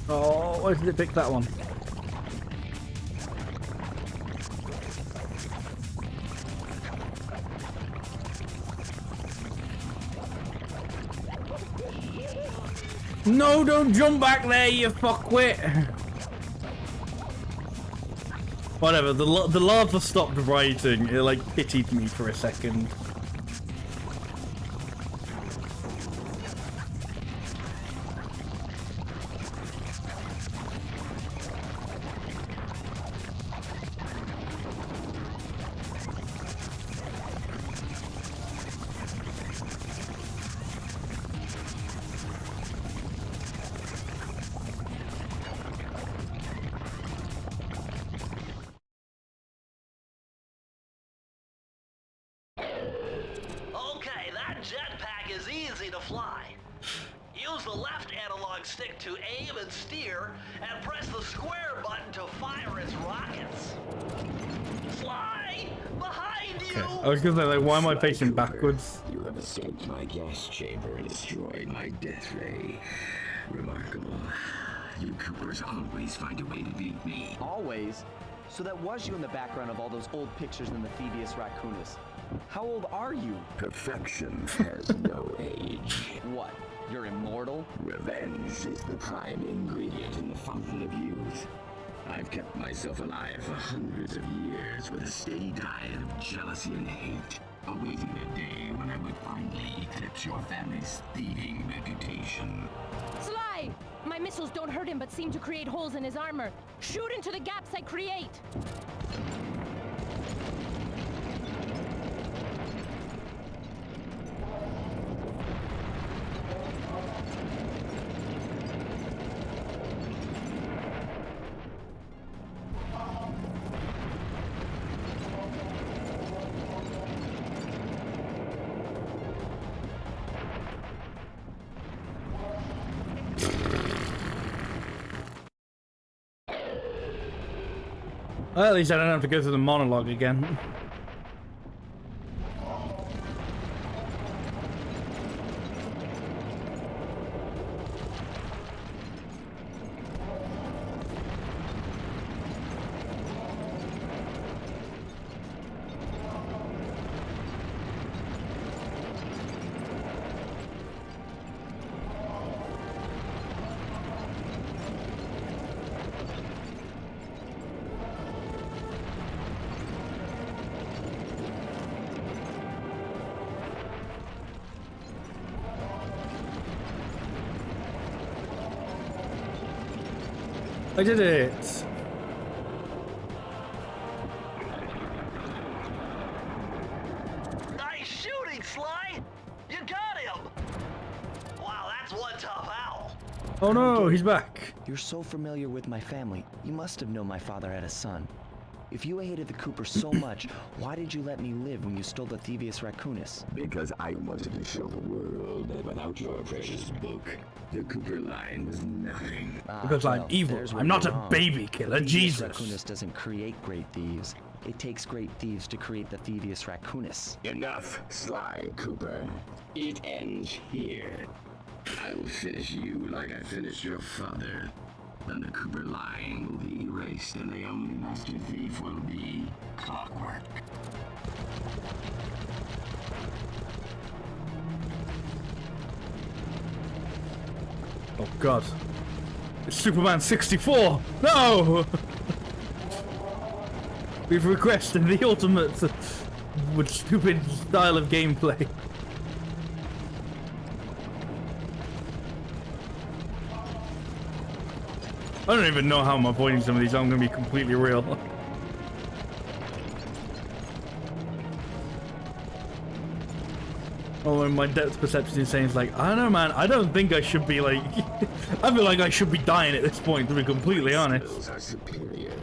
Oh, why did it pick that one? No, don't jump back there, you fuckwit! Whatever, the lava stopped writing. It like pitied me for a second. Okay, that jetpack is easy to fly. Use the left analog stick to aim and steer, and press the square button to fire its rockets. Fly! Behind you! Okay. I was gonna say, like, why am I facing backwards? You have escaped my gas chamber and destroyed my death ray. Remarkable. You Coopers always find a way to beat me. Always? So that was you in the background of all those old pictures in the Thievius Raccoonus. How old are you? Perfection has no age. What? You're immortal? Revenge is the prime ingredient in the fountain of youth. I've kept myself alive for hundreds of years with a steady diet of jealousy and hate, awaiting the day when I would finally eclipse your family's thieving reputation. Sly! My missiles don't hurt him but seem to create holes in his armor. Shoot into the gaps I create! Well, at least I don't have to go through the monologue again. I did it! Nice shooting, Sly! You got him! Wow, that's one tough owl. Oh no, he's back! You're so familiar with my family. You must have known my father had a son. If you hated the Coopers so much, why did you let me live when you stole the Thievius Raccoonus? Because I wanted to show the world that without your precious book, the Cooper line was nothing. Because I'm evil. there's where I'm not you're a wrong. baby killer, The Thievius Jesus. Raccoonus doesn't create great thieves. It takes great thieves to create the Thievius Raccoonus. Enough, Sly Cooper. It ends here. I will finish you like I finished your father. Then the Cooper line will be erased and the only master thief will be Clockwork. Oh god. It's Superman 64! No! We've requested the ultimate with stupid style of gameplay. I don't even know how I'm avoiding some of these. I'm gonna be completely real. Oh, and my depth perception is saying, it's like, I don't know, man. I don't think I should be like. I feel like I should be dying at this point, to be completely honest. Skills are superior.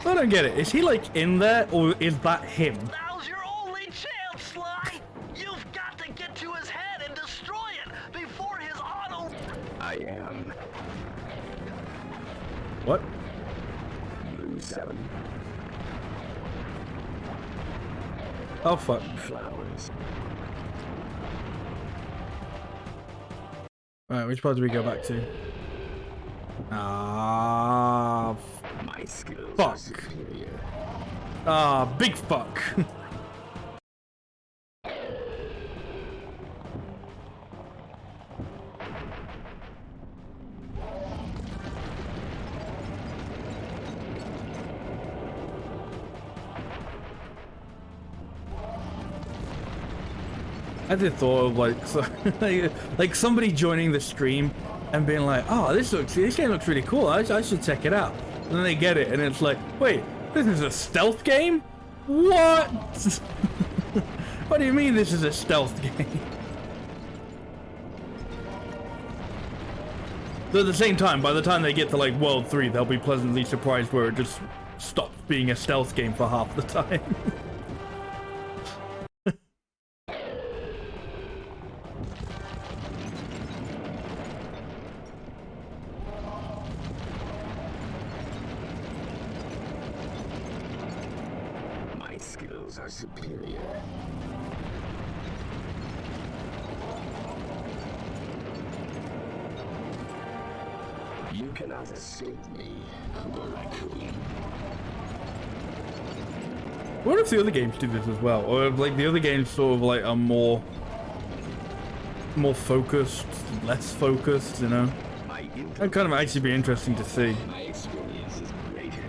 I don't get it. Is he like in there, or is that him? Now's your only chance, Sly! You've got to get to his head and destroy it before his auto... I am What? Blue 7 Oh fuck. flowers. Alright, which part do we go back to? Ah, My skills Fuck. are superior. big fuck. I did thought of like, so, like somebody joining the stream and being like, oh, this game looks really cool. I should check it out. And then they get it, and it's like, wait, this is a stealth game? What? What do you mean this is a stealth game? But at the same time, by the time they get to like World 3, they'll be pleasantly surprised where it just stops being a stealth game for half the time. My skills are superior. You cannot escape me, Cooper Raccoon. I wonder if the other games do this as well, or if like the other games sort of like are more focused, less focused, you know? My That'd kind of actually be interesting to see. My experience is greater.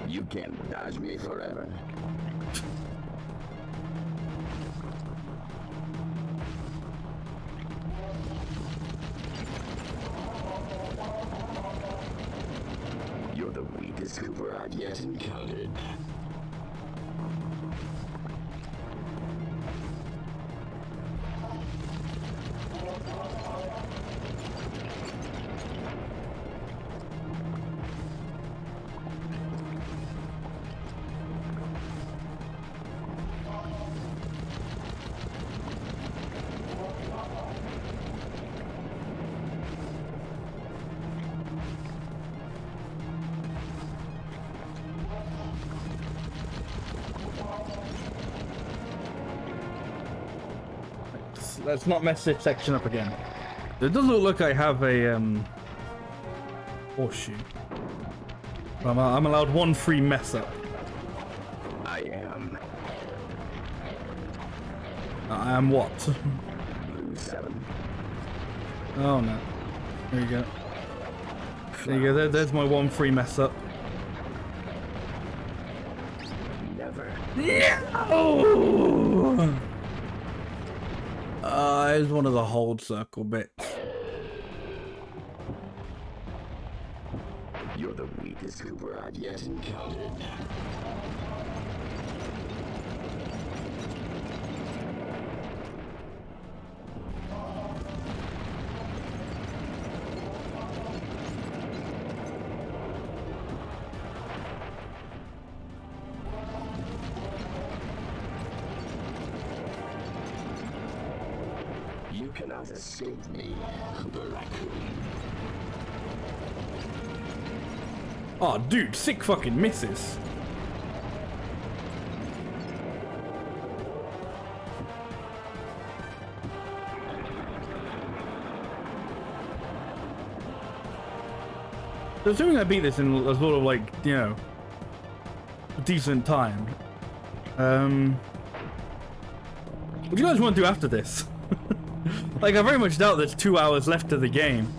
You can't dodge me forever. weakest Cooper I've yet encountered. Let's not mess this section up again. It does look like I have a horseshoe. I'm allowed one free mess up. I am. I am what? Blue 7. Oh no. There you go. There you go. There's my one free mess up. Never. No! It's one of the hold circle bits. You're the weakest Cooper I've yet encountered. You cannot escape me, the raccoon. Oh, dude, sick fucking misses. So assuming I beat this in a sort of like, you know, decent time. What do you guys want to do after this? Like, I very much doubt there's 2 hours left of the game.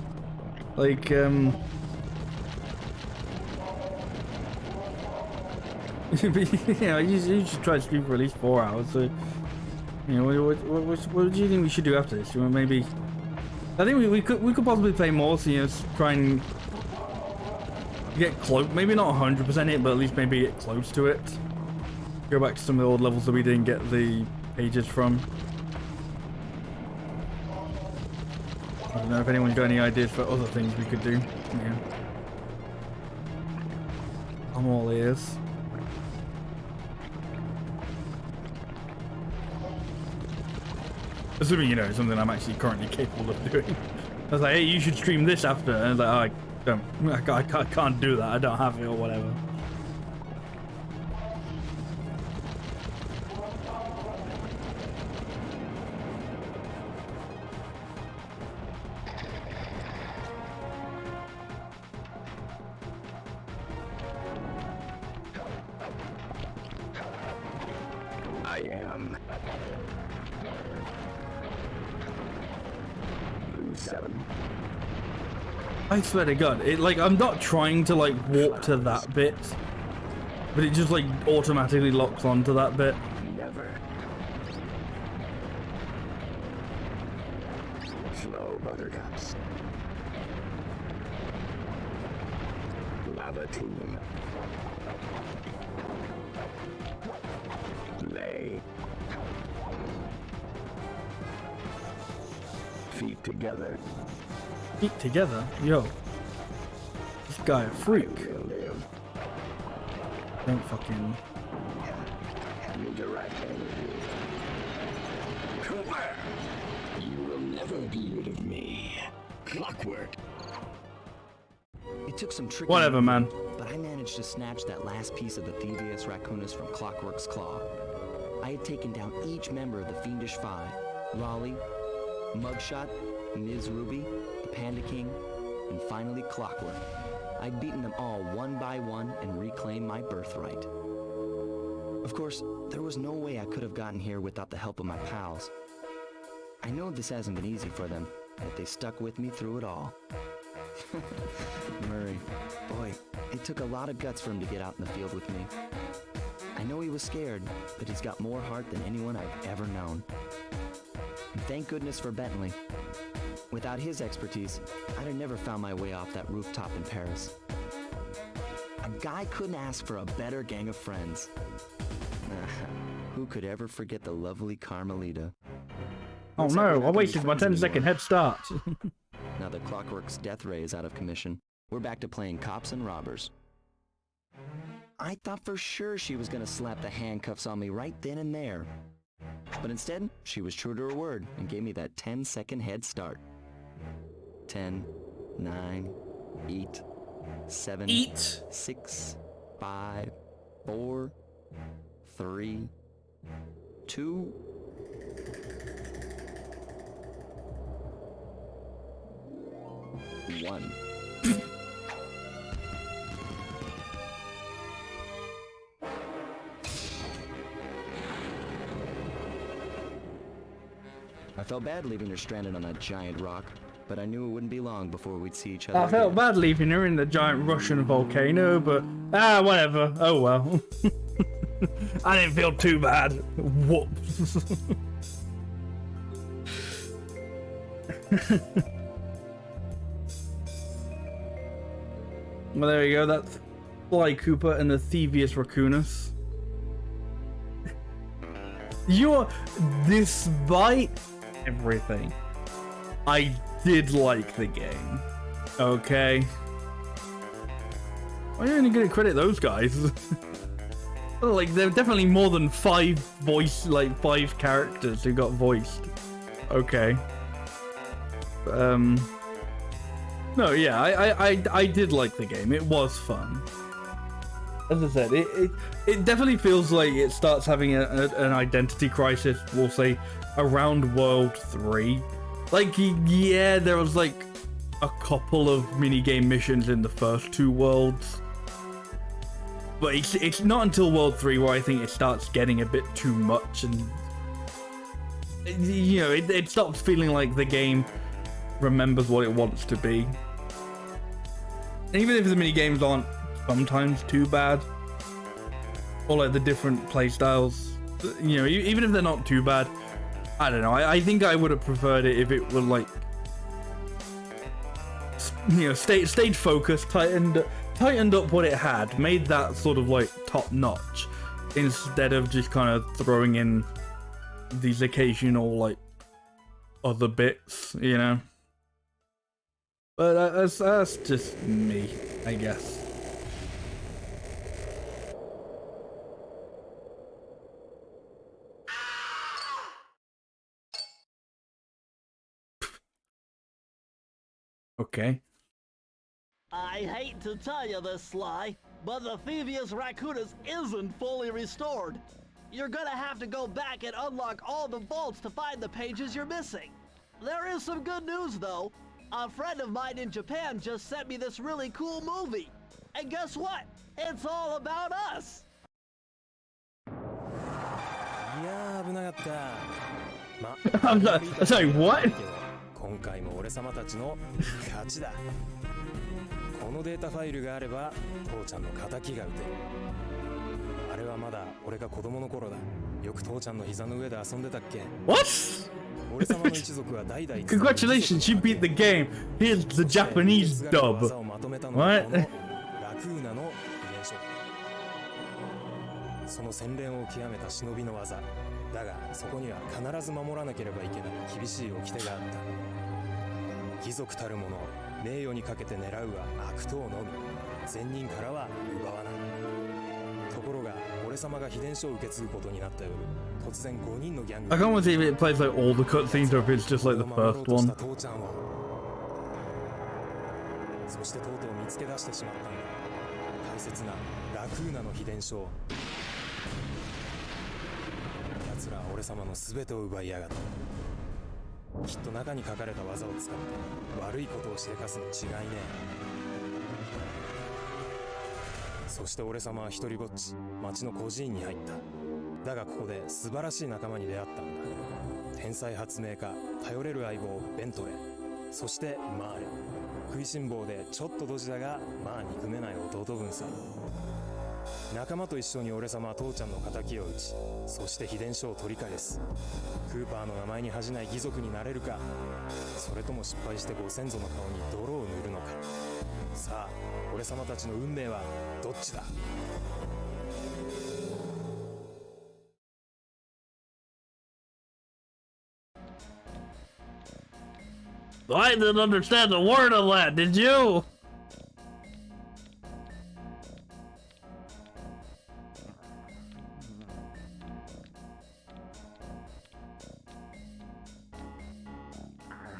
Like, you know, you should try to stream for at least 4 hours. So, you know, what do you think we should do after this? You want maybe? I think we could possibly play more. So, you know, try and get close. Maybe not 100% it, but at least maybe get close to it. Go back to some of the old levels that we didn't get the pages from. I don't know if anyone's got any ideas for other things we could do. Yeah. I'm all ears. Assuming, you know, something I'm actually currently capable of doing. I was like, hey, you should stream this after. And I was like, oh, I can't do that. I don't have it or whatever. I am. Blue 7. I swear to God, I'm not trying to like warp to that bit, but it just like automatically locks onto that bit. Never. Slow buttercups. Lava tomb. Lay. Feet together. Feet together? Yo. This guy a freak. Will live. Don't fucking... Interact energy. Cooper! You will never be rid of me. Clockwork. It took some tricking, Whatever, man. but I managed to snatch that last piece of the Thievius Raccoonus from Clockwork's claw. I had taken down each member of the Fiendish Five: Raleigh, Mugshot, Ms. Ruby, the Panda King, and finally Clockwork. I'd beaten them all one by one and reclaimed my birthright. Of course, there was no way I could have gotten here without the help of my pals. I know this hasn't been easy for them, but they stuck with me through it all. Murray, boy, it took a lot of guts for him to get out in the field with me. I know he was scared, but he's got more heart than anyone I've ever known. And thank goodness for Bentley. Without his expertise, I'd have never found my way off that rooftop in Paris. A guy couldn't ask for a better gang of friends. Who could ever forget the lovely Carmelita? Oh Looks like we're no, not I gonna be wasted my friends 10-second anymore. head start. Now that Clockwork's death ray is out of commission, we're back to playing cops and robbers. I thought for sure she was gonna slap the handcuffs on me right then and there. But instead, she was true to her word and gave me that 10-second head start. 10, 9, 8, 7, Eat. 6, 5, 4, 3, 2... One. I felt bad leaving her stranded on that giant rock, but I knew it wouldn't be long before we'd see each other I felt again. bad leaving her in the giant Russian volcano, but whatever. Oh well. I didn't feel too bad. Whoops. Well, there you go. That's Sly Cooper and the Thievius Raccoonus. Despite everything, I did like the game. Okay. I'm only gonna credit those guys. Like, there are definitely more than 5 characters who got voiced. Okay. No, yeah, I did like the game. It was fun. As I said, it definitely feels like it starts having an identity crisis, we'll say, around World 3. Like, yeah, there was like a couple of minigame missions in the first 2 worlds. But it's not until World 3 where I think it starts getting a bit too much, and you know, it stops feeling like the game remembers what it wants to be. And even if the mini games aren't sometimes too bad, or like the different playstyles, you know, even if they're not too bad, I don't know. I think I would have preferred it if it were like, you know, stayed focused, tightened up what it had, made that sort of like top notch, instead of just kind of throwing in these occasional like other bits, you know. But that's just me, I guess. Okay. I hate to tell you this, Sly, but the Thievius Raccoonus isn't fully restored. You're gonna have to go back and unlock all the vaults to find the pages you're missing. There is some good news, though. A friend of mine in Japan just sent me this really cool movie. And guess what? It's all about us! いやー危なかった。ま I'm sorry, what? 今回も俺様たちの勝ちだ。このデータファイルがあれば父ちゃんの仇が撃てる。あれはまだ俺が子供の頃だ。よく父ちゃんの膝の上で遊んでたっけ。 What? 俺様の一族は代々 Congratulations, you beat the game. Here's the Japanese dub. 技をまとめたの What? がこのラクーナの遺伝書。その洗練を極めた忍びの技。だがそこには必ず守らなければいけない厳しい掟があった。貴族たる者、名誉にかけて狙うは悪党のみ。善人からは奪わない。ところが俺様が秘伝書を受け継ぐことになった夜、突然5人のギャング I can't see if it plays like all the cutscenes or if it's just like the first one. 父ちゃんをそしてとうとう見つけ出してしまったんだ。大切なラクーナの秘伝書を。奴らは俺様の全てを奪いやがった。きっと中に書かれた技を使って悪いことをしでかすに違いねえ。そして俺様は一人ぼっち町の孤児院に入った。だがここで素晴らしい仲間に出会ったんだ。天才発明家、頼れる相棒ベントレー、そしてマーレ。食いしん坊でちょっとドジだがまあ憎めない弟分さ。仲間と一緒に俺様は父ちゃんの仇を討ち、そして秘伝書を取り返す。クーパーの名前に恥じない義族になれるか、それとも失敗してご先祖の顔に泥を塗るのか。さあ俺様たちの運命はどっちだ。I didn't understand a word of that, did you?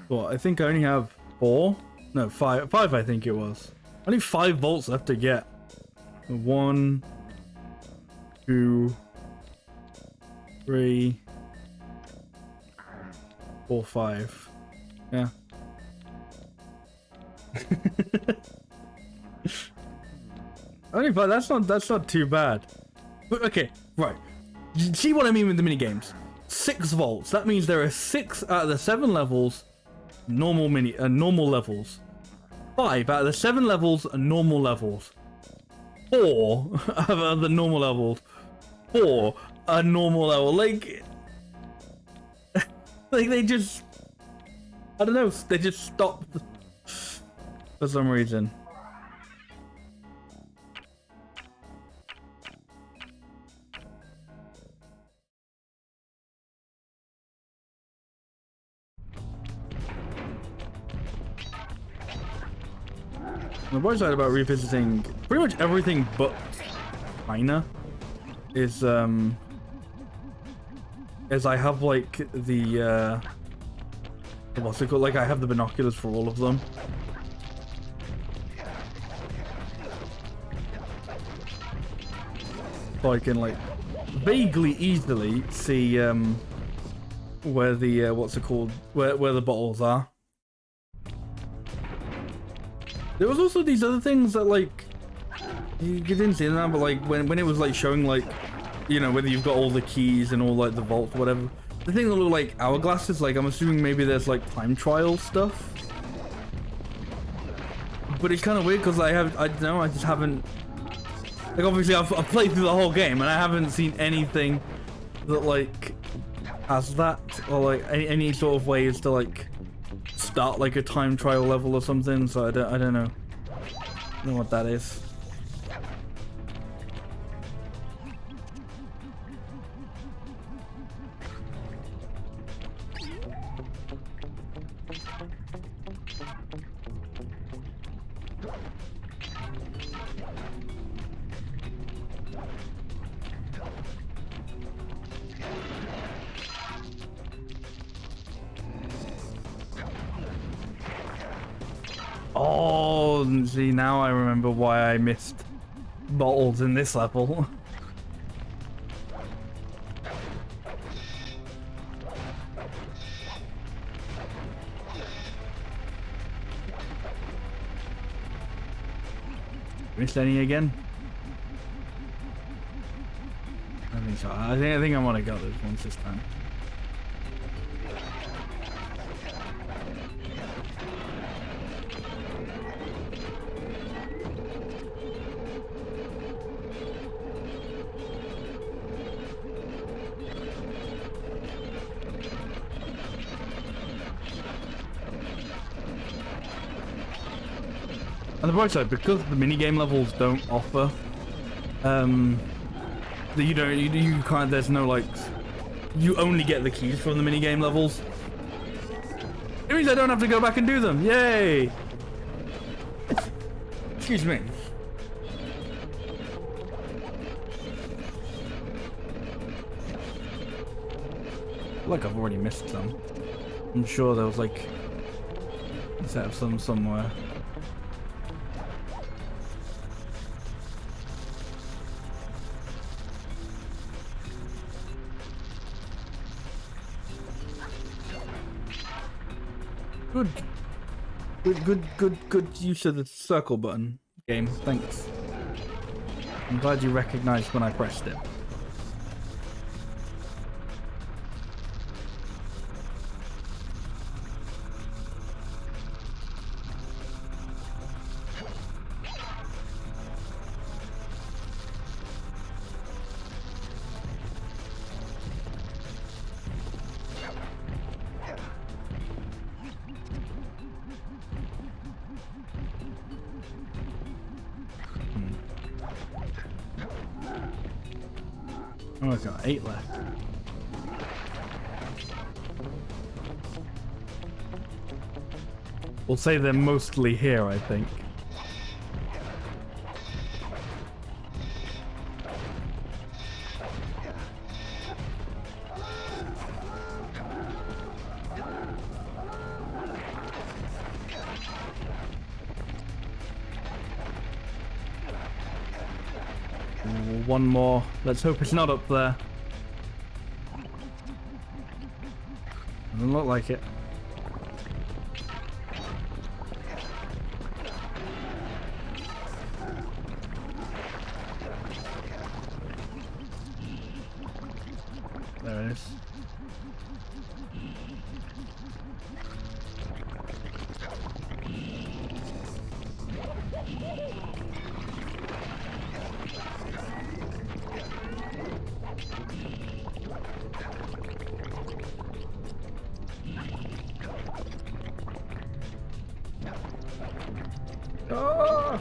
Well, I think I only have 4? No, 5. 5, I think it was. Only 5 volts left to get. 1, 2, 3, 4, 5. Yeah. Only 5. That's not too bad. But okay, right. You see what I mean with the mini games? 6 volts. That means there are 6 out of the 7 levels. Normal levels. 5 out of the 7 levels are normal levels. 4 out of the normal levels. 4 are normal level. Like they just, I don't know, they just stopped for some reason. The bright side about revisiting pretty much everything but China is I have like the what's it called? Like I have the binoculars for all of them. So I can like vaguely easily see where the what's it called? Where the bottles are. There was also these other things that like you didn't see them, but like when it was like showing like, you know, whether you've got all the keys and all like the vaults or whatever. The thing that look like hourglasses, like I'm assuming maybe there's like time trial stuff. But it's kind of weird because I don't know, I just haven't, like obviously I've played through the whole game and I haven't seen anything that like has that, or like any sort of ways to like start like a time trial level or something, so I don't know. I don't know what that is. Oh, see, now I remember why I missed bottles in this level. Missed any again? I think so. I think I want to go those ones this time. On the bright side, because the minigame levels don't offer, you can't, there's no like, you only get the keys from the minigame levels. It means I don't have to go back and do them, yay! Excuse me. Like I've already missed some. I'm sure there was like a set of some somewhere. Good use of the circle button, game. Thanks. I'm glad you recognized when I pressed it. Oh, I've got 8 left. We'll say they're mostly here, I think. One more. Let's hope it's not up there. Doesn't look like it. There it is. Oh!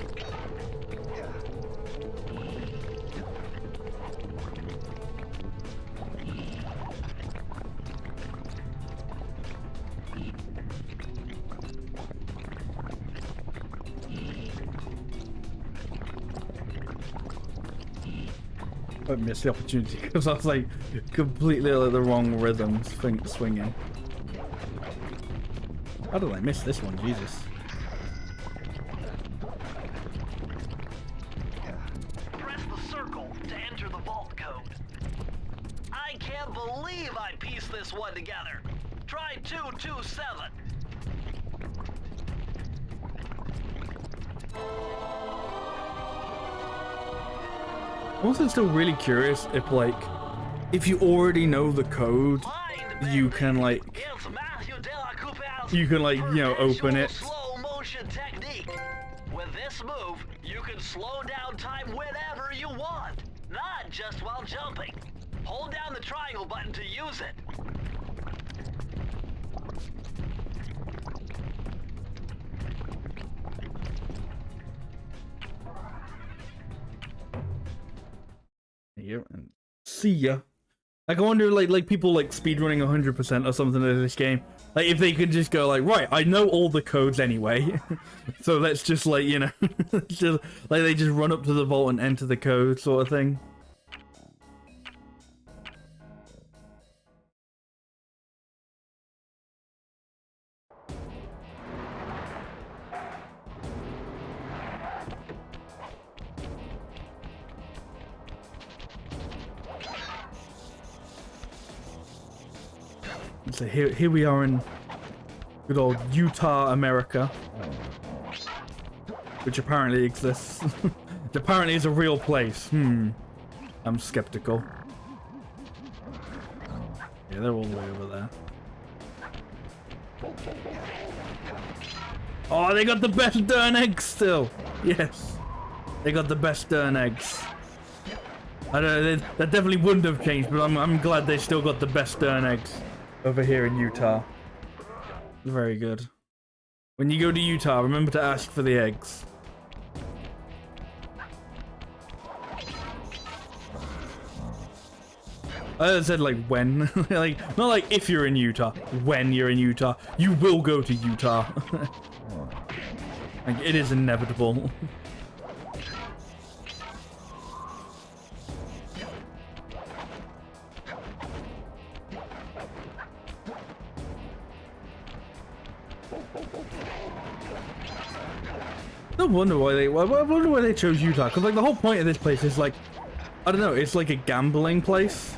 I missed the opportunity because I was like completely like the wrong rhythm swinging. How did I miss this one? Jesus. Press the circle to enter the vault code. I can't believe I pieced this one together. Try 227. I'm also still really curious if, like, if you already know the code, you can, like, you know, open it. Slow motion technique. With this move, you can slow down time whenever you want, not just while jumping. Hold down the triangle button to use it. Here and see ya. Like, I wonder, like people like speedrunning 100% or something of this game. Like, if they could just go like, right, I know all the codes anyway, so let's just, like, you know, just like they just run up to the vault and enter the code sort of thing. So here we are in good old Utah, America, which apparently exists. It apparently is a real place. I'm skeptical. Yeah, they're all the way over there. Oh, they got the best darn eggs still. Yes, they got the best darn eggs. I don't. That definitely wouldn't have changed, but I'm glad they still got the best darn eggs. Over here in Utah. Very good. When you go to Utah, remember to ask for the eggs. I said like when. Like, not like if you're in Utah. When you're in Utah. You will go to Utah. Like, it is inevitable. I wonder why they chose Utah, because like the whole point of this place is like, I don't know, it's like a gambling place.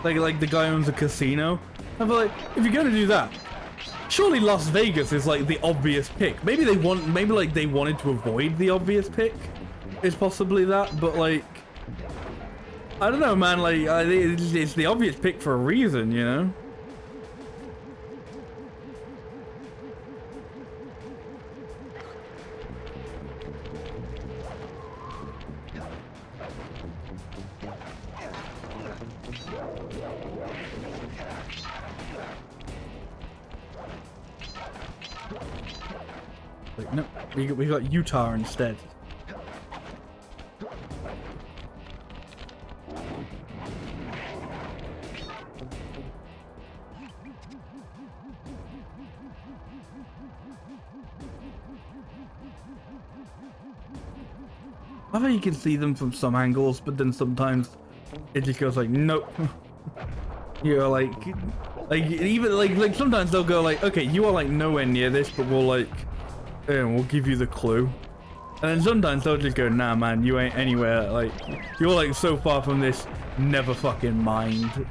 Like the guy owns a casino. I feel like if you're gonna do that, surely Las Vegas is like the obvious pick. Maybe they wanted to avoid the obvious pick. It's possibly that, but like, I don't know, man. Like, it's the obvious pick for a reason, you know. Like, no, we got Utah instead. I bet you can see them from some angles, but then sometimes it just goes like, nope. You're like even like sometimes they'll go like, okay, you are like nowhere near this, but we'll give you the clue. And then sometimes they'll just go, nah, man, you ain't anywhere. Like, you're like so far from this, never fucking mind.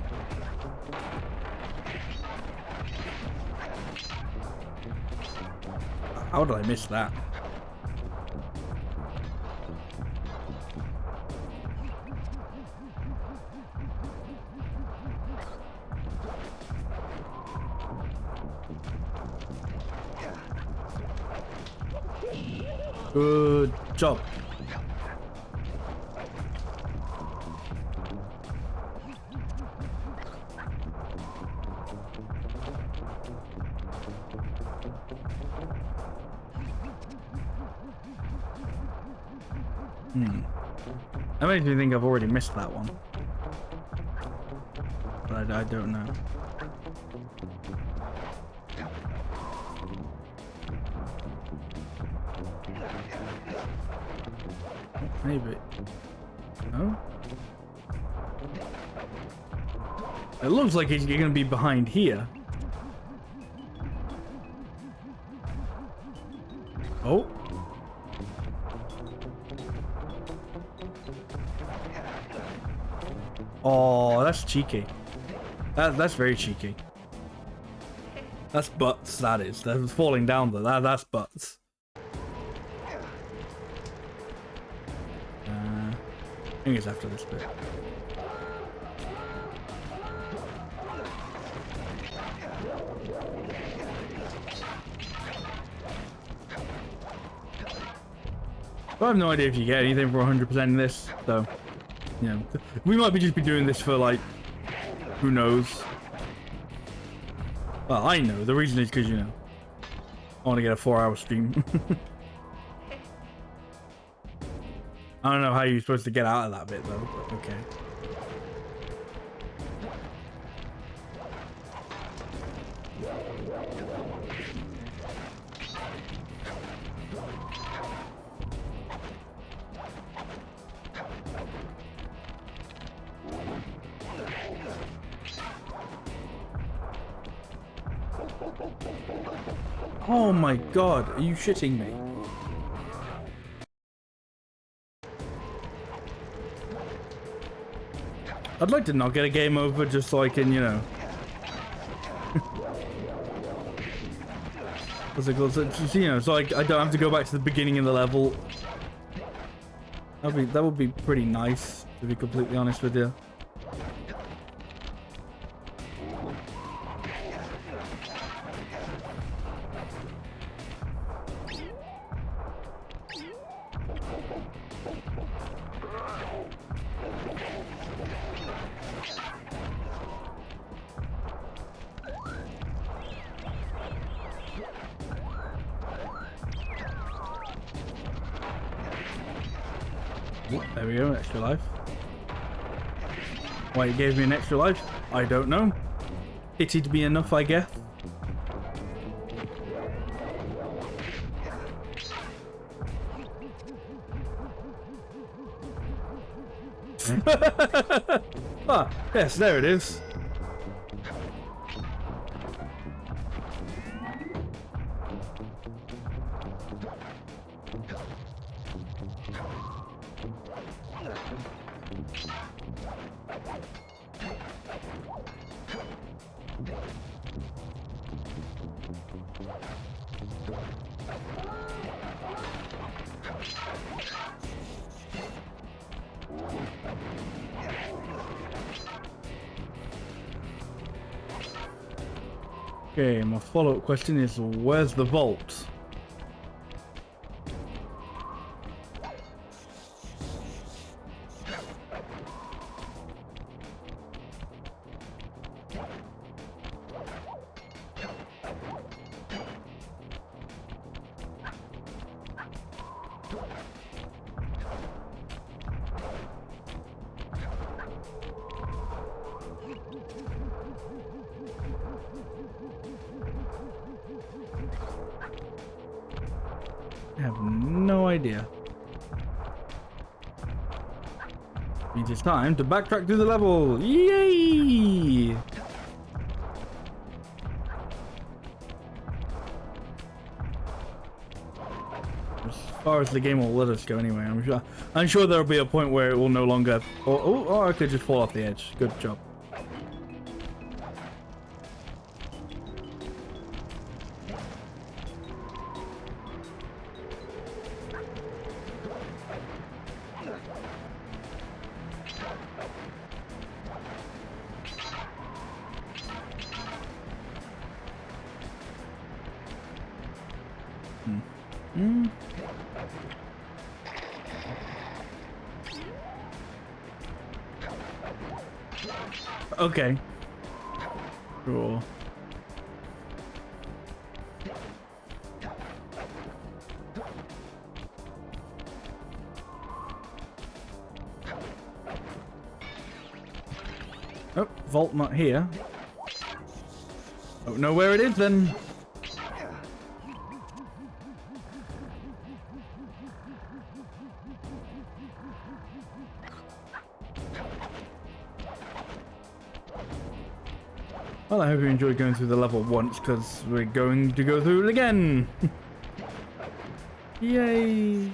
How did I miss that? Good job. That makes me think I've already missed that one. But I don't know. Maybe. No? It looks like you're gonna be behind here. Oh. Oh, that's cheeky. That's very cheeky. That's butts, that is. That's falling down there. That's butts. I think it's after this bit. I have no idea if you get anything for 100% in this, so, you know, we might just be doing this for, like, who knows. Well, I know. The reason is because, you know, I want to get a 4-hour stream. I don't know how you're supposed to get out of that bit, though, but okay. Oh my god, are you shitting me? I'd like to not get a game over just so I can, you know. What's it called? So, you know, so I don't have to go back to the beginning of the level. That would be pretty nice, to be completely honest with you. There we go, extra life. Why it gave me an extra life? I don't know. It'd be enough, I guess. Ah, yes, there it is. Okay, my follow-up question is, where's the vault? I have no idea. Means it's time to backtrack through the level. Yay! As far as the game will let us go anyway, I'm sure there'll be a point where it will no longer... Oh, I could just fall off the edge. Good job. Okay. Cool. Oh, vault not here. Don't know where it is then. Well, I hope you enjoyed going through the level once, because we're going to go through it again. Yay!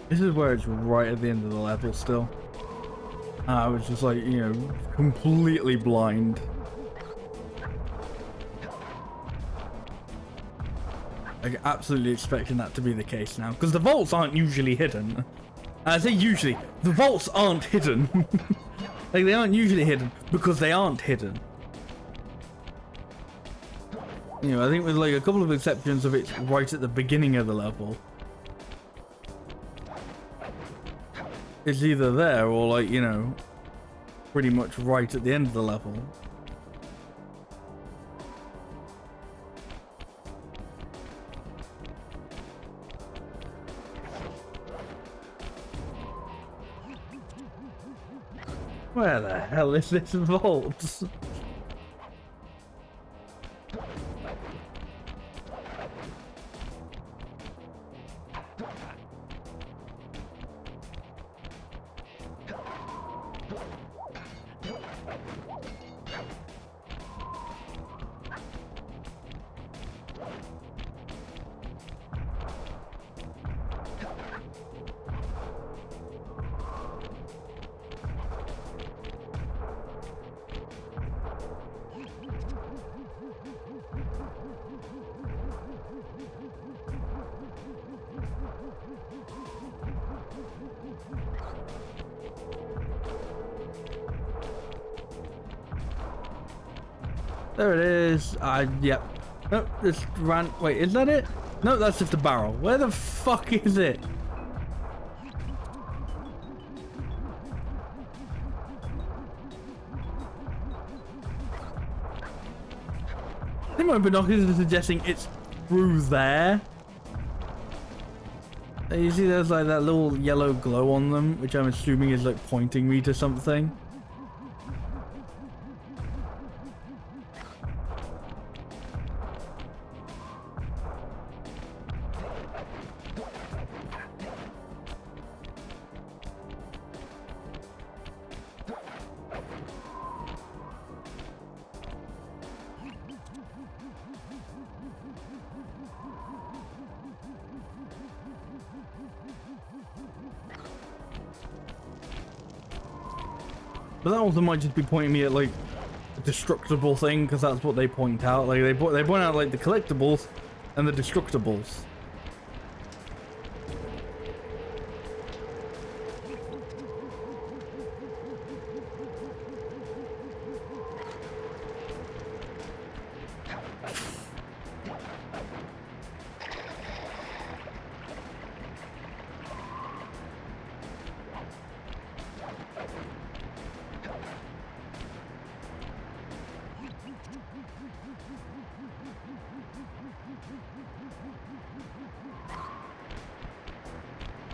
This is where it's right at the end of the level still. I was just like, you know, completely blind. Like, absolutely expecting that to be the case now. Because the vaults aren't usually hidden. I say usually, the vaults aren't hidden. Like, they aren't usually hidden because they aren't hidden. You know, I think with like a couple of exceptions of it's right at the beginning of the level. It's either there or like, you know, pretty much right at the end of the level. Where the hell is this vault? There it is. Yep. Nope, this ran. Wait, is that it? No, that's just a barrel. Where the fuck is it? I think my binoculars are suggesting it's through there. You see there's like that little yellow glow on them, which I'm assuming is like pointing me to something. But that also might just be pointing me at like a destructible thing, because that's what they point out. Like they point out like the collectibles and the destructibles.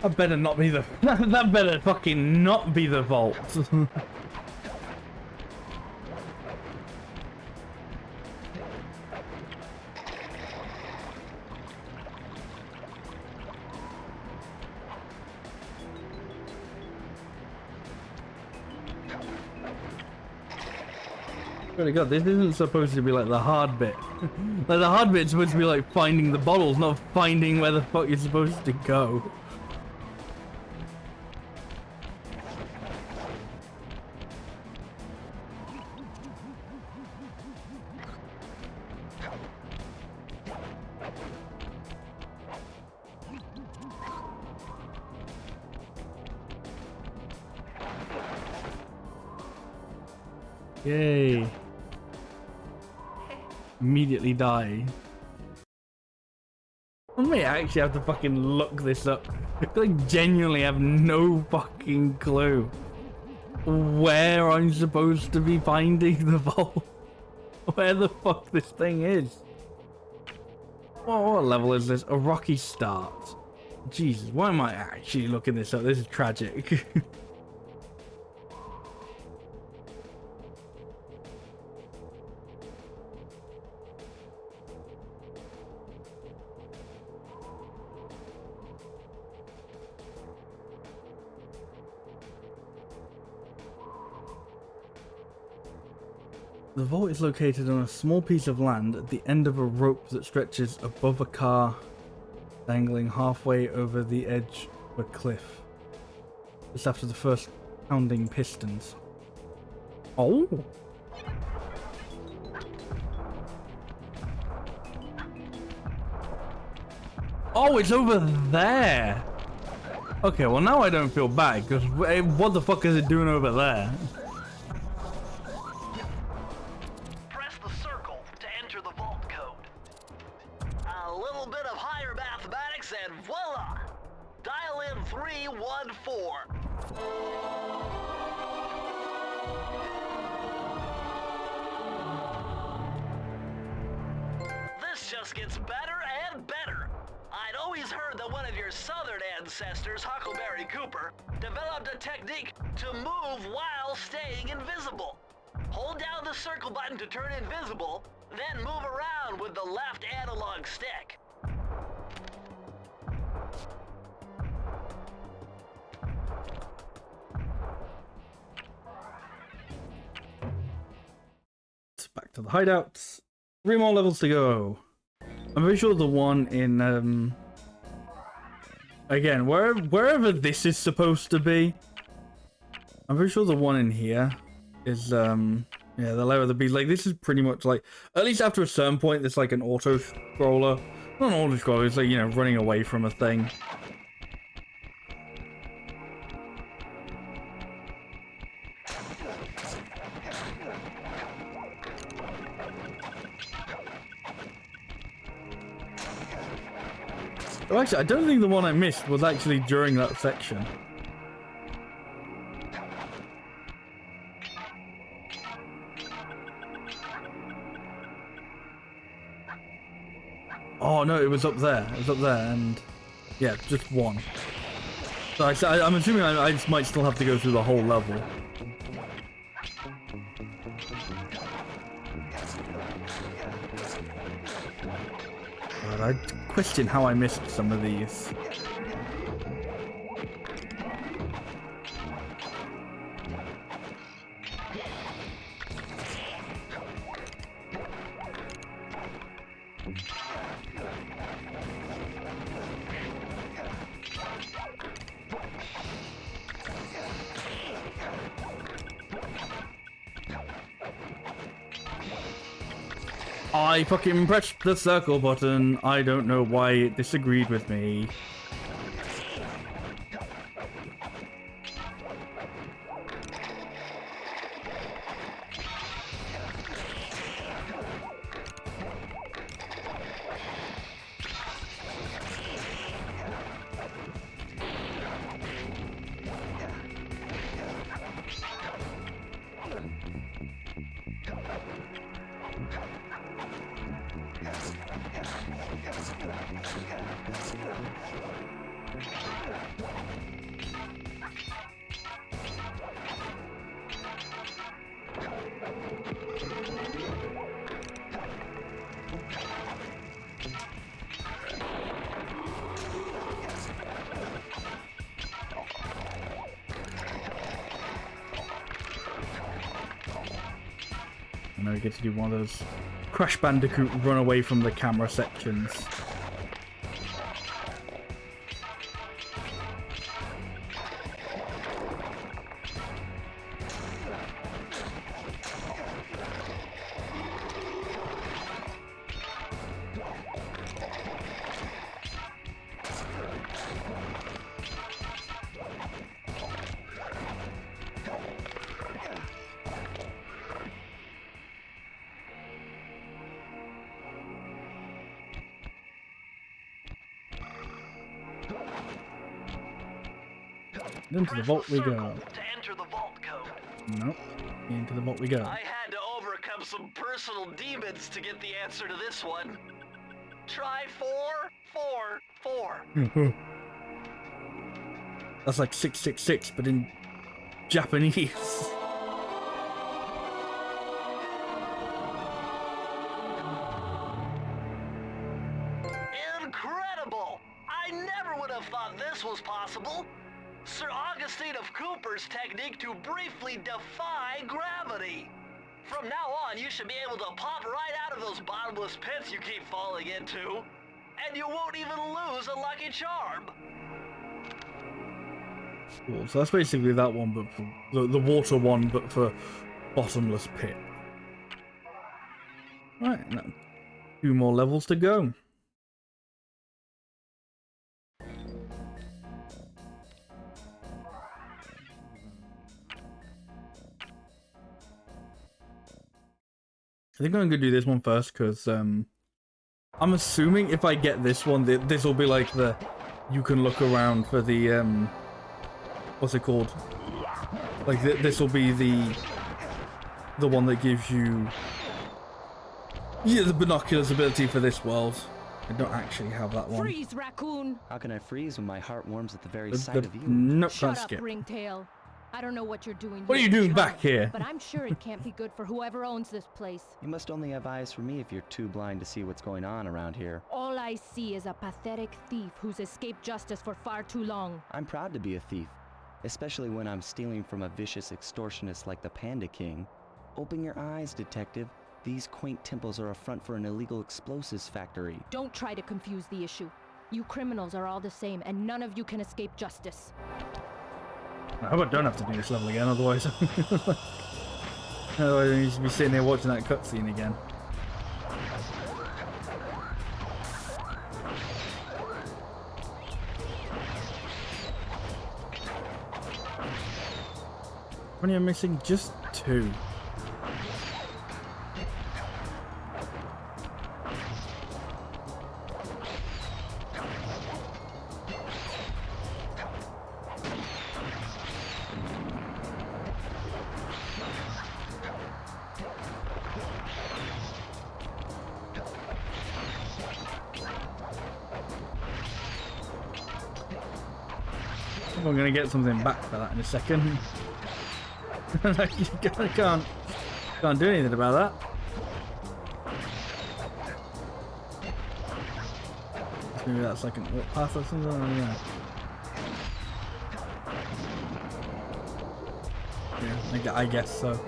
That better not be the... that better fucking not be the vault. Really God, this isn't supposed to be like the hard bit. Like the hard bit's supposed to be like finding the bottles, not finding where the fuck you're supposed to go. Yay. Immediately die. I may actually have to fucking look this up. I genuinely have no fucking clue where I'm supposed to be finding the vault. Where the fuck this thing is. What level is this? A rocky start. Jesus, why am I actually looking this up? This is tragic. The vault is located on a small piece of land at the end of a rope that stretches above a car, dangling halfway over the edge of a cliff. Just after the first pounding pistons. Oh! Oh, it's over there! Okay, well now I don't feel bad, because what the fuck is it doing over there? Just gets better and better. I'd always heard that one of your southern ancestors, Huckleberry Cooper, developed a technique to move while staying invisible. Hold down the circle button to turn invisible, then move around with the left analog stick. Back to the hideouts. 3 more levels to go. I'm pretty sure the one in, again, wherever this is supposed to be, I'm pretty sure the one in here is, yeah, the Lair of the Beast. Like, this is pretty much like, at least after a certain point, it's like an auto-scroller. Not an auto-scroller, it's like, you know, running away from a thing. Oh, actually, I don't think the one I missed was actually during that section. Oh no, it was up there. It was up there, and yeah, just one. So I'm assuming I just might still have to go through the whole level. God, I question how I missed some of these. I fucking pressed the circle button. I don't know why it disagreed with me. And now we get to do one of those Crash Bandicoot run away from the camera sections. Into the vault we go. To enter the vault code. Nope. Into the vault we go. I had to overcome some personal demons to get the answer to this one. Try 444. That's like 666, but in Japanese. Incredible! I never would have thought this was possible. Sir Augustine of Cooper's technique to briefly defy gravity. From now on, you should be able to pop right out of those bottomless pits you keep falling into, and you won't even lose a lucky charm. Cool. So that's basically that one, but for the water one, but for bottomless pit. Right, now 2 more levels to go. I think I'm gonna do this one first because I'm assuming if I get this one, this will be like the you can look around for the what's it called? Like this will be the one that gives you the binoculars ability for this world. I don't actually have that one. Freeze, raccoon! How can I freeze when my heart warms at the very sight of you? Nope, Shut can't up, skip. Ringtail. I don't know what you're doing. What are you here, doing back child, here? But I'm sure it can't be good for whoever owns this place. You must only have eyes for me if you're too blind to see what's going on around here. All I see is a pathetic thief who's escaped justice for far too long. I'm proud to be a thief, especially when I'm stealing from a vicious extortionist like the Panda King. Open your eyes, detective. These quaint temples are a front for an illegal explosives factory. Don't try to confuse the issue. You criminals are all the same, and none of you can escape justice. I hope I don't have to do this level again, otherwise otherwise I need to be sitting here watching that cutscene again. How many am I missing? Just 2. I'm gonna get something back for that in a second. Like, you can't do anything about that. Maybe that's like an up path or something. I don't know. Yeah, I guess so.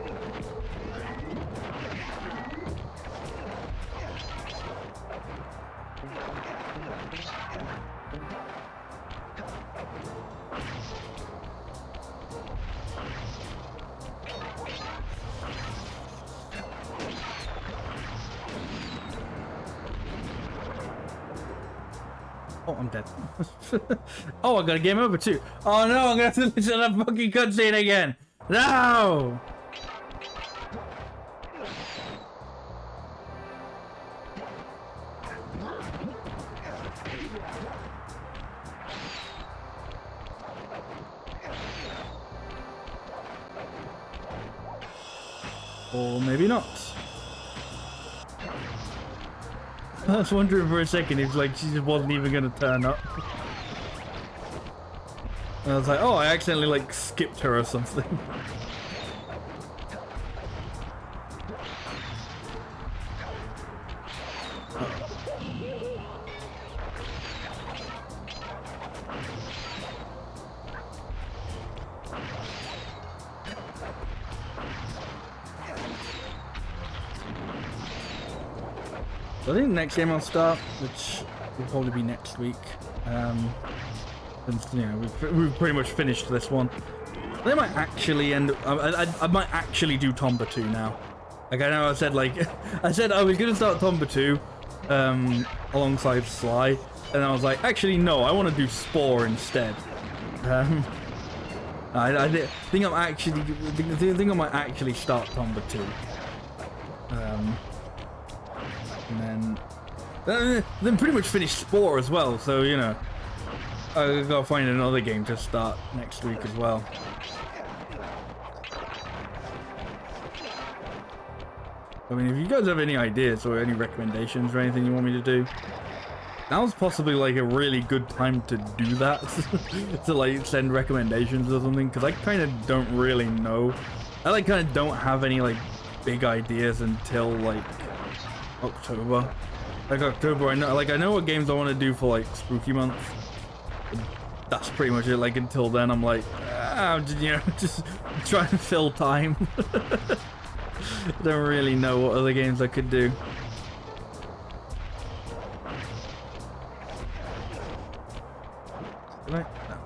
Oh, I'm dead. Oh, I got a game over too. Oh no, I'm gonna have to listen to that fucking cutscene again. No! Or maybe not. I was wondering for a second if like she just wasn't even gonna turn up. And I was like, oh, I accidentally like skipped her or something. So I think the next game I'll start, which will probably be next week, since, you know, we've pretty much finished this one. They might actually end. I might actually do Tomba 2 now. Like, I know I said, like, I said I was gonna start Tomba 2 alongside Sly, and I was like, actually no, I want to do Spore instead. I think I'm actually think I might actually start Tomba 2. And then pretty much finish Spore as well, so, you know, I gotta find another game to start next week as well. I mean, if you guys have any ideas or any recommendations or anything you want me to do, now's possibly like a really good time to do that. To like send recommendations or something, because I kind of don't really know. I like kind of don't have any like big ideas until like October. Like October, I know what games I want to do for like Spooky Month. That's pretty much it. Like until then, I'm like, you know, just trying to fill time. I don't really know what other games I could do. Right? No.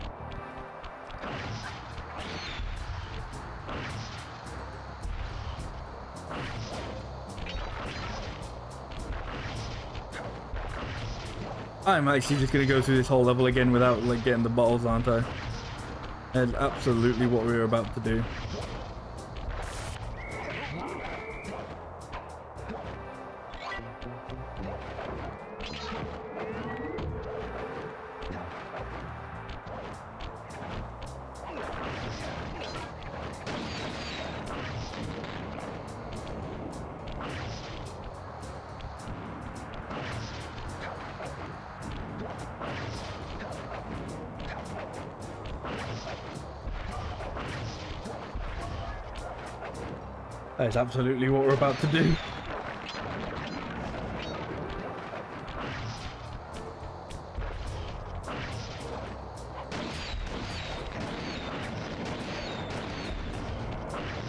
I'm actually just gonna go through this whole level again without like getting the bottles, aren't I? That's absolutely what we were about to do. That is absolutely what we're about to do.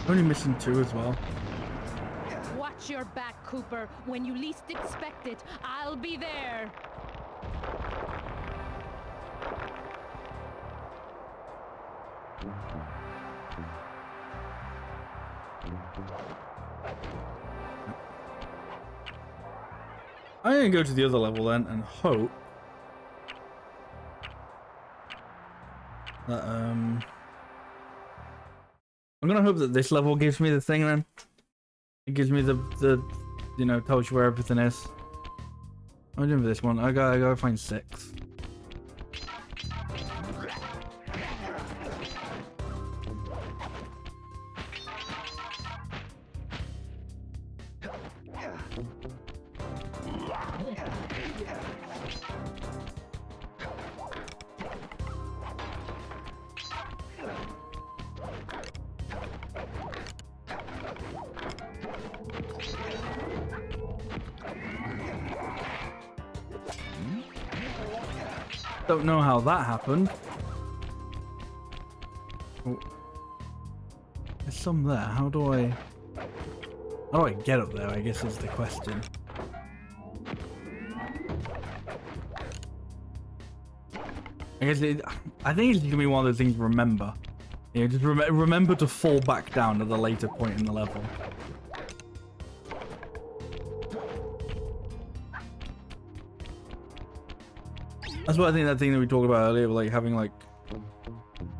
Only missing 2 as well. Watch your back, Cooper. When you least expect it, I'll be there. I'm gonna go to the other level then and hope that I'm gonna hope that this level gives me the thing then. It gives me the you know, tells you where everything is. I'm doing for this one. I gotta find 6. Don't know how that happened. Oh. There's some there. How do I get up there, I guess is the question. I think it's gonna be one of those things to remember. You know, just remember to fall back down at a later point in the level. That's what I think that thing that we talked about earlier, like having like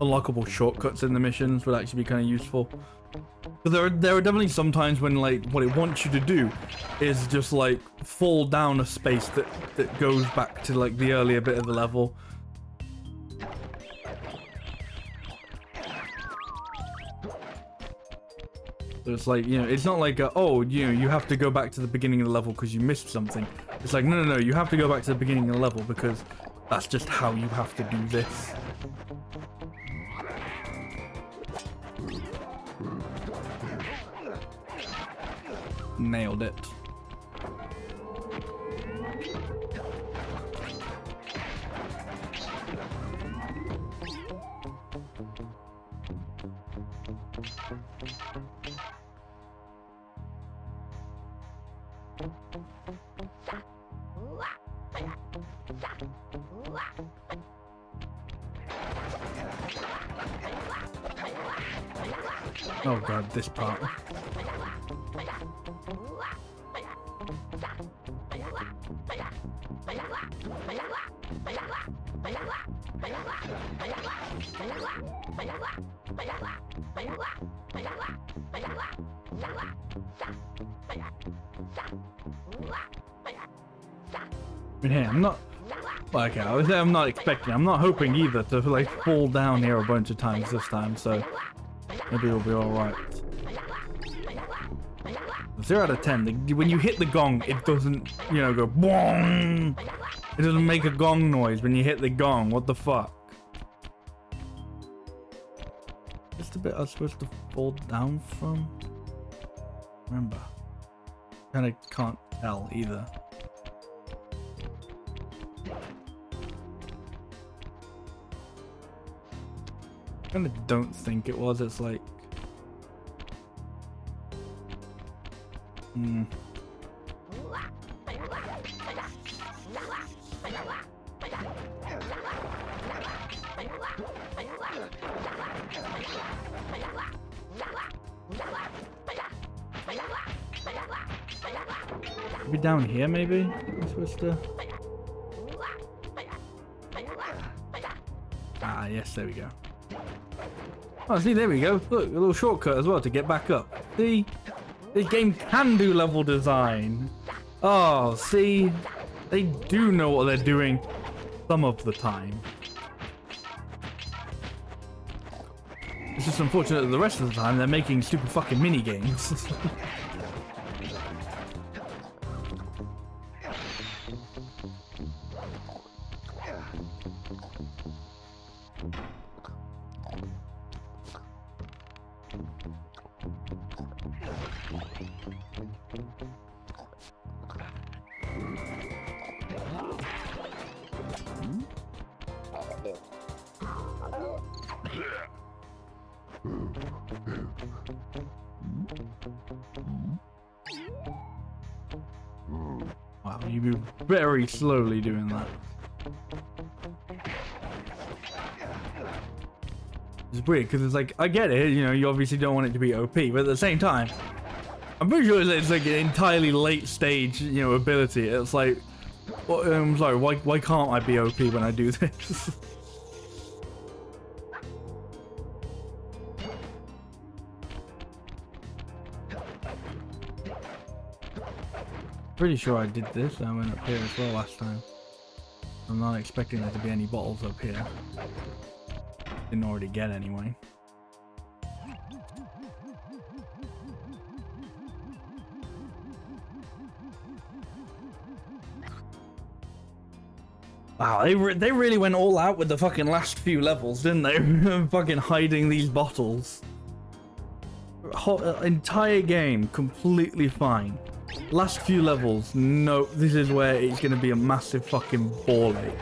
unlockable shortcuts in the missions would actually be kind of useful. Because there are definitely some times when like what it wants you to do is just like fall down a space that goes back to like the earlier bit of the level. So it's like, you know, it's not like oh, you know, you have to go back to the beginning of the level because you missed something. It's like no, you have to go back to the beginning of the level because that's just how you have to do this. Nailed it. Oh god, this part. Hey, I'm not. Well, okay, I was. I'm not expecting. I'm not hoping either to like fall down here a bunch of times this time. So maybe we'll be all right. 0 out of 10. When you hit the gong, it doesn't, you know, go boom. It doesn't make a gong noise when you hit the gong. What the fuck? Just the bit I was supposed to fall down from. Remember, kind of can't tell either. I kind of don't think it was. It's like. Maybe down here, maybe? I'm supposed to. Ah, yes, there we go. Oh, see, there we go. Look, a little shortcut as well to get back up. See? This game can do level design. Oh, see? They do know what they're doing some of the time. It's just unfortunate that the rest of the time they're making stupid fucking mini games. Wow, you move very slowly doing that. It's weird because it's like, I get it, you know, you obviously don't want it to be OP, but at the same time, I'm pretty sure it's like an entirely late stage, you know, ability. It's like, well, I'm sorry, why can't I be OP when I do this? Pretty sure I did this. I went up here as well last time. I'm not expecting there to be any bottles up here. Didn't already get anyway. Wow, they really went all out with the fucking last few levels, didn't they? Fucking hiding these bottles. Entire game completely fine. Last few levels, no, this is where it's gonna be a massive fucking ball ache.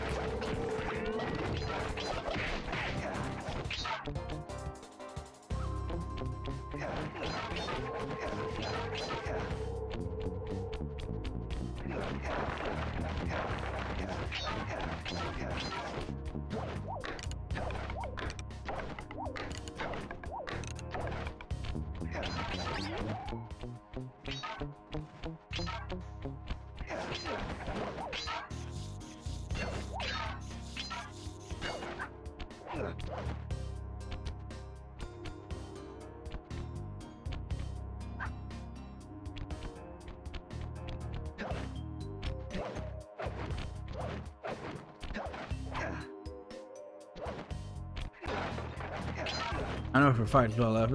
I know for a fact as well, like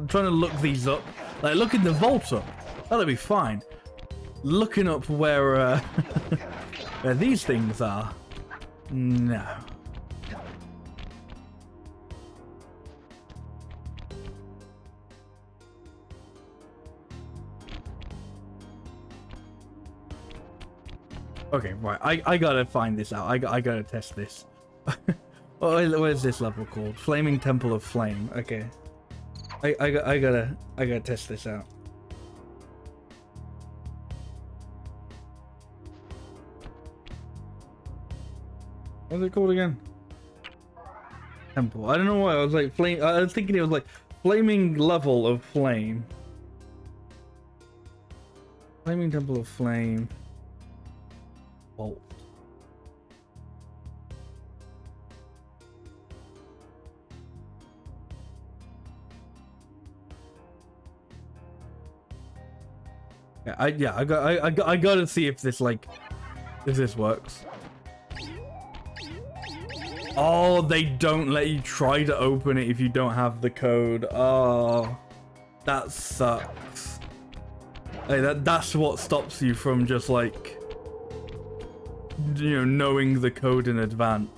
trying to look these up, like looking the vault up, that'll be fine. Looking up where where these things are, no. Okay, right. I gotta find this out. I gotta test this. What is this level called? Flaming Temple of Flame. Okay. I gotta test this out. What's it called again? Temple. I don't know why I was like flame. I was thinking it was like flaming level of flame. Flaming Temple of Flame. Vault. Yeah, I gotta see if this works. Oh, they don't let you try to open it if you don't have the code. Oh, that sucks. Hey, that's what stops you from just like, you know, knowing the code in advance.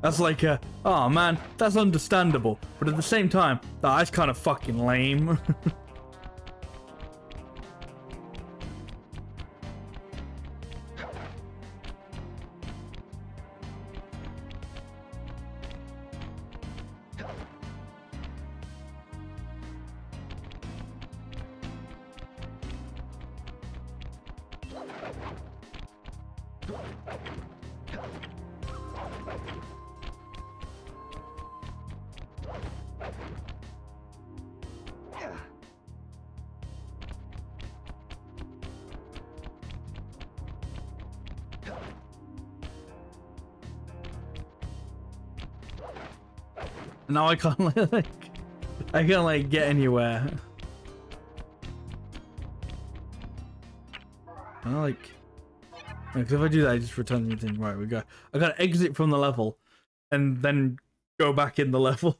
That's like a, oh man, that's understandable, but at the same time, that's kind of fucking lame. Now I can't like get anywhere. Because if I do that, I just return the thing. Right, I gotta exit from the level, and then go back in the level.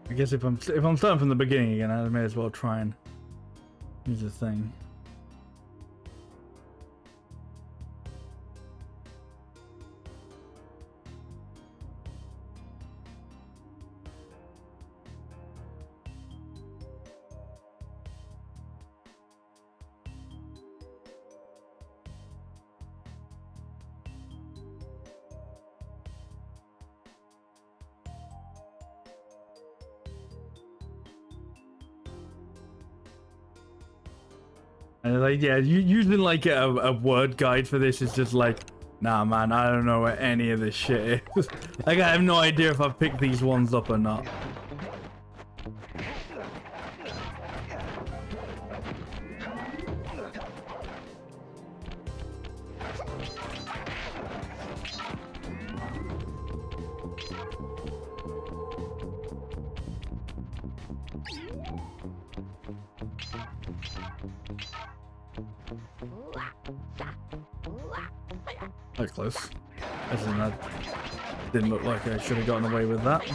I guess if I'm starting from the beginning again, I may as well try and use the thing. And like, yeah, using like a word guide for this is just like, nah, man, I don't know where any of this shit is. Like, I have no idea if I've picked these ones up or not. That close. As in, that didn't look like I should have gotten away with that.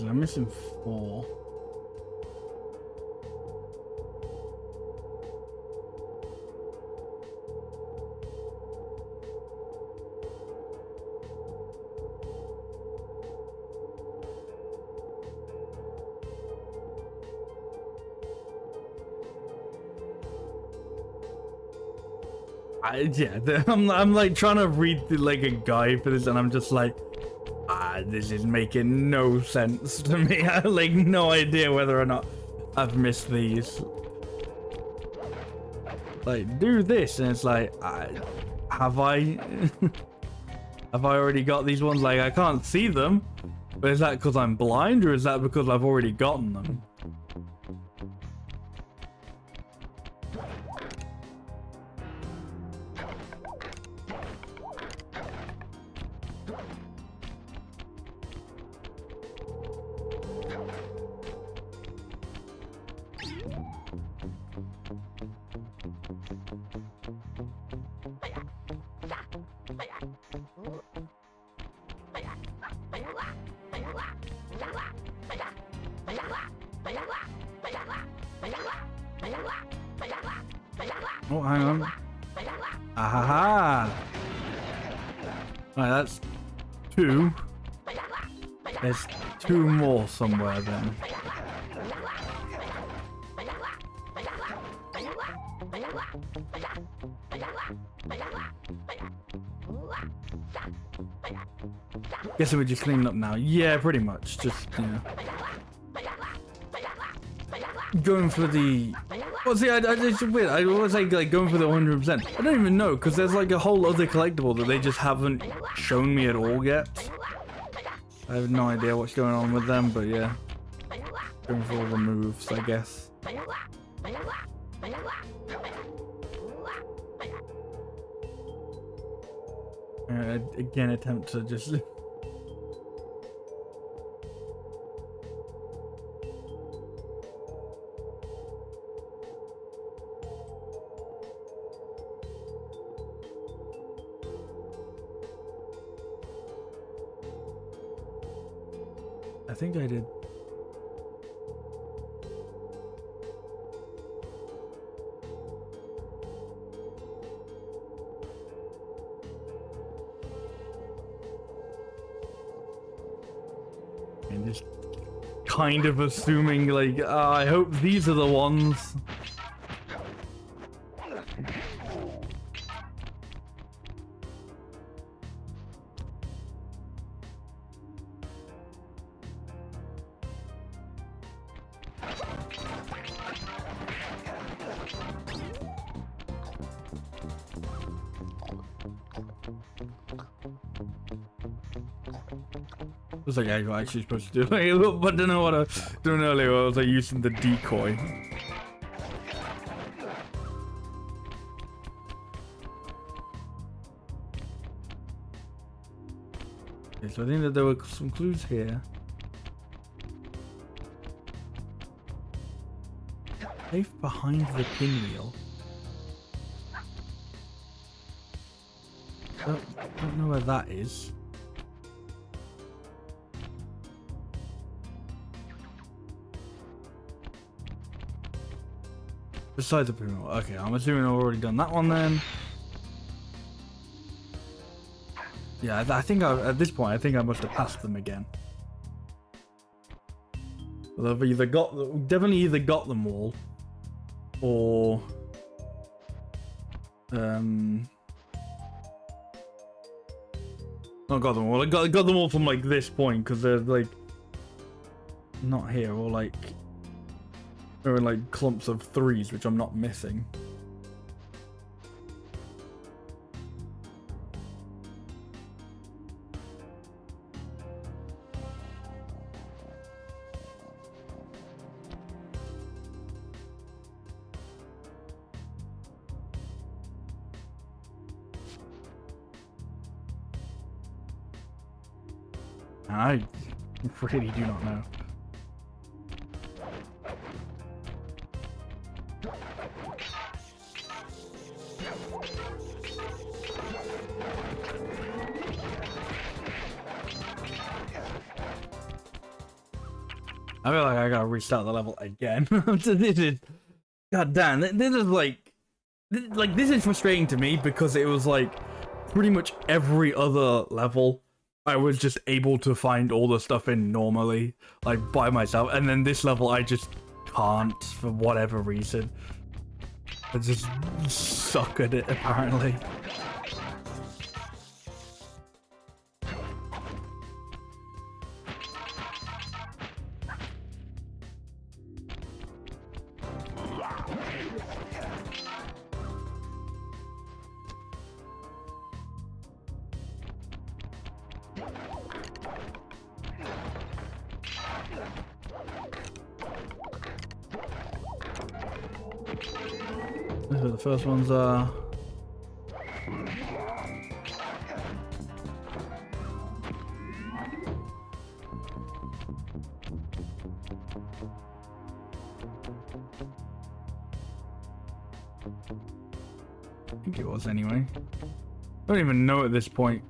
I'm missing 4. I'm like trying to read like a guide for this, and I'm just like, this is making no sense to me. I have like no idea whether or not I've missed these. Like, do this, and it's like, have I have I already got these ones? Like, I can't see them, but is that because I'm blind, or is that because I've already gotten them? Oh, hang on. Aha! Right, that's 2. There's 2 more somewhere then. Guessing we're just cleaning up now. Yeah, pretty much. Just, you know, going for the... Well, see, it's weird. I always like going for the 100%. I don't even know, because there's like a whole other collectible that they just haven't shown me at all yet. I have no idea what's going on with them, but yeah. Going for all the moves, I guess. Again, attempt to just... I think I did. And just kind of assuming like, I hope these are the ones. It was like I was actually supposed to do like a little, but I don't know what I was doing earlier. I was like using the decoy. Okay, so I think that there were some clues here. Safe behind the pinwheel. Don't know where that is. Beside the pinwheel. Okay, I'm assuming I've already done that one then. Yeah, I think at this point, I think I must have passed them again. They've either definitely either got them all, or not got them all. I got them all from like this point because they're like not here, or like they're in like clumps of threes, which I'm not missing. I really do not know. I feel like I gotta restart the level again. This is, god damn, this is like this is frustrating to me because it was like pretty much every other level I was just able to find all the stuff in normally, like by myself, and then this level I just can't for whatever reason. I just suck at it apparently. So the first ones are I think it was anyway. I don't even know at this point.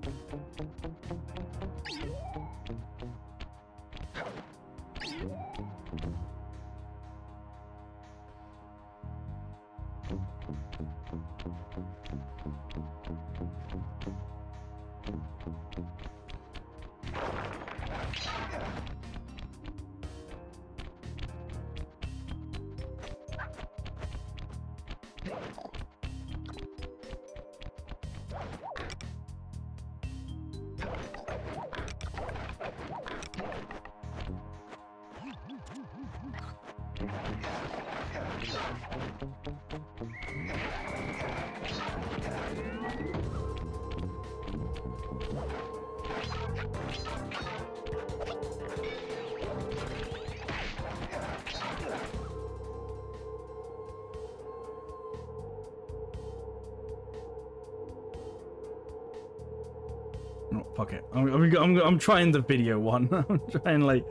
No, fuck it. I'm trying the video one. I'm trying like.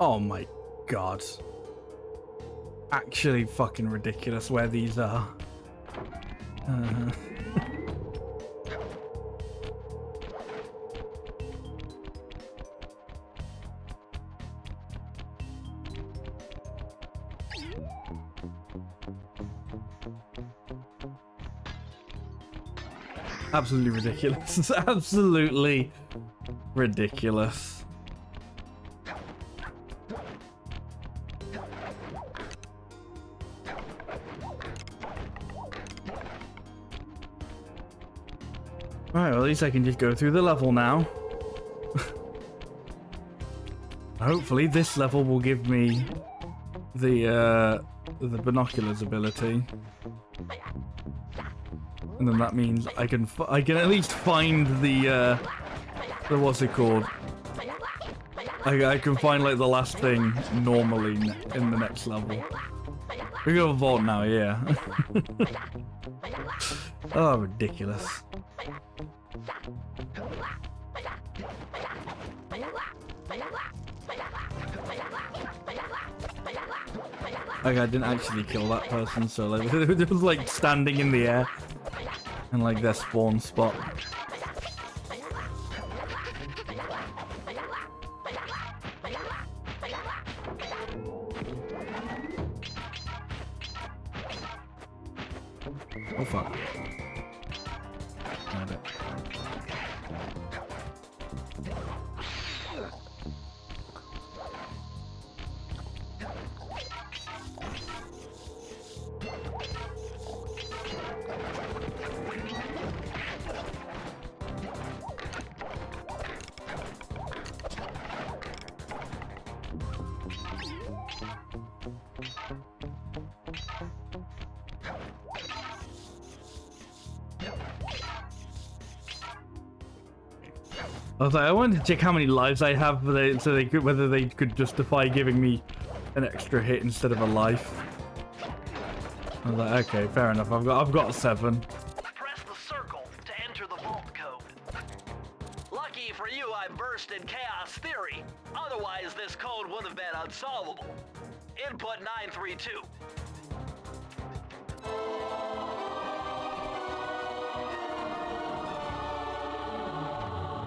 Oh my god. Actually fucking ridiculous where these are. Absolutely ridiculous. It's absolutely ridiculous. Alright, well, at least I can just go through the level now. Hopefully this level will give me the binoculars ability. And then that means I can at least find the what's it called? I can find like the last thing normally in the next level. We're gonna vault now, yeah. Oh, ridiculous. Like, I didn't actually kill that person, so like, it was like standing in the air in like their spawn spot. Oh fuck. Nailed it. I was like, I wanted to check how many lives I have, so they could, whether they could justify giving me an extra hit instead of a life. I was like, okay, fair enough. I've got 7. Press the circle to enter the vault code. Lucky for you, I burst in chaos theory. Otherwise, this code would have been unsolvable. Input 932.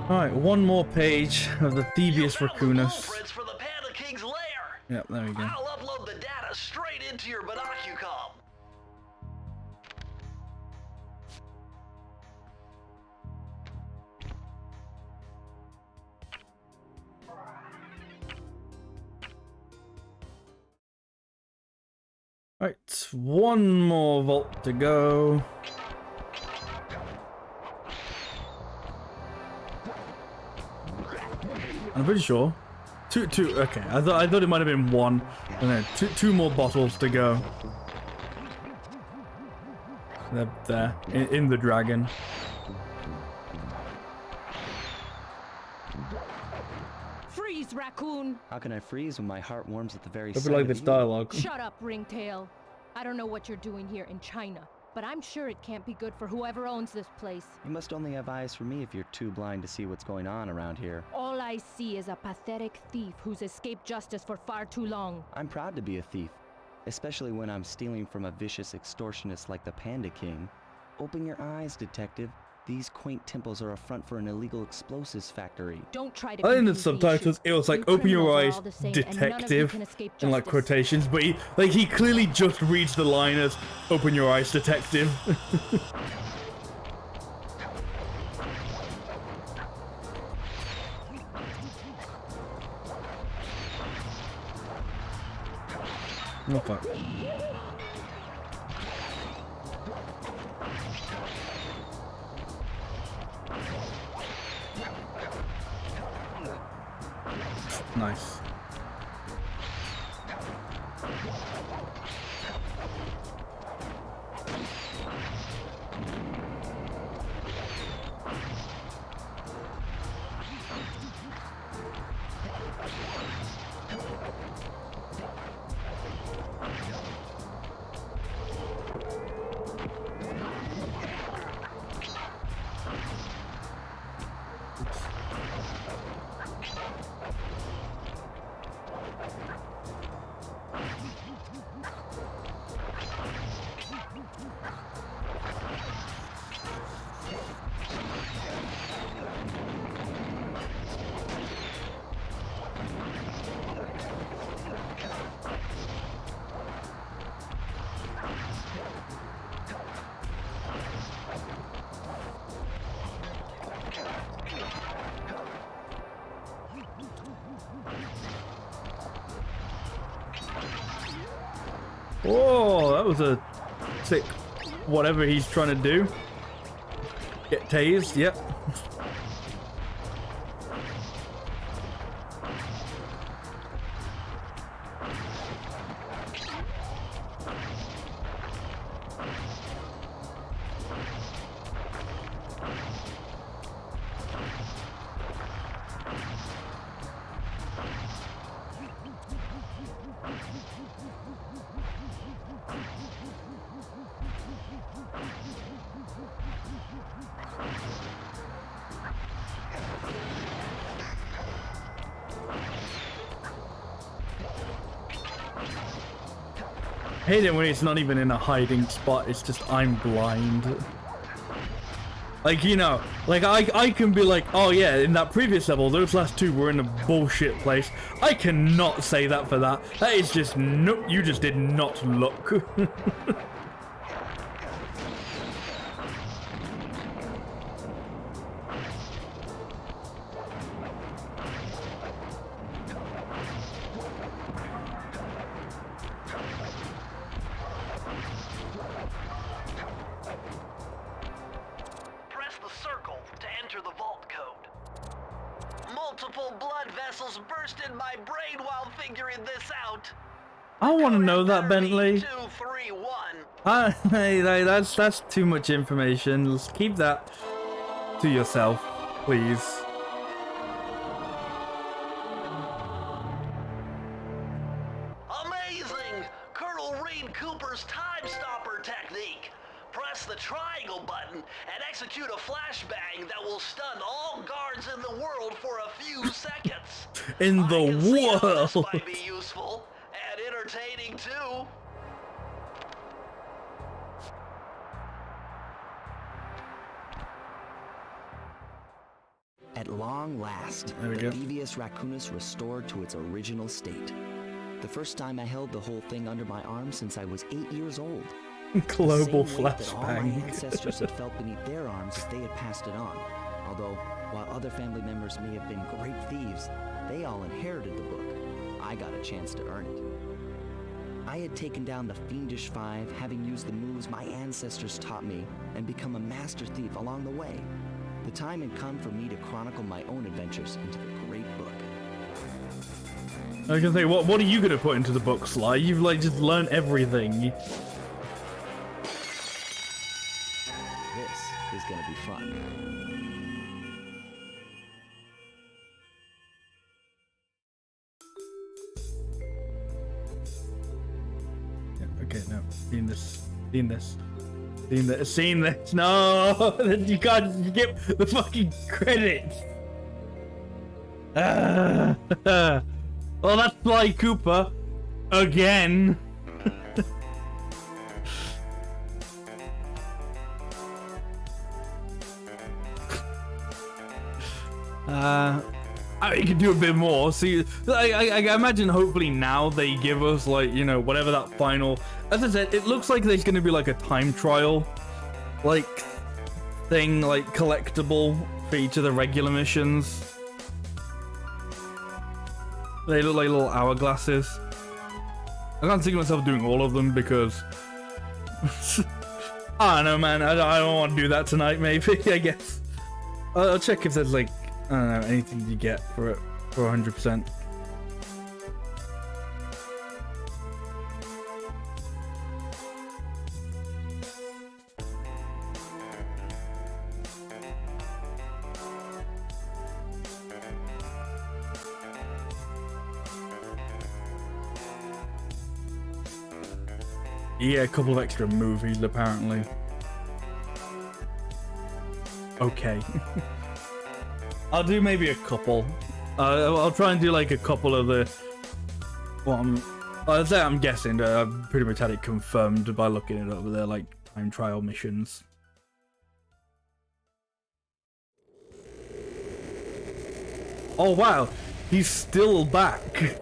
Alright, one more page of the Thievius Raccoonus. Blueprints for the Panda King's lair. Yep, there we go. I'll upload the data straight into your binocucom. Alright, one more vault to go. I'm pretty sure. Two. Okay, I thought it might have been 1. And then two more bottles to go. They're there in the dragon. Freeze, raccoon! How can I freeze when my heart warms at the very Hope you sight like of this you? dialogue. Shut up, Ringtail. I don't know what you're doing here in China, but I'm sure it can't be good for whoever owns this place. You must only have eyes for me if you're too blind to see what's going on around here. All I see is a pathetic thief who's escaped justice for far too long. I'm proud to be a thief, especially when I'm stealing from a vicious extortionist like the Panda King. Open your eyes, detective. These quaint temples are a front for an illegal explosives factory. Don't try to. I think in the confuse the subtitles issue. it was like You open your criminals are eyes, all the same, and none of you detective, can escape in like justice. quotations, but he clearly just reads the line as open your eyes, detective. Oh fuck. Nice. Oh, that was a sick whatever he's trying to do. Get tased, yep. I hate it when it's not even in a hiding spot, it's just I'm blind. Like, you know, like I can be like, oh yeah, in that previous level, those last two were in a bullshit place. I cannot say that for that. That is just, nope, you just did not look. missiles burst in my brain while figuring this out. I want to know that, Bentley. 231. Hey, that's too much information. Let's keep that to yourself, please. Amazing! Colonel Reed Cooper's time stopper technique. Press the triangle button and execute a flashbang that will stun all guards in the world for a few seconds. In the I can see how this world. might be useful and entertaining too. At long last, There we the go. Thievius Raccoonus restored to its original state. The first time I held the whole thing under my arm since I was 8 years old. Global The same weight that all my flashbang. ancestors had felt beneath their arms if they had passed it on. Although, while other family members may have been great thieves, they all inherited the book. I got a chance to earn it. I had taken down the Fiendish Five, having used the moves my ancestors taught me, and become a master thief along the way. The time had come for me to chronicle my own adventures into the great book. I was gonna say, what are you gonna put into the book, Sly? You've like just learned everything. This is gonna be fun. Okay, no, seen this. No, you can't skip the fucking credits. Well, that's Sly Cooper again. I mean, you can do a bit more. See, I imagine hopefully now they give us, like, you know, whatever that final... As I said, it looks like there's going to be like a time trial, like, thing, like, collectible for each of the regular missions. They look like little hourglasses. I can't see myself doing all of them because... I don't know, man. I don't want to do that tonight, maybe, I guess. I'll check if there's, like, I don't know, anything you get for it for 100%. Yeah, a couple of extra movies apparently. Okay. I'll do maybe a couple. I'll try and do like a couple of the... I'm guessing. I've pretty much had it confirmed by looking it up. They're like time trial missions. Oh wow, he's still back.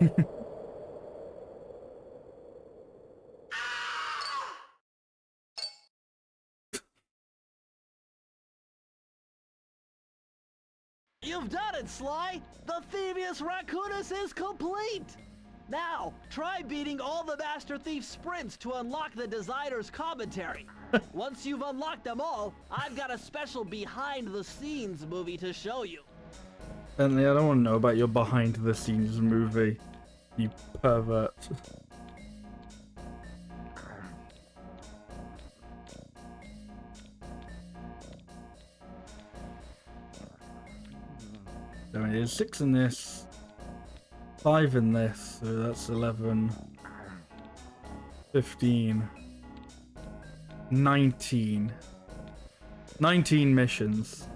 You've done it, Sly! The Thievius Raccoonus is complete! Now, try beating all the Master Thief sprints to unlock the designer's commentary. Once you've unlocked them all, I've got a special behind-the-scenes movie to show you. Bentley, I don't want to know about your behind-the-scenes movie, you pervert. So there's 6 in this, 5 in this, so that's 11, 15, 19. 19 missions.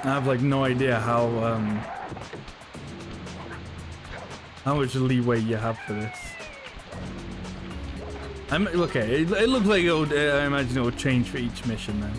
I have like no idea how much leeway you have for this. Okay, it looks like it'll, I imagine it will change for each mission then.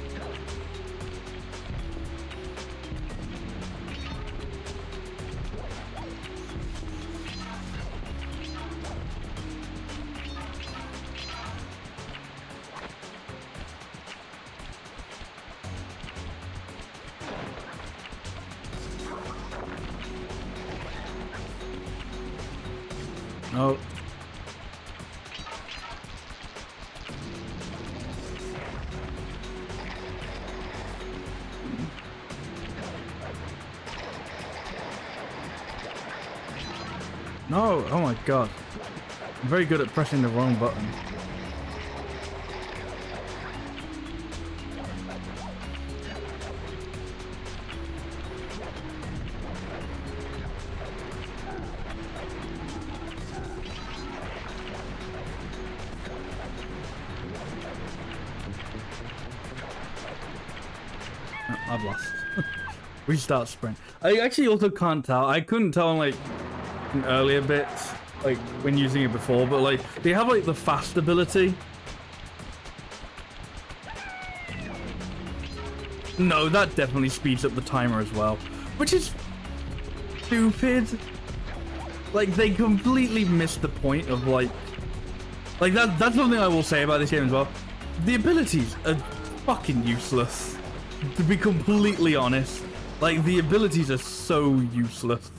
Oh. No, oh my god. I'm very good at pressing the wrong button. Oh, I've lost. Restart sprint. I actually also can't tell. I couldn't tell in like in earlier bits, like when using it before, but like they have like the fast ability. No, that definitely speeds up the timer as well, which is stupid. Like they completely missed the point of like that's something I will say about this game as well. The abilities are fucking useless, to be completely honest. Like, the abilities are so useless.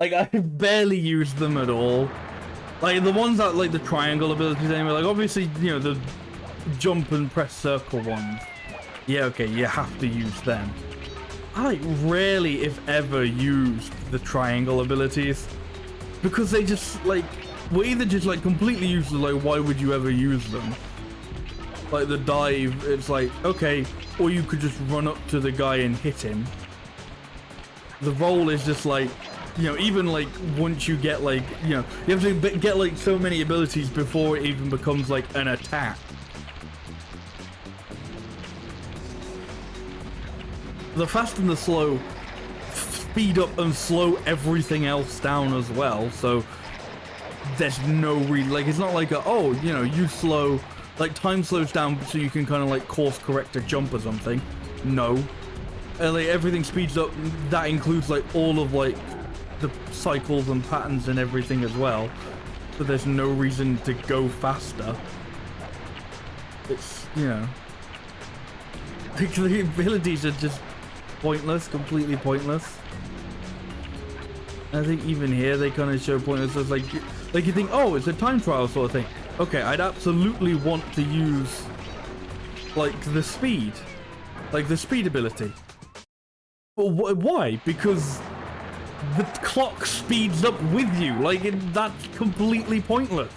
Like, I barely use them at all. Like, the ones that, like, the triangle abilities anyway, like, obviously, you know, the jump and press circle ones. Yeah, okay, you have to use them. I, like, rarely, if ever, used the triangle abilities. Because they just, like, were either just, like, completely useless, like, why would you ever use them? Like, the dive, it's like, okay, or you could just run up to the guy and hit him. The roll is just like, you know, even like once you get like, you know, you have to get like so many abilities before it even becomes like an attack. The fast and the slow speed up and slow everything else down as well, so there's no reason, like it's not like a, oh, you know, you slow, like time slows down so you can kind of like course correct a jump or something. No. Like everything speeds up. That includes like all of like the cycles and patterns and everything as well. So there's no reason to go faster. It's, you know, the abilities are just pointless, completely pointless. I think even here they kind of show pointless. It's like you think, oh, it's a time trial sort of thing. Okay, I'd absolutely want to use like the speed ability. But why? Because the clock speeds up with you. Like, that's completely pointless.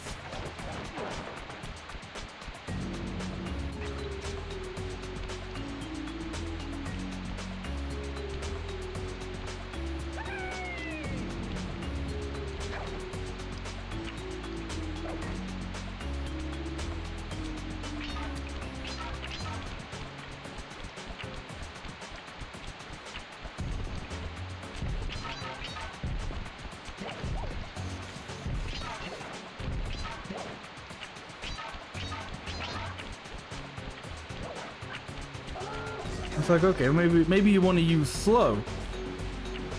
It's like, okay, maybe you want to use slow,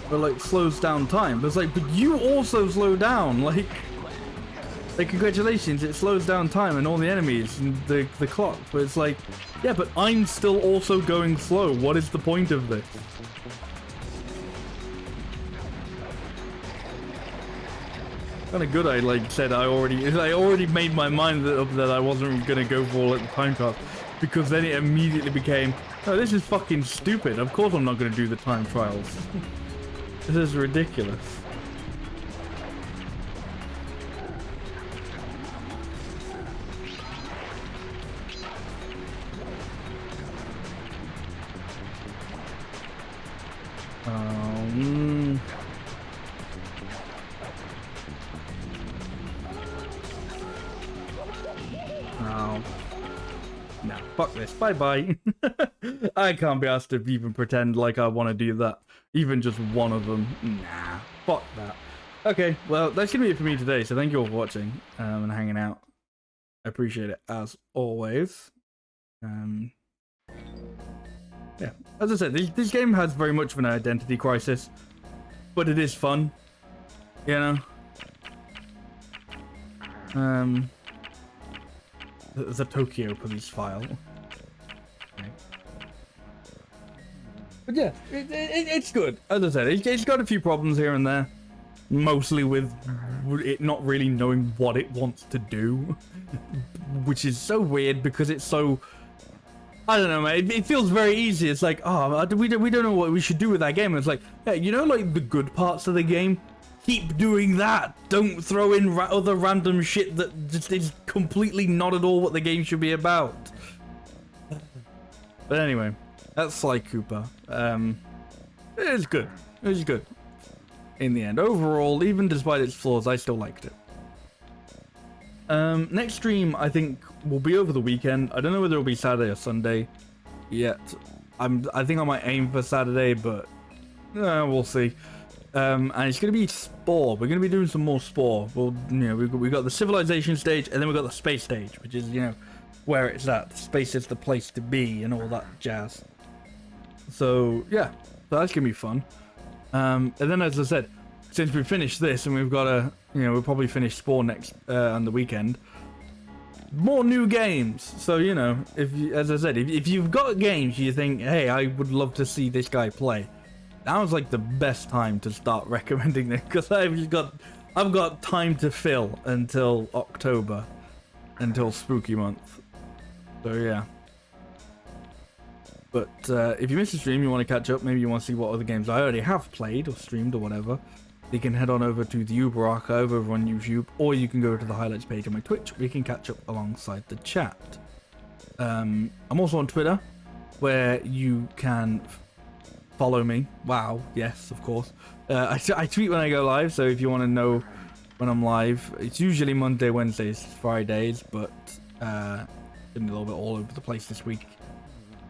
but like slows down time. But it's like, but you also slow down. Like congratulations, it slows down time and all the enemies and the clock. But it's like, yeah, but I'm still also going slow. What is the point of this? Kind of good. I like said I already made my mind up that I wasn't gonna go for all at the time trial, because then it immediately became, oh, this is fucking stupid. Of course I'm not gonna do the time trials. This is ridiculous. No, fuck this. Bye-bye. I can't be asked to even pretend like I want to do that. Even just one of them. Nah, fuck that. Okay, well, that's going to be it for me today. So thank you all for watching and hanging out. I appreciate it as always. Yeah, as I said, this game has very much of an identity crisis, but it is fun, you know. The Tokyo police file. Okay. But yeah, it's good. As I said, it's got a few problems here and there, mostly with it not really knowing what it wants to do, which is so weird because it's so I don't know, mate. It feels very easy. It's like, oh, we don't know what we should do with that game. It's like, hey, you know, like the good parts of the game. Keep doing that. Don't throw in other random shit that just is completely not at all what the game should be about. But anyway, that's Sly Cooper. It was good. It was good. In the end, overall, even despite its flaws, I still liked it. Next stream, I think, will be over the weekend. I don't know whether it'll be Saturday or Sunday yet. I think I might aim for Saturday, but we'll see. And it's going to be Spore. We're going to be doing some more Spore. Well, you know, we got the Civilization stage, and then we got the Space stage, which is, you know, where it's at. Space is the place to be, and all that jazz. So yeah, so that's gonna be fun. And then, as I said, since we finished this, and we've got a, you know, we'll probably finish Spore next on the weekend. More new games. So, you know, if you, as I said, if you've got games you think, hey, I would love to see this guy play, that was like the best time to start recommending them, because I've got time to fill until October, until Spooky Month. So yeah. But if you missed the stream, you want to catch up, maybe you want to see what other games I already have played or streamed or whatever, you can head on over to the Uber archive over on YouTube, or you can go to the highlights page on my Twitch where you can catch up alongside the chat. I'm also on Twitter, where you can follow me. Wow, yes, of course. I tweet when I go live, so if you want to know when I'm live, it's usually Monday, Wednesdays, Fridays, but been a little bit all over the place this week.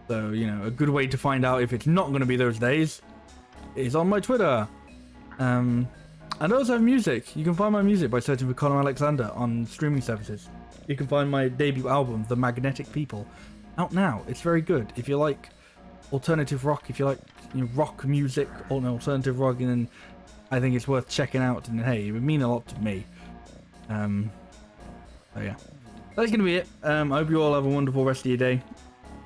So, you know, a good way to find out if it's not going to be those days is on my Twitter. And I also have music. You can find my music by searching for Conor Alexander on streaming services. You can find my debut album, The Magnetic People, out now. It's very good. If you like alternative rock, if you like, you know, rock music or alternative rock, and I think it's worth checking out. And hey, it would mean a lot to me. So yeah, that's gonna be it. I hope you all have a wonderful rest of your day,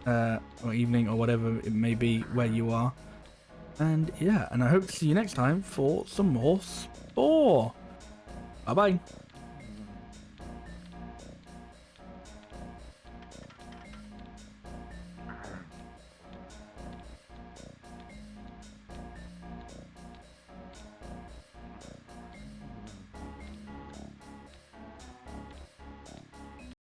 or evening, or whatever it may be where you are. And yeah, and I hope to see you next time for some more Spore. Bye bye.